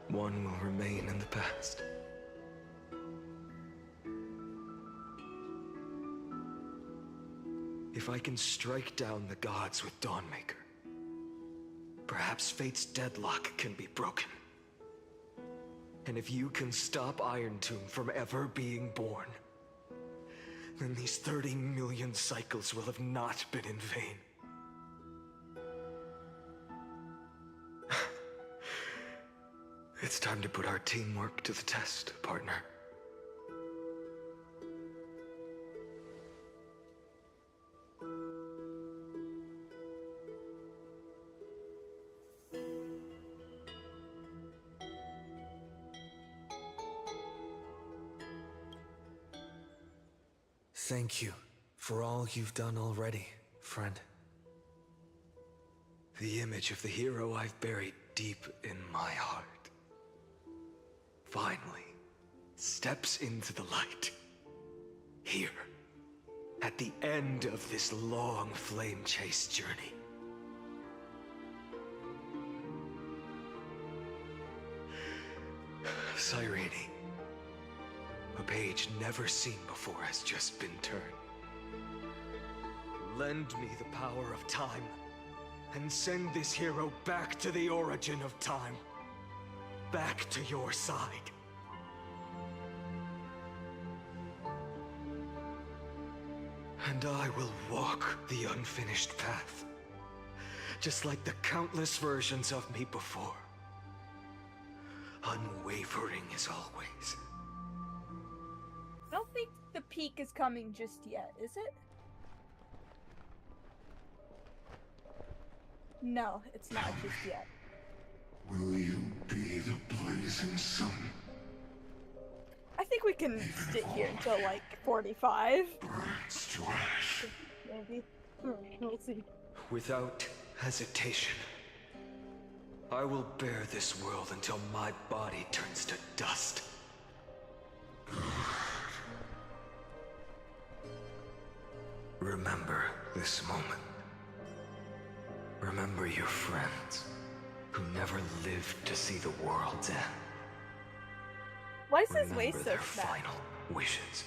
One will remain in the past. If I can strike down the gods with Dawnmaker, perhaps fate's deadlock can be broken. And if you can stop Iron Tomb from ever being born, then these 30 million cycles will have not been in vain. It's time to put our teamwork to the test, partner. Thank you for all you've done already, friend. The image of the hero I've buried deep in my heart finally steps into the light. Here, at the end of this long flame chase journey. Cyrene, a page never seen before has just been turned. Lend me the power of time, and send this hero back to the origin of time. Back to your side. And I will walk the unfinished path, just like the countless versions of me before. Unwavering as always. I don't think the peak is coming just yet, is it? No, it's not just yet. Will you be the blazing sun? I think we can sit here until like 45. Burns to ash. Maybe. We'll see. Without hesitation, I will bear this world until my body turns to dust. Remember this moment. Remember your friends who never lived to see the world's end. Why is his waist Remember so their fat? final wishes.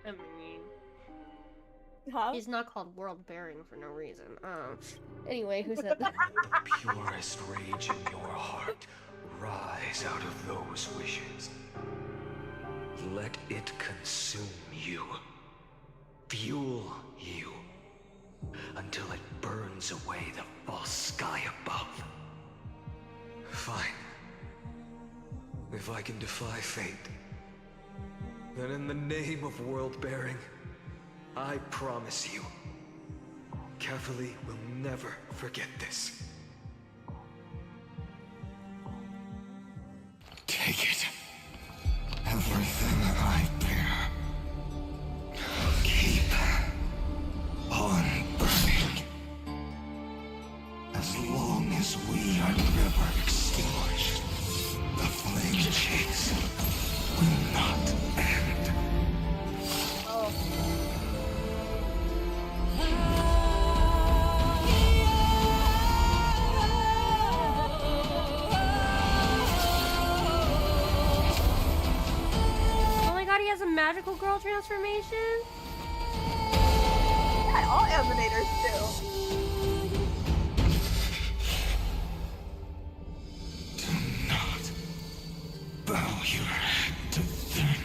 I mean, Huh? he's not called world bearing for no reason. Anyway, who said that? The purest rage in your heart rise out of those wishes. Let it consume you. Fuel you. Until it burns away the false sky above. Fine. If I can defy fate, then in the name of world-bearing, I promise you, Cavalli will never forget this. Take it. Everything I bear. Keep on burning. As long as we are never extinguished, the flame chase will not end. Oh my god, he has a magical girl transformation? Yeah, all Emanators do. Do not bow your head to them.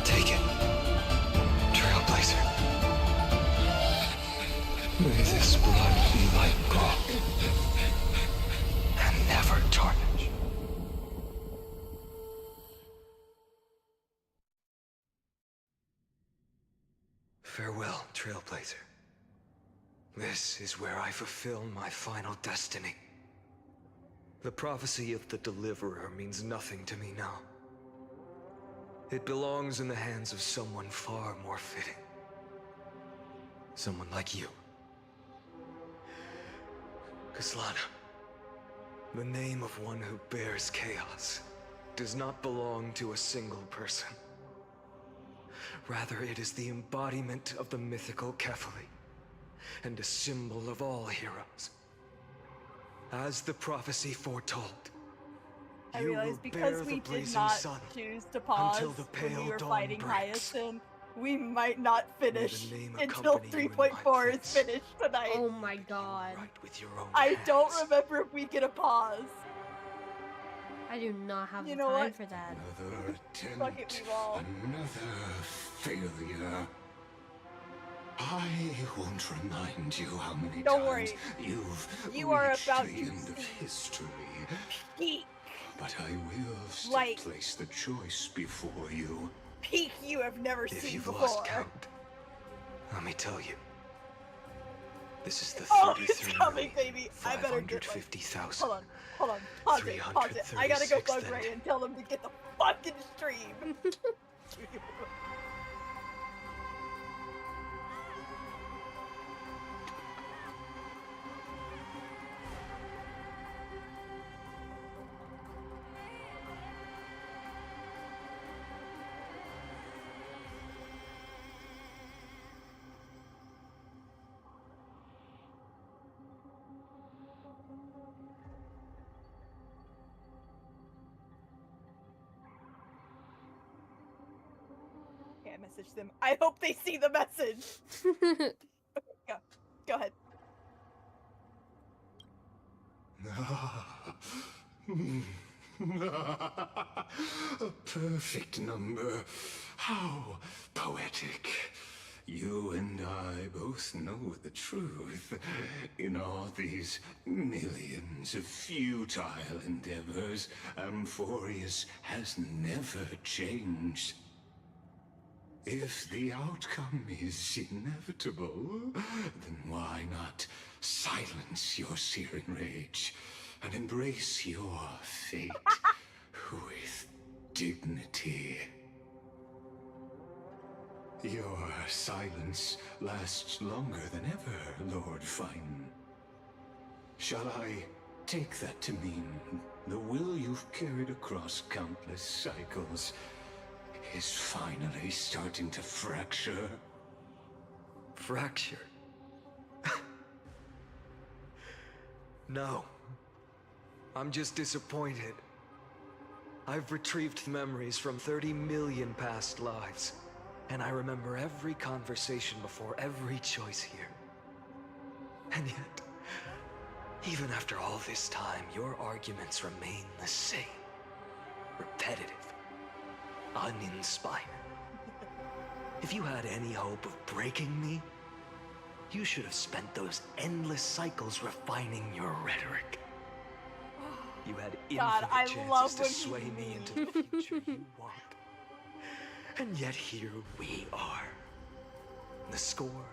Take it, Trailblazer. May this blood be like gold, and never tarnish. Farewell, Trailblazer. This is where I fulfill my final destiny. The prophecy of the Deliverer means nothing to me now. It belongs in the hands of someone far more fitting. Someone like you. Kaslana, the name of one who bears chaos does not belong to a single person. Rather, it is the embodiment of the mythical Kefali, and a symbol of all heroes. As the prophecy foretold, I you realized will because bear we the did blazing not sun choose to pause until the when pale we were dawn fighting breaks. Hyacinth, we might not finish name until accompany you in my 3.4 is place. finished tonight. Oh my god. With your own I don't hands. remember if we get a pause. I do not have You the know time what? for that. Another Fuck it, attempt, we all. another failure. I won't remind you how many Don't times worry. you've You are reached about the to end of see history. Peak, But I will still Like- place the choice before you. peak you have never If seen you've before. lost count, let me tell you. This is the Oh, it's coming, baby. I better get like. 550,000. Hold on. Pause it. I gotta go bug Ray and tell them to get the fucking stream. Okay, I messaged them. I hope they see the message. Go ahead. A perfect number. How poetic. You and I both know the truth. In all these millions of futile endeavors, Amphorius has never changed. If the outcome is inevitable, then why not silence your searing rage and embrace your fate with dignity? Your silence lasts longer than ever, Lord Fine. Shall I take that to mean the will you've carried across countless cycles is finally starting to fracture? Fracture? No. I'm just disappointed. I've retrieved memories from 30 million past lives, and I remember every conversation before every choice here. And yet, even after all this time, your arguments remain the same. Repetitive. Uninspired. If you had any hope of breaking me, you should have spent those endless cycles refining your rhetoric. You had infinite chances to sway me into the future you want. And yet here we are. The score,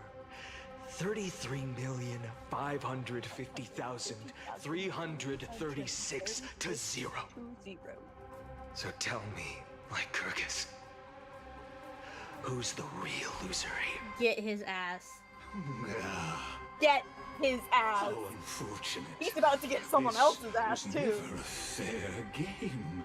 33,550,336 to 0. So tell me, Lycurgus, who's the real loser here? Get his ass. Get his ass. How unfortunate. He's about to get someone else's ass was too. Never a fair game.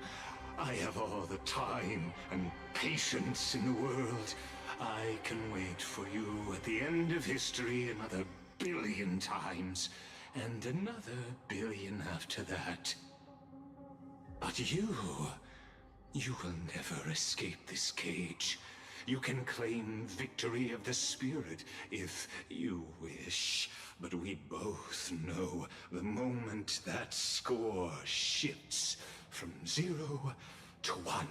I have all the time and patience in the world. I can wait for you at the end of history another billion times, and another billion after that. But you will never escape this cage. You can claim victory of the spirit if you wish, but we both know the moment that score shifts from 0 to 1.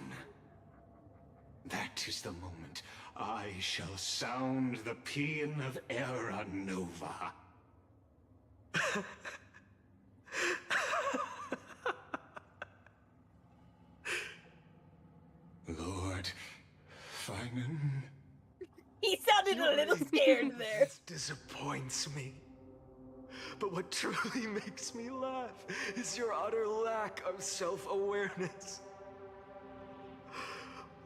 That is the moment I shall sound the paean of Era Nova. Lord Finan. He sounded a little scared there. This disappoints me. But what truly makes me laugh is your utter lack of self-awareness.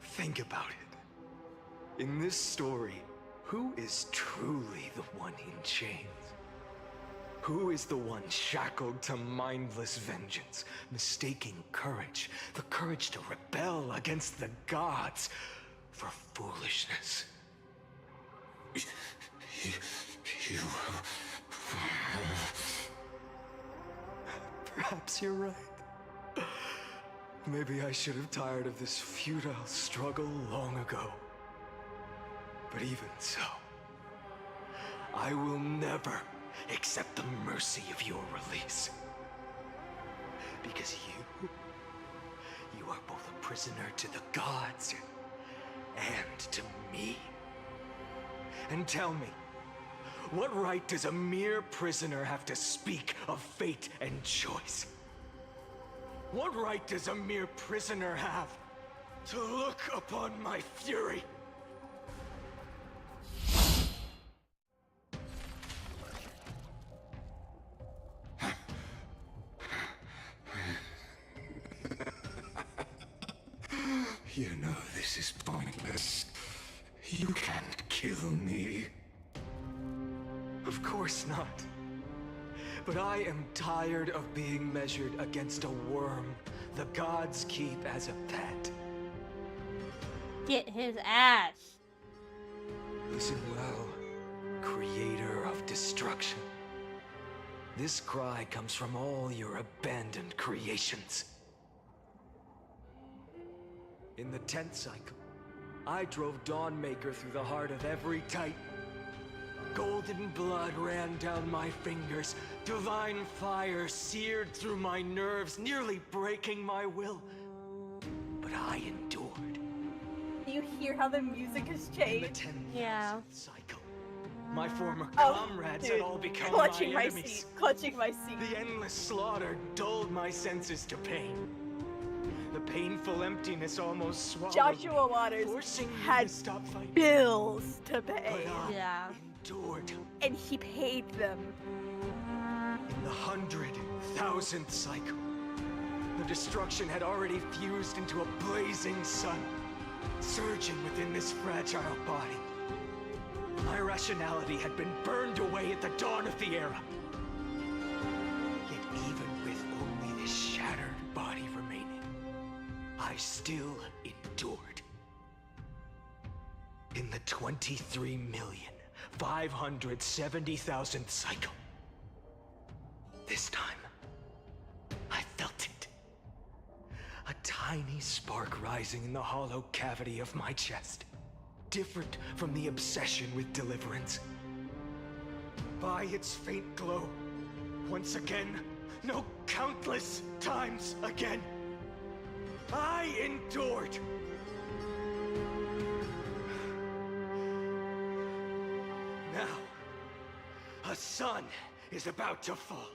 Think about it. In this story, who is truly the one in chains? Who is the one shackled to mindless vengeance, mistaking courage, the courage to rebel against the gods, for foolishness. You... Perhaps you're right. Maybe I should have tired of this futile struggle long ago. But even so, I will never accept the mercy of your release. Because you are both a prisoner to the gods and to me. And tell me, what right does a mere prisoner have to speak of fate and choice? What right does a mere prisoner have to look upon my fury? You know this is pointless. You can't kill me. Of course not. But I am tired of being measured against a worm the gods keep as a pet. Get his ass. Listen well, creator of destruction. This cry comes from all your abandoned creations. In the 10th cycle, I drove Dawnmaker through the heart of every Titan. Golden blood ran down my fingers, divine fire seared through my nerves, nearly breaking my will. But I endured. Do you hear how the music has changed? Yeah. Cycle. My former comrades had all become clutching my my enemies. seat, clutching my seat. The endless slaughter dulled my senses to pain. The painful emptiness almost swallowed Joshua me, Waters forcing me had to stop fighting. bills to pay. But Yeah. endured. And he paid them. In the 100,000th cycle, the destruction had already fused into a blazing sun, surging within this fragile body. My rationality had been burned away at the dawn of the era. Yet even with only this shattered body remaining, I still endured. In the 23,570,000th cycle, this time, I felt it. A tiny spark rising in the hollow cavity of my chest. Different from the obsession with deliverance. By its faint glow, once again, no, countless times again, I endured. Now, a sun is about to fall.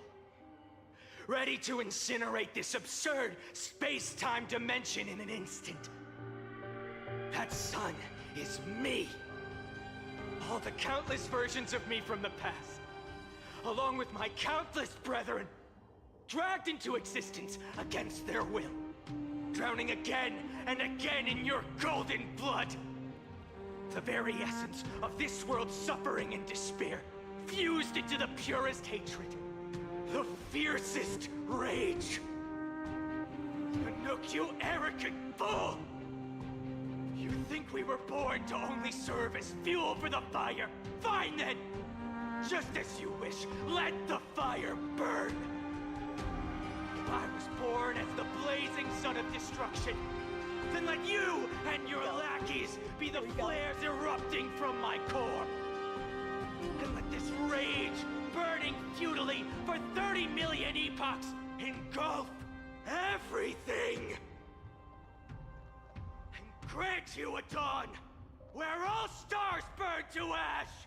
Ready to incinerate this absurd space-time dimension in an instant. That sun is me. All the countless versions of me from the past, along with my countless brethren, dragged into existence against their will, drowning again and again in your golden blood. The very essence of this world's suffering and despair, fused into the purest hatred, the fiercest rage. Nook, you arrogant fool! You think we were born to only serve as fuel for the fire? Fine then! Just as you wish, let the fire burn! I was born as the blazing sun of destruction. Then let you and your lackeys be the flares erupting from my core. And let this rage, burning futilely for 30 million epochs, engulf everything! Grant you a dawn where all stars burn to ash!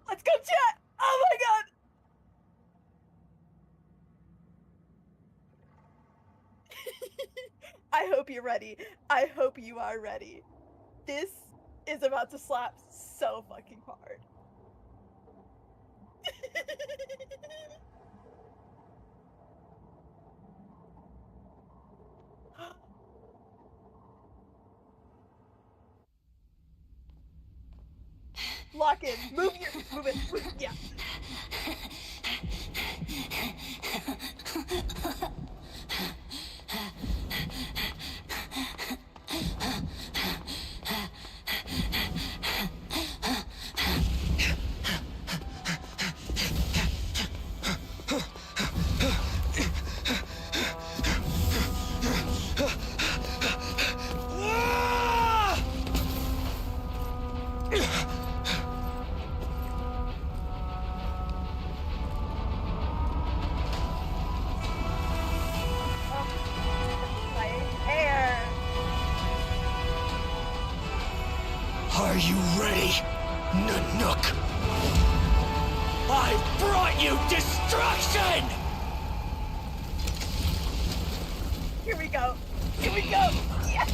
Let's go, chat! Oh my god! I hope you're ready. I hope you are ready. This is about to slap so fucking hard. Lock in. Move it. Yeah. Are you ready, Nanook? I've brought you destruction! Here we go. Here we go. Yes.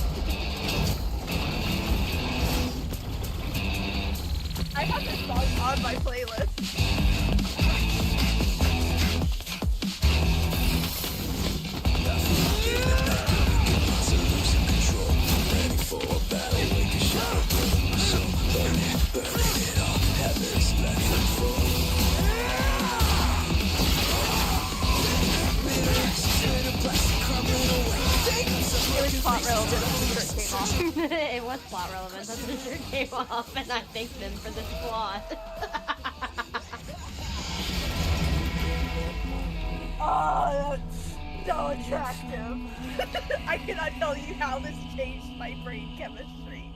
I have this song on my playlist. It was plot relevant until the shirt came off. It was plot relevant until the shirt came off, and I thanked them for this plot. Oh, that's so attractive. I cannot tell you how this changed my brain chemistry.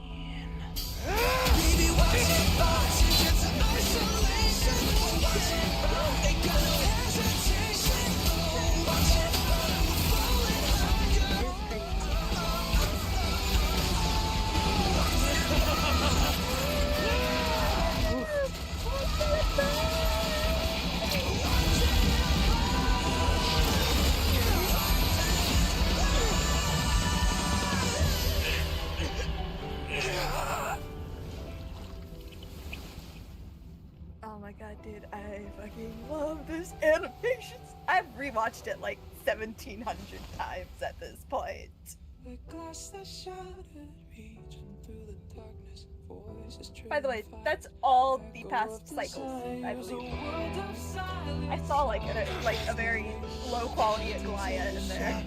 Oh my god, dude, I fucking love this animation. I've rewatched it like 1,700 times at this point. By the way, that's all the past cycles, I believe. I saw like a very low quality Aglaya in there.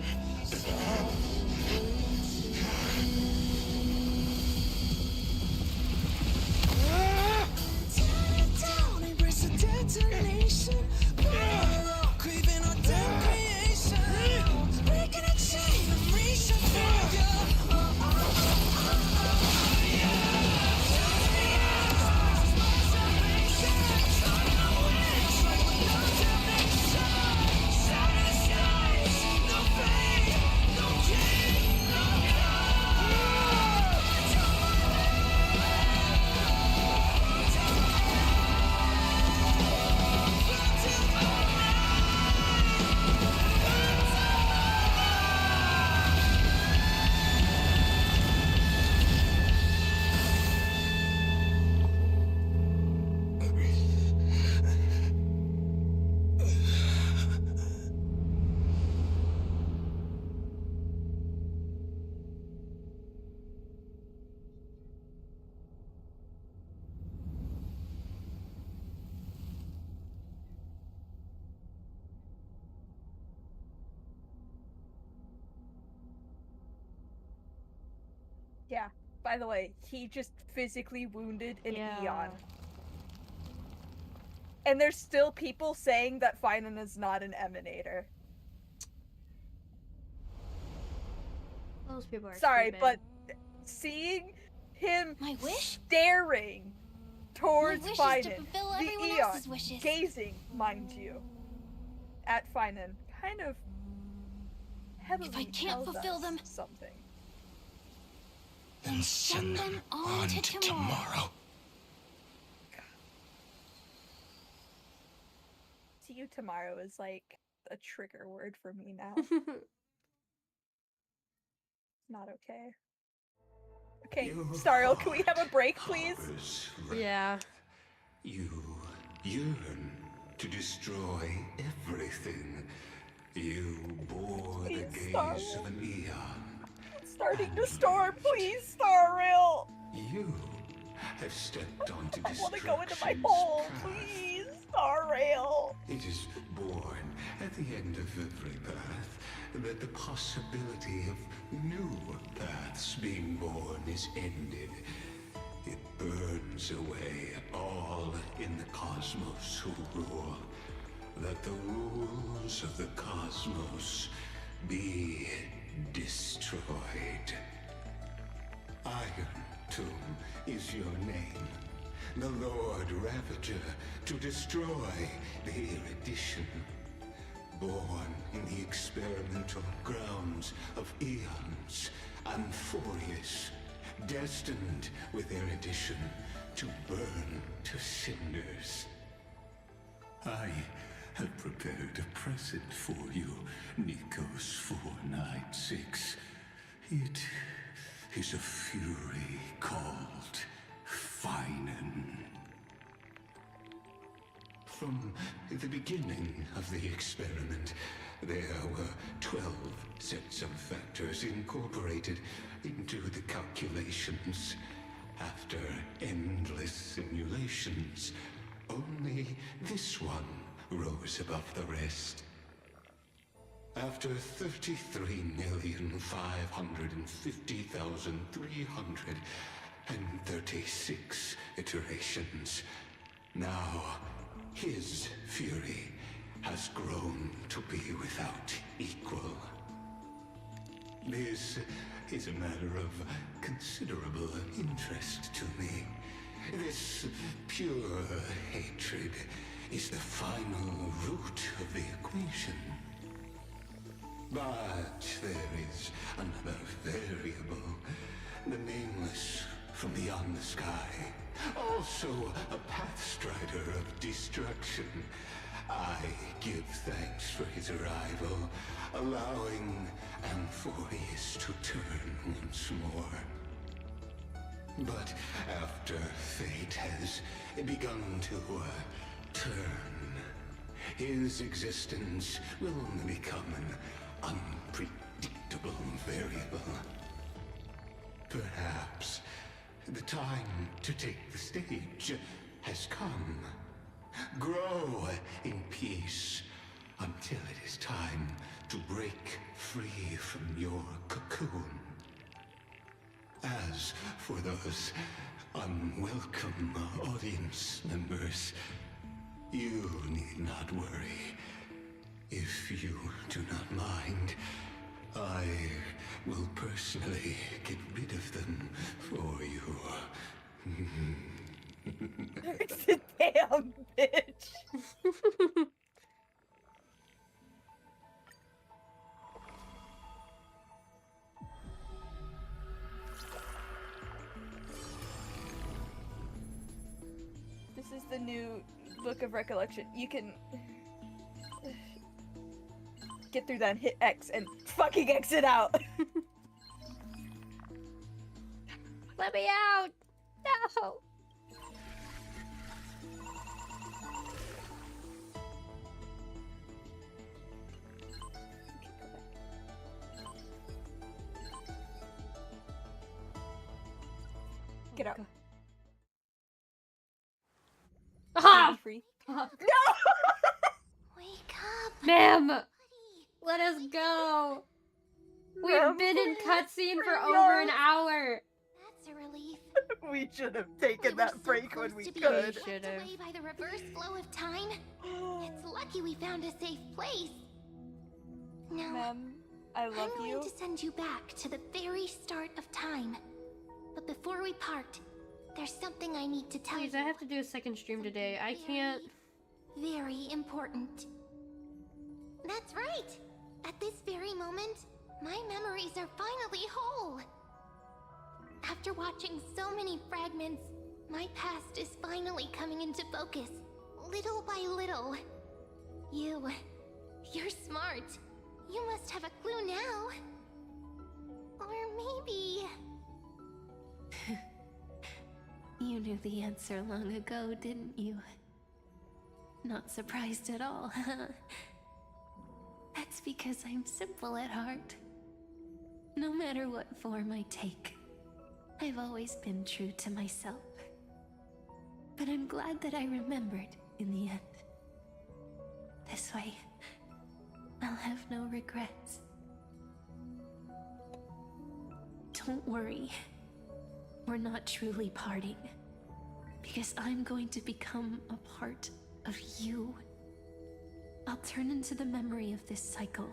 Yeah, by the way, he just physically wounded an Eon. And there's still people saying that Finan is not an emanator. Those people are sorry, stupid. but seeing him staring towards Finan, the Eon, gazing, mind you, at Finan, kind of heavily If I can't fulfill them, something. Then send them on to tomorrow. See you tomorrow is like a trigger word for me now. Not okay. Okay, Starl, can we have a break, please? Yeah. You yearn to destroy everything. You bore the gaze of an Eon. It's starting to storm, please, Starl! You have stepped onto I destruction's want to go into my hole, path. please, Starl! It is born at the end of every path that the possibility of new paths being born is ended. It burns away all in the cosmos who rule. That the rules of the cosmos be destroyed. Iron Tomb is your name. The Lord Ravager to destroy the erudition. Born in the experimental grounds of eons, Amphorius, destined with their addition to burn to cinders. I have prepared a present for you, Nikos 496. It is a fury called Finan. From the beginning of the experiment, there were 12 sets of factors incorporated into the calculations. After endless simulations, only this one rose above the rest. After 33,550,336 iterations, now his fury has grown to be without equal. This is a matter of considerable interest to me. This pure hatred is the final root of the equation. But there is another variable, the nameless from beyond the sky, also a pathstrider of destruction. I give thanks for his arrival, allowing Amphoreus to turn once more. But after fate has begun to turn, his existence will only become an unpredictable variable. Perhaps the time to take the stage has come. Grow in peace until it is time to break free from your cocoon. As for those unwelcome audience members, you need not worry. If you do not mind, I will personally get rid of them for you. Damn, bitch. This is the new Book of Recollection. You can get through that and hit X and fucking exit out. Let me out! No! Get out. Ah! Free. No! Wake up! Ma'am! Let us go! We've been in cutscene for over an hour! That's a relief. We should have taken that break when we could. Swept away by the reverse flow of time. It's lucky we found a safe place. Now, Ma'am, I love I'm you. going to send you back to the very start of time. But before we part, there's something I need to tell you. Please, I have to do a second stream today. I can't... Very important. That's right! At this very moment, my memories are finally whole. After watching so many fragments, my past is finally coming into focus, little by little. You're smart. You must have a clue now. Or maybe... You knew the answer long ago, didn't you? Not surprised at all, huh? That's because I'm simple at heart. No matter what form I take, I've always been true to myself. But I'm glad that I remembered in the end. This way, I'll have no regrets. Don't worry. We're not truly parting. Because I'm going to become a part of you. I'll turn into the memory of this cycle.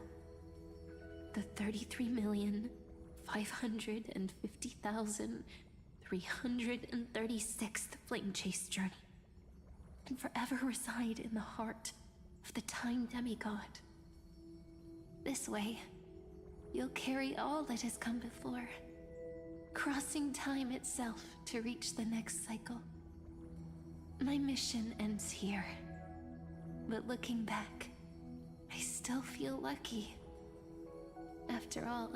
The 33,550,336th Flame Chase journey. And forever reside in the heart of the Time Demigod. This way, you'll carry all that has come before. crossing time itself to reach the next cycle. My mission ends here. But looking back, I still feel lucky. After all,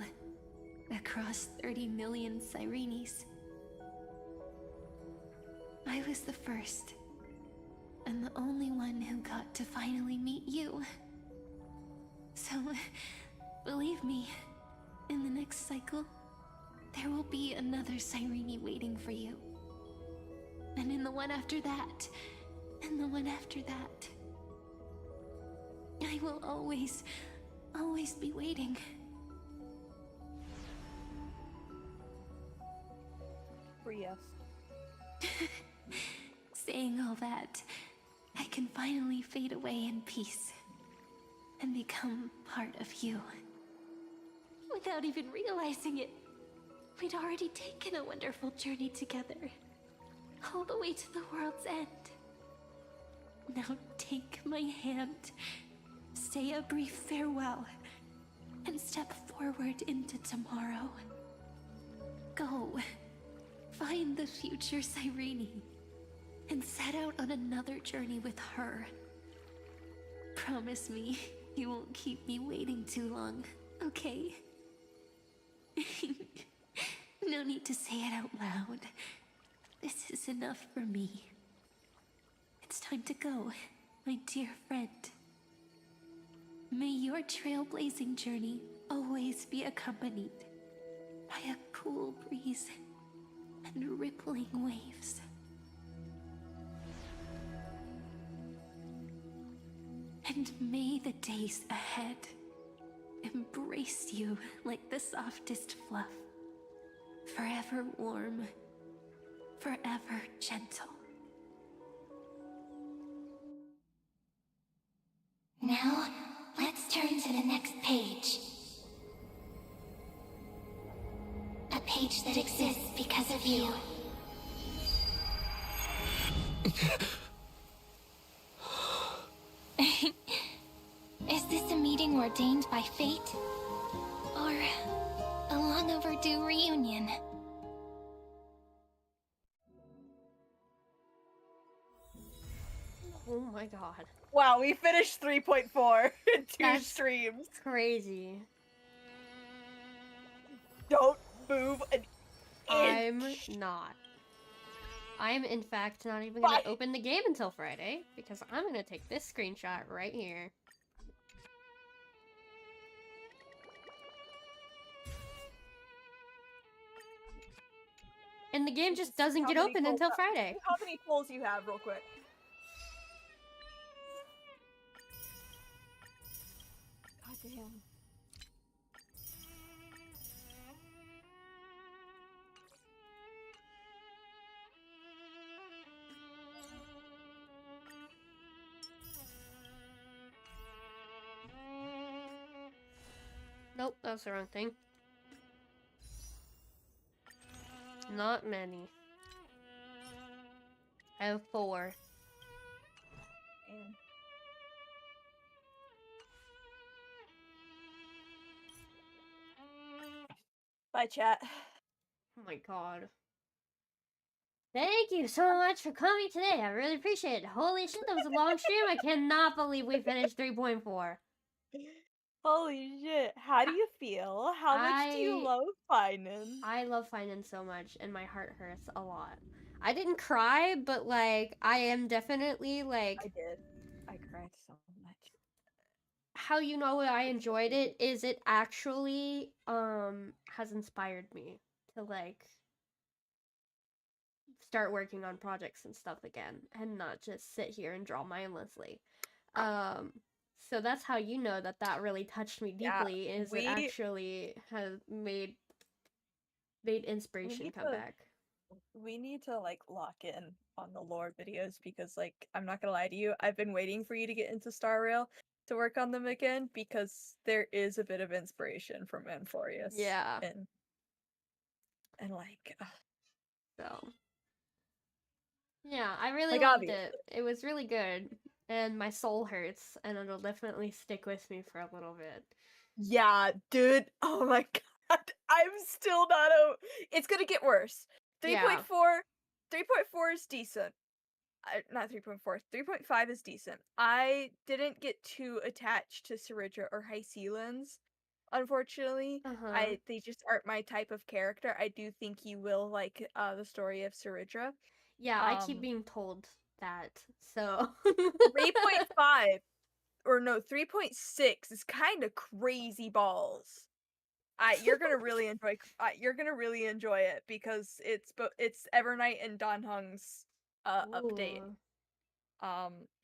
across 30 million Sirenes, I was the first, and the only one who got to finally meet you. So, believe me, in the next cycle, there will be another Sirene waiting for you. And in the one after that, and the one after that. I will always be waiting. Free us. Saying all that, I can finally fade away in peace and become part of you. Without even realizing it, we'd already taken a wonderful journey together, all the way to the world's end. Now take my hand, say a brief farewell, and step forward into tomorrow. Go, find the future Sirene, and set out on another journey with her. Promise me you won't keep me waiting too long, okay? No need to say it out loud. This is enough for me. It's time to go, my dear friend. May your trailblazing journey always be accompanied by a cool breeze and rippling waves. And may the days ahead embrace you like the softest fluff, forever warm, forever gentle. Now, let's turn to the next page. A page that exists because of you. Is this a meeting ordained by fate? Or a long overdue reunion? Oh my god. Wow, we finished 3.4 in 2 That's streams. Crazy. Don't move an I'm inch. not. I'm in fact not even gonna open the game until Friday, because I'm gonna take this screenshot right here. And the game just doesn't get open until Friday. How many polls you have, real quick? God damn. Nope, that was the wrong thing. Not many. I have 4. Man. Bye, chat. Oh my god. Thank you so much for coming today. I really appreciate it. Holy shit, that was a long stream. I cannot believe we finished 3.4. Holy shit. How do you feel? How much do you love Finan? I love Finan so much, and my heart hurts a lot. I didn't cry, but, like, I am definitely, like... I did. I cried so much. How you know I enjoyed it is it actually, has inspired me to, like, start working on projects and stuff again, and not just sit here and draw mindlessly. So that's how you know that that really touched me deeply, is it actually has made inspiration come back. We need to, like, lock in on the lore videos, because, like, I'm not gonna lie to you, I've been waiting for you to get into Star Rail to work on them again, because there is a bit of inspiration from Amphorius. Yeah. And like... So... Yeah, I really loved it. It was really good. And my soul hurts, and it'll definitely stick with me for a little bit. Yeah, dude. Oh my god. I'm still not it's gonna get worse. 3.4 3.4 is decent. Not 3.4. 3.5 is decent. I didn't get too attached to Saridra or High Sealands, unfortunately. They just aren't my type of character. I do think you will like the story of Saridra. Yeah, I keep being told that. So 3.5 or no, 3.6 is kind of crazy balls. You're gonna really enjoy. You're gonna really enjoy it because it's Evernight and Danhung's update.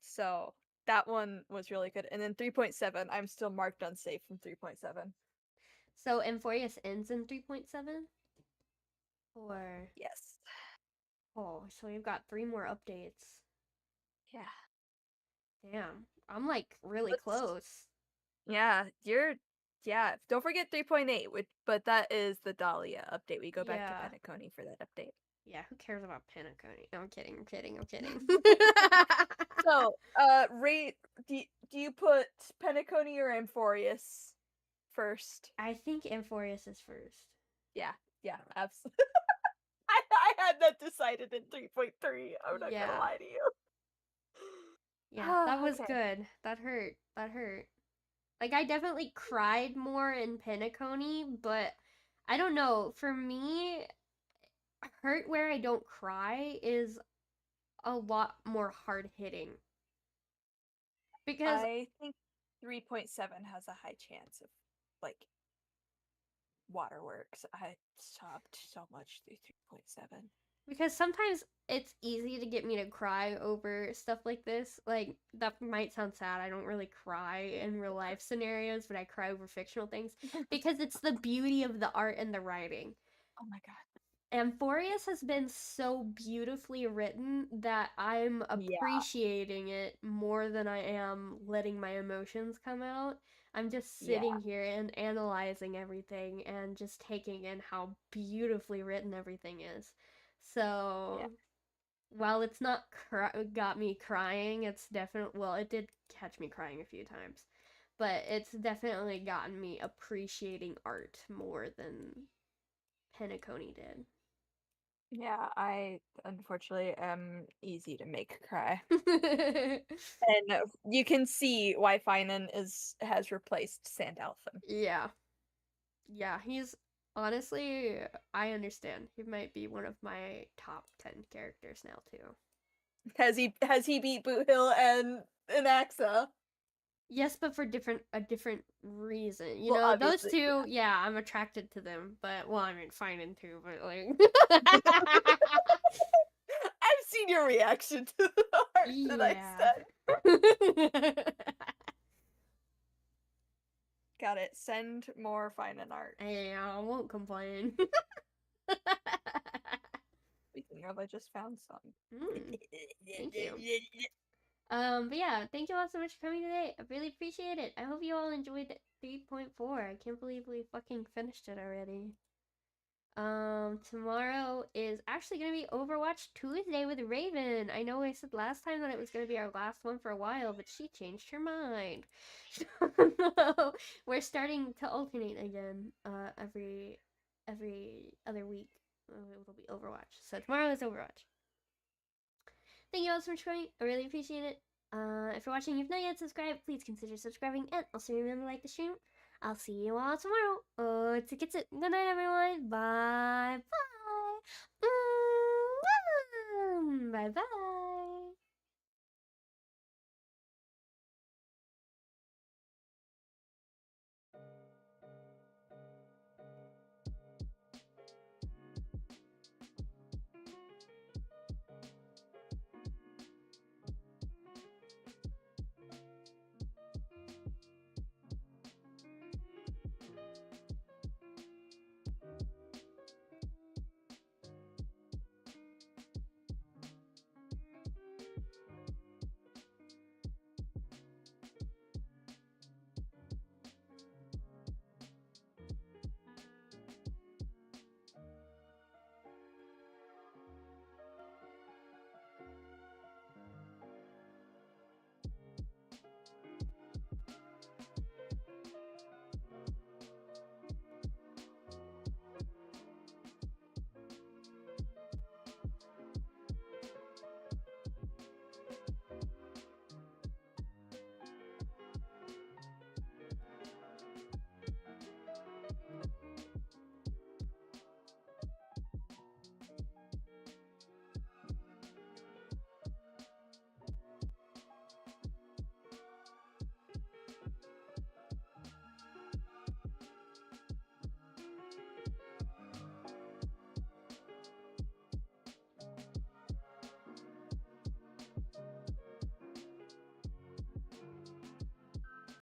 So that one was really good. And then 3.7, I'm still marked unsafe from 3.7. So Amphorius ends in 3.7? Or yes. Oh, so we've got 3 more updates. Yeah. Damn. I'm like really close. Yeah, don't forget 3.8, but that is the Dahlia update. We go back to Penacony for that update. Yeah, who cares about Penacony? No, I'm kidding. So, rate do you put Penacony or Amphorius first? I think Amphorius is first. Yeah, absolutely. I had that decided in 3.3. I'm not gonna lie to you. Yeah, that was good. That hurt. Like, I definitely cried more in Penacony, but I don't know. For me, hurt where I don't cry is a lot more hard hitting. Because I think 3.7 has a high chance of, like, waterworks. I sobbed so much through 3.7. Because sometimes it's easy to get me to cry over stuff like this. Like, that might sound sad. I don't really cry in real life scenarios, but I cry over fictional things. Because it's the beauty of the art and the writing. Oh my god. Amphorius has been so beautifully written that I'm appreciating it more than I am letting my emotions come out. I'm just sitting here and analyzing everything and just taking in how beautifully written everything is. So, while it's not got me crying, it's definitely, well, it did catch me crying a few times, but it's definitely gotten me appreciating art more than Penacony did. Yeah, I unfortunately am easy to make cry. And you can see why Finan has replaced Sandalphon. Yeah, he's honestly, I understand. He might be one of my top 10 characters now too. Has he beat Boot Hill and Axa? Yes, but for a different reason. You Well, know, those obviously, two, I'm attracted to them. But, well, I mean, Finan too, but like... I've seen your reaction to the art that I said. Got it. Send more Finan art. Yeah, I won't complain. Speaking of, I just found some. Thank you. But yeah, thank you all so much for coming today. I really appreciate it. I hope you all enjoyed 3.4. I can't believe we fucking finished it already. Tomorrow is actually gonna be Overwatch Tuesday with Raven. I know I said last time that it was gonna be our last one for a while, but she changed her mind. We're starting to alternate again. Every other week, it'll be Overwatch. So tomorrow is Overwatch. Thank you all so much for coming. I really appreciate it. If you're watching and you've not yet subscribed, please consider subscribing and also remember to like the stream. I'll see you all tomorrow. Tickets. Good night, everyone. Bye. Bye. Bye. Bye.